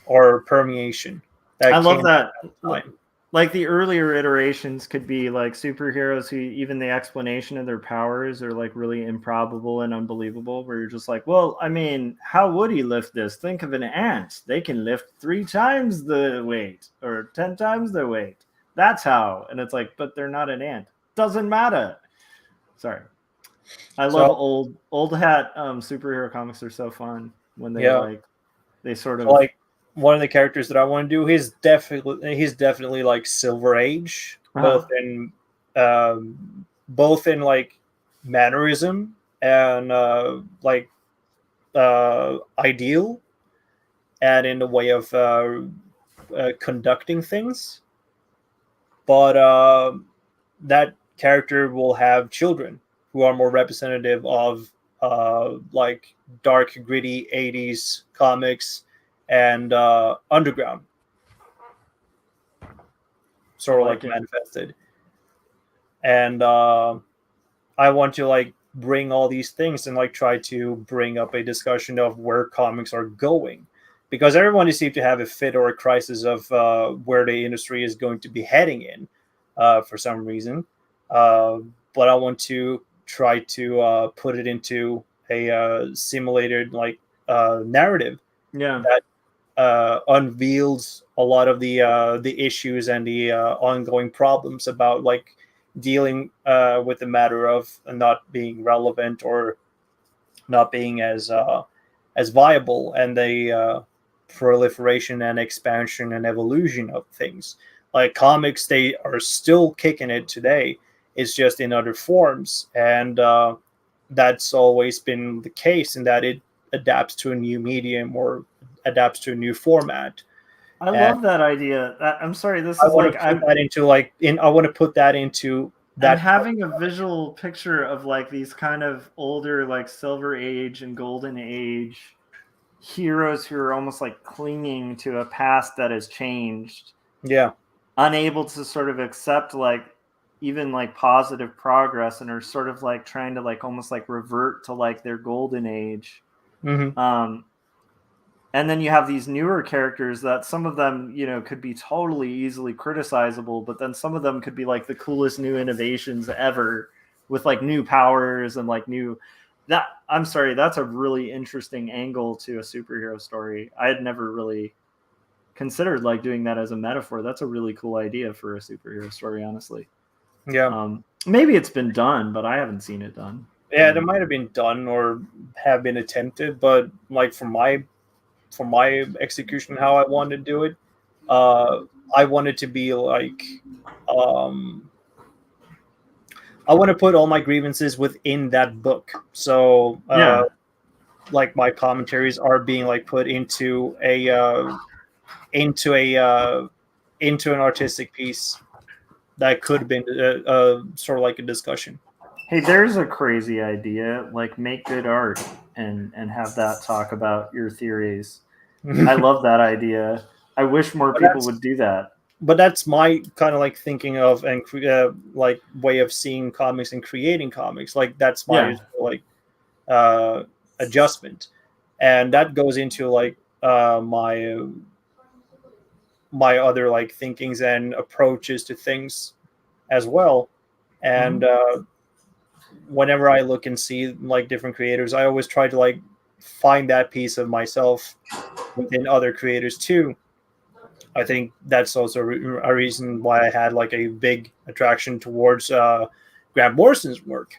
or permeation. I love came that. at the time. Like the earlier iterations could be like superheroes who even the explanation of their powers are like really improbable and unbelievable, where you're just like, well, I mean, how would he lift this? Think of an ant. They can lift 3 times the weight or 10 times their weight. That's how. And it's like, but they're not an ant. Doesn't matter. Sorry. I love So old hat superhero comics are so fun when they yeah, they sort of like one of the characters that I want to do, he's definitely like Silver Age, both in like mannerism and like ideal, and in the way of conducting things. But that character will have children who are more representative of like dark, gritty '80s comics and underground, sort of like it. manifested. And I want to like bring all these things and like try to bring up a discussion of where comics are going, because everyone seems to have a fit or a crisis of where the industry is going to be heading in for some reason. But I want to try to put it into a simulated like narrative Yeah. that unveils a lot of the issues and the ongoing problems about like dealing with the matter of not being relevant or not being as viable, and the proliferation and expansion and evolution of things. Like comics, they are still kicking it today. It's just in other forms, and that's always been the case in that it adapts to a new medium or adapts to a new format. I And love that idea. I'm sorry, this I is want like to put that into like in. I want to put that into I'm that. having a visual picture of like these kind of older like Silver Age and Golden Age heroes who are almost like clinging to a past that has changed, Yeah. unable to sort of accept like even like positive progress, and are sort of like trying to like almost like revert to like their golden age. Mm-hmm. And then you have these newer characters that some of them, could be totally easily criticizable, but then some of them could be like the coolest new innovations ever with like new powers and like new that I'm sorry, that's a really interesting angle to a superhero story. I had never really considered like doing that as a metaphor. That's a really cool idea for a superhero story, honestly. Yeah. Maybe it's been done, but I haven't seen it done. Yeah, that might have been done or have been attempted, but like for my execution, how I wanted to do it, I wanted to be like, um, I want to put all my grievances within that book. So, Yeah. like my commentaries are being like put into a into a into an artistic piece that could have been sort of like a discussion. Hey, there's a crazy idea. Like, make good art and have that talk about your theories. I love that idea. I wish more people would do that. But that's my kind of like thinking of and like way of seeing comics and creating comics. Like that's my like adjustment, and that goes into like my other like thinkings and approaches to things as well. And whenever I look and see like different creators, I always try to like find that piece of myself within other creators too. I think that's also a reason why I had like a big attraction towards Grant Morrison's work,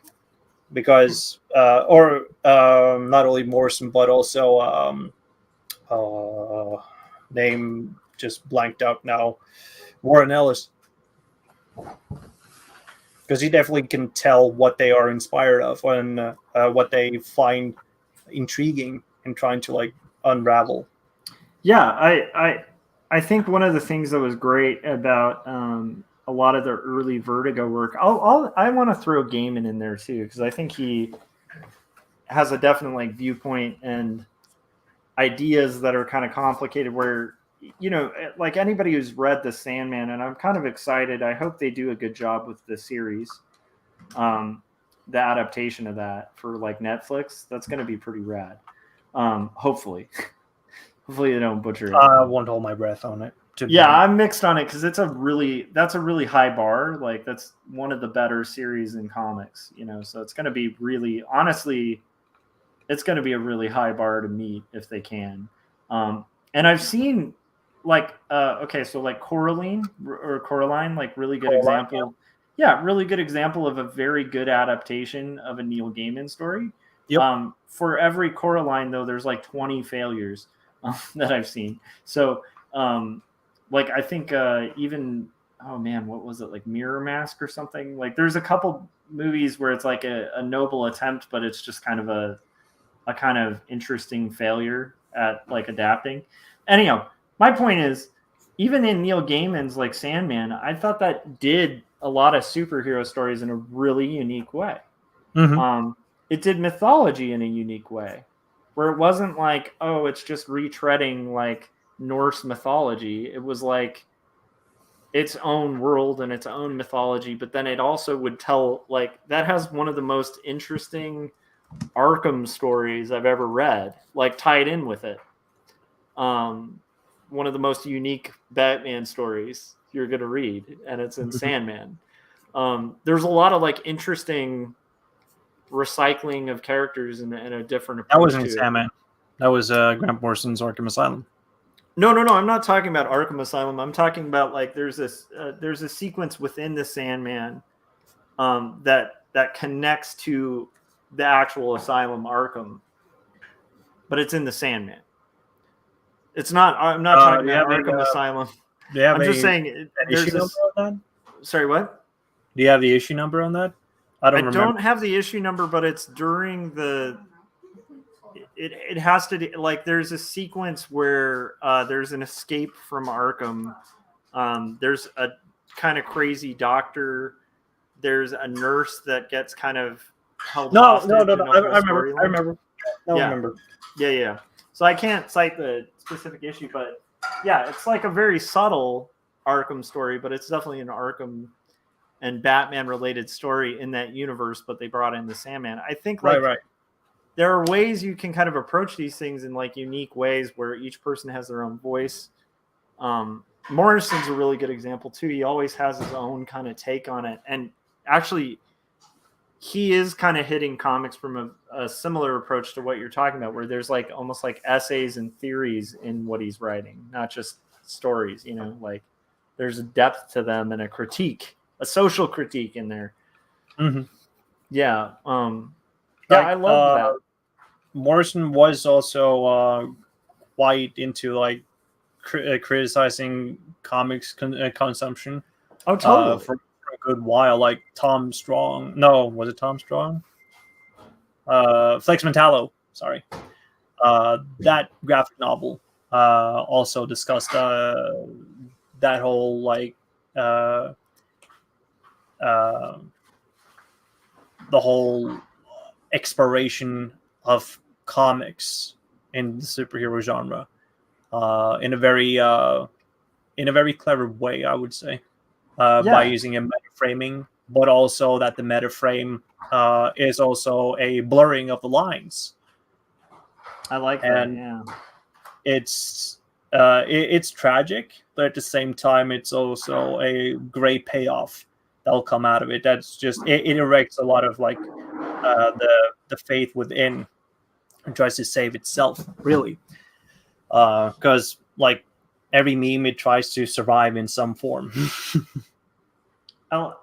because not only Morrison but also name just blanked out now, Warren Ellis, because he definitely can tell what they are inspired of and what they find intriguing and trying to like unravel. Yeah, I think one of the things that was great about a lot of their early Vertigo work, I want to throw Gaiman in there too, because I think he has a definite like viewpoint and ideas that are kind of complicated, where like anybody who's read The Sandman, and I'm kind of excited, I hope they do a good job with the series, the adaptation of that for like Netflix. That's going to be pretty rad. Hopefully. Hopefully they don't butcher it. I won't hold my breath on it. Yeah, I'm mixed on it because that's a really high bar. Like that's one of the better series in comics, so it's going to be really, honestly, it's going to be a really high bar to meet if they can. And I've seen so like Coraline, like really good example. Yeah, really good example of a very good adaptation of a Neil Gaiman story. Yep. For every Coraline though, there's like 20 failures that I've seen. So like I think even what was it, like Mirror Mask or something? Like there's a couple movies where it's like a noble attempt, but it's just kind of a kind of interesting failure at like adapting. Anyhow, my point is, even in Neil Gaiman's like Sandman, I thought that did a lot of superhero stories in a really unique way. Mm-hmm. It did mythology in a unique way, where it wasn't like, oh, it's just retreading like Norse mythology. It was like its own world and its own mythology, but then it also would tell, like, that has one of the most interesting Arkham stories I've ever read, like tied in with it. One of the most unique Batman stories you're going to read, and it's in Sandman. There's a lot of like interesting recycling of characters in a different approach. That wasn't Sandman. That was Grant Morrison's Arkham Asylum. No. I'm not talking about Arkham Asylum. I'm talking about like there's a sequence within the Sandman that connects to the actual Asylum Arkham, but it's in the Sandman. It's not. I'm not talking about Arkham Asylum. I'm just saying. There's issue number on that? Sorry, what? Do you have the issue number on that? I don't have the issue number, but it's during the. It has to, like, there's a sequence where there's an escape from Arkham. There's a kind of crazy doctor. There's a nurse that gets kind of held hostage. No. I remember. Yeah. So I can't cite the specific issue, but yeah, it's like a very subtle Arkham story, but it's definitely an Arkham and Batman related story in that universe, but they brought in the Sandman. I think right. There are ways you can kind of approach these things in like unique ways where each person has their own voice. Morrison's a really good example too. He always has his own kind of take on it. And actually, he is kind of hitting comics from a similar approach to what you're talking about, where there's like almost like essays and theories in what he's writing, not just stories, like there's a depth to them and a critique, a social critique in there. Mm-hmm. Yeah. I love that. Morrison was also quite into like criticizing comics consumption. Oh, totally. For a good while, like Tom Strong. No, was it Tom Strong? Flex Mentallo. Sorry. That graphic novel also discussed that whole like the whole exploration of comics in the superhero genre in a very clever way, I would say, by using a meta framing, but also that the meta frame is also a blurring of the lines. I like that. Yeah, it's tragic, but at the same time, it's also a great payoff that'll come out of it. That's just it erects a lot of like the faith within and tries to save itself, really, because like every meme, it tries to survive in some form. I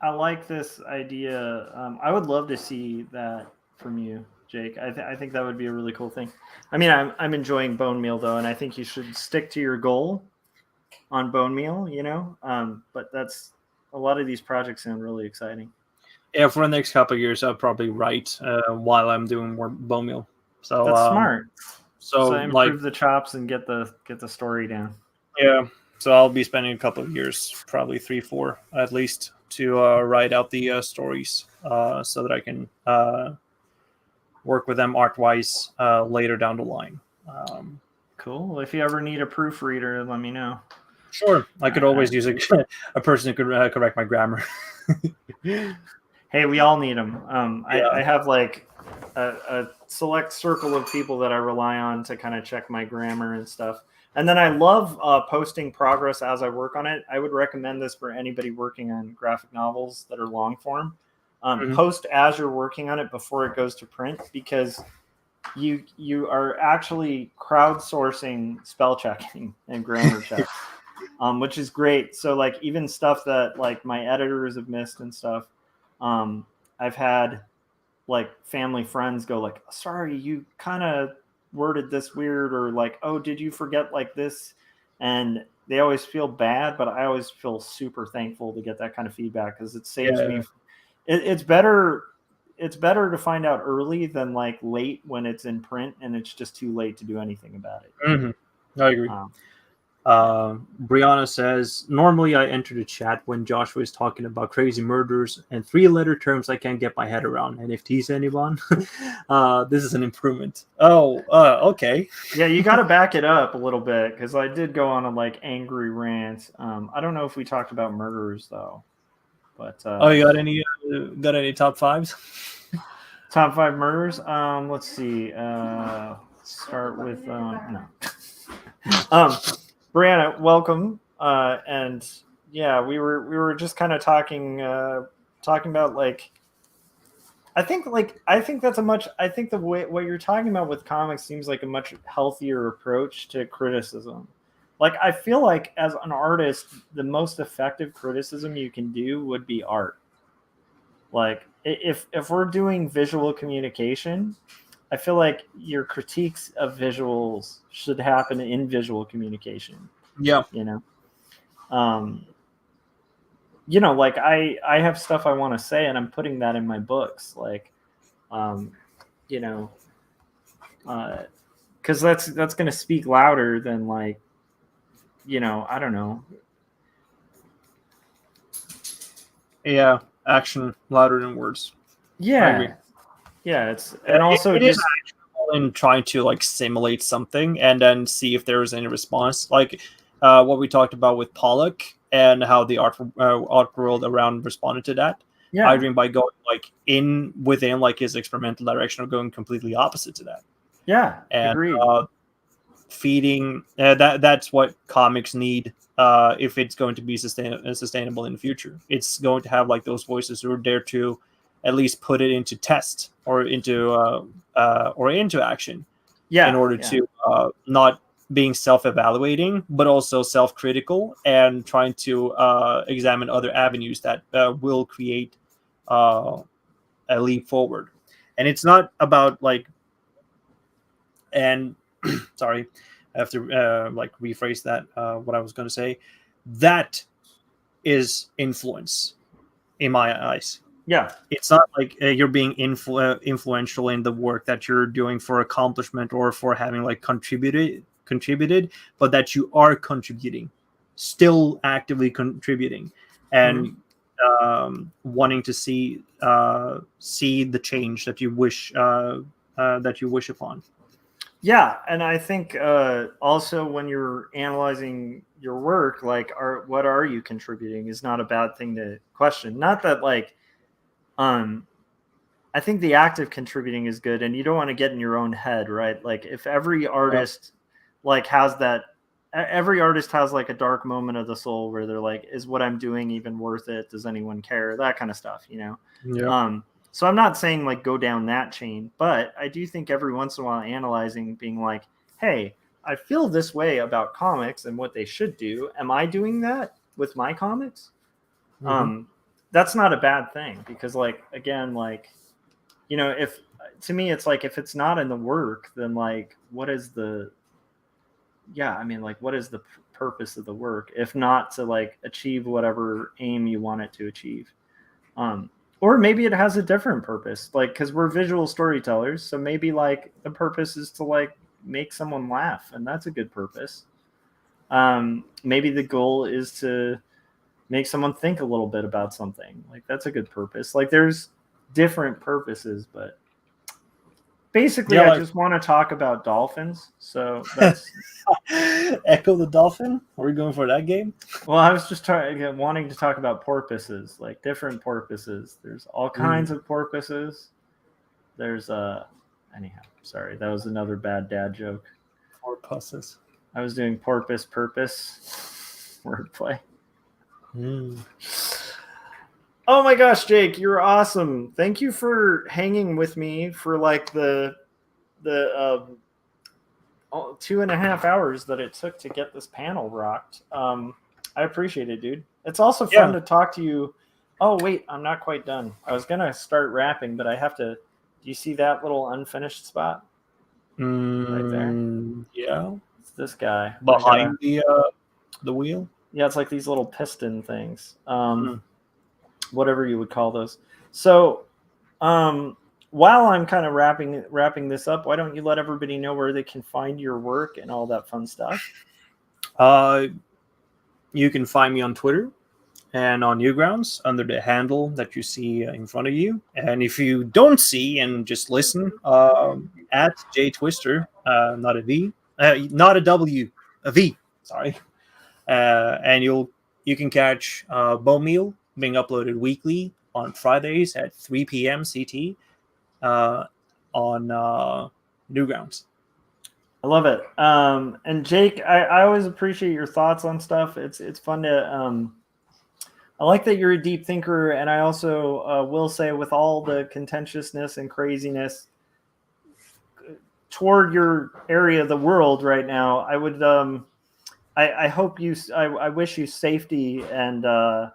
like this idea. I would love to see that from you, Jake. I think that would be a really cool thing. I mean, I'm enjoying Bone Meal though, and I think you should stick to your goal on Bone Meal. But that's a lot of these projects sound really exciting. Yeah, for the next couple of years, I'll probably write while I'm doing more Bone Meal. So that's smart. So improve the chops and get the story down. Yeah. So I'll be spending a couple of years, probably 3-4 at least, to write out the stories so that I can work with them art-wise later down the line. Cool. If you ever need a proofreader, let me know. Sure. I could always use a person who could correct my grammar. Hey, we all need them. I have like a select circle of people that I rely on to kind of check my grammar and stuff. And then I love posting progress as I work on it. I would recommend this for anybody working on graphic novels that are long form. Post as you're working on it before it goes to print, because you are actually crowdsourcing spell checking and grammar checks, which is great. So like even stuff that like my editors have missed and stuff, I've had like family friends go like, sorry, you kind of worded this weird, or like, oh, did you forget like this? And they always feel bad, but I always feel super thankful to get that kind of feedback, because it saves me. It's better to find out early than like late when it's in print and it's just too late to do anything about it. I agree. Brianna says, normally I enter the chat when Joshua is talking about crazy murders and 3-letter terms I can't get my head around. And if tease anyone, this is an improvement. Okay. Yeah, you got to back it up a little bit, because I did go on a like angry rant. I don't know if we talked about murderers though, but you got any top 5s? Top 5 murders? Let's see. Start with no. Brianna, welcome. And yeah, we were just kind of talking about like, I think that's I think the way what you're talking about with comics seems like a much healthier approach to criticism. Like I feel like as an artist, the most effective criticism you can do would be art. Like if we're doing visual communication, I feel like your critiques of visuals should happen in visual communication. Yeah. Like I have stuff I want to say, and I'm putting that in my books, like, because that's going to speak louder than like, I don't know. Yeah, action louder than words. Yeah, it's and also it just is in trying to like simulate something and then see if there is any response, like what we talked about with Pollock and how the art world around responded to that. Yeah, I Dream by going like within like his experimental direction, or going completely opposite to that. Yeah, and agreed. Feeding that's what comics need if it's going to be sustainable in the future. It's going to have like those voices who are there to at least put it into test or into action, in order to not being self-evaluating, but also self-critical and trying to examine other avenues that will create a leap forward. And it's not about like, and sorry, I have to like rephrase that. What I was going to say, that is influence in my eyes. Yeah, it's not like you're being influential in the work that you're doing for accomplishment or for having like contributed, but that you are contributing, still actively contributing, and wanting to see the change that you wish upon. Yeah, and I think also when you're analyzing your work, like, what are you contributing is not a bad thing to question. Not that like, I think the act of contributing is good, and you don't want to get in your own head, right? Like if every artist like has that, every artist has like a dark moment of the soul where they're like, is what I'm doing even worth it? Does anyone care? That kind of stuff, Yeah. So I'm not saying like go down that chain, but I do think every once in a while analyzing, being like, hey, I feel this way about comics and what they should do. Am I doing that with my comics? That's not a bad thing, because like, again, like, if to me, it's like, if it's not in the work, then like, what is the purpose of the work, if not to like achieve whatever aim you want it to achieve? Or maybe it has a different purpose, like, because we're visual storytellers, so maybe like the purpose is to like make someone laugh, and that's a good purpose. Maybe the goal is to make someone think a little bit about something, like that's a good purpose. Like there's different purposes, but basically I just want to talk about dolphins, so that's Echo the Dolphin. Are we going for that game? Well, I was just wanting to talk about porpoises, like different porpoises. There's all kinds of porpoises. There's anyhow, sorry, that was another bad dad joke. Porpoises. I was doing porpoise purpose wordplay. Oh my gosh, Jake, you're awesome. Thank you for hanging with me for like the 2.5 hours that it took to get this panel rocked. I appreciate it, dude. It's also fun to talk to you. Oh wait, I'm not quite done. I was gonna start rapping, but I have to. Do you see that little unfinished spot right there? Yeah. It's this guy Behind the wheel. Yeah, it's like these little piston things. Whatever you would call those. So, while I'm kind of wrapping this up, why don't you let everybody know where they can find your work and all that fun stuff? You can find me on Twitter and on Newgrounds under the handle that you see in front of you. And if you don't see and just listen, at J Twister, not a V, not a W, a V. Sorry. And you can catch Bone Meal being uploaded weekly on Fridays at 3 p.m. CT on Newgrounds. I love it. And Jake, I always appreciate your thoughts on stuff. It's fun to. I like that you're a deep thinker, and I also will say, with all the contentiousness and craziness toward your area of the world right now, I would. I hope you. I wish you safety, and I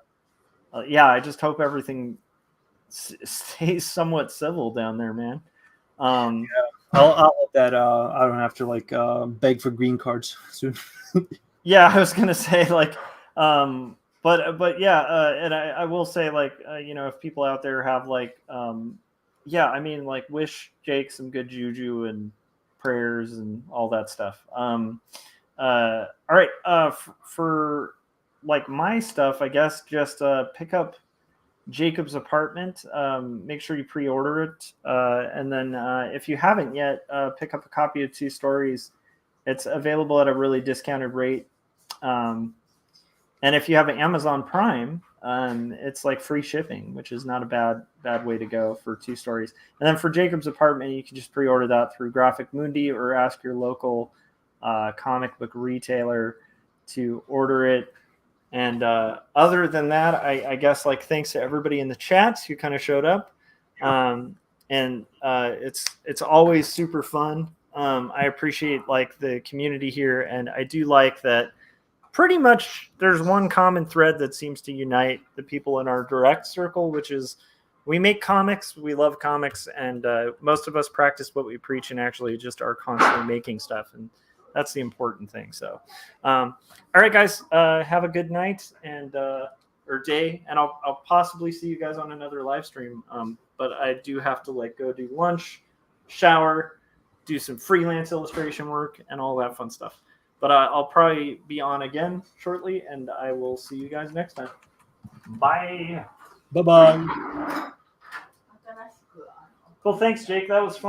just hope everything stays somewhat civil down there, man. I'll hope that I don't have to beg for green cards soon. Yeah, I was gonna say but yeah, and I will say if people out there have wish Jake some good juju and prayers and all that stuff. All right, for my stuff, I guess just pick up Jacob's Apartment. Make sure you pre-order it, and then if you haven't yet, pick up a copy of Two Stories. It's available at a really discounted rate, and if you have an Amazon Prime, it's free shipping, which is not a bad way to go for Two Stories. And then for Jacob's Apartment, you can just pre-order that through Graphic Mundi or ask your local comic book retailer to order it. And other than that, I guess thanks to everybody in the chats who kind of showed up. And it's always super fun. I appreciate the community here, and I do like that pretty much there's one common thread that seems to unite the people in our direct circle, which is we make comics, we love comics, and most of us practice what we preach and actually just are constantly making stuff. And that's the important thing. So, all right, guys, have a good night and or day, and I'll possibly see you guys on another live stream. But I do have to go do lunch, shower, do some freelance illustration work, and all that fun stuff. But I'll probably be on again shortly, and I will see you guys next time. Bye. Bye-bye. Well, thanks, Jake. That was fun.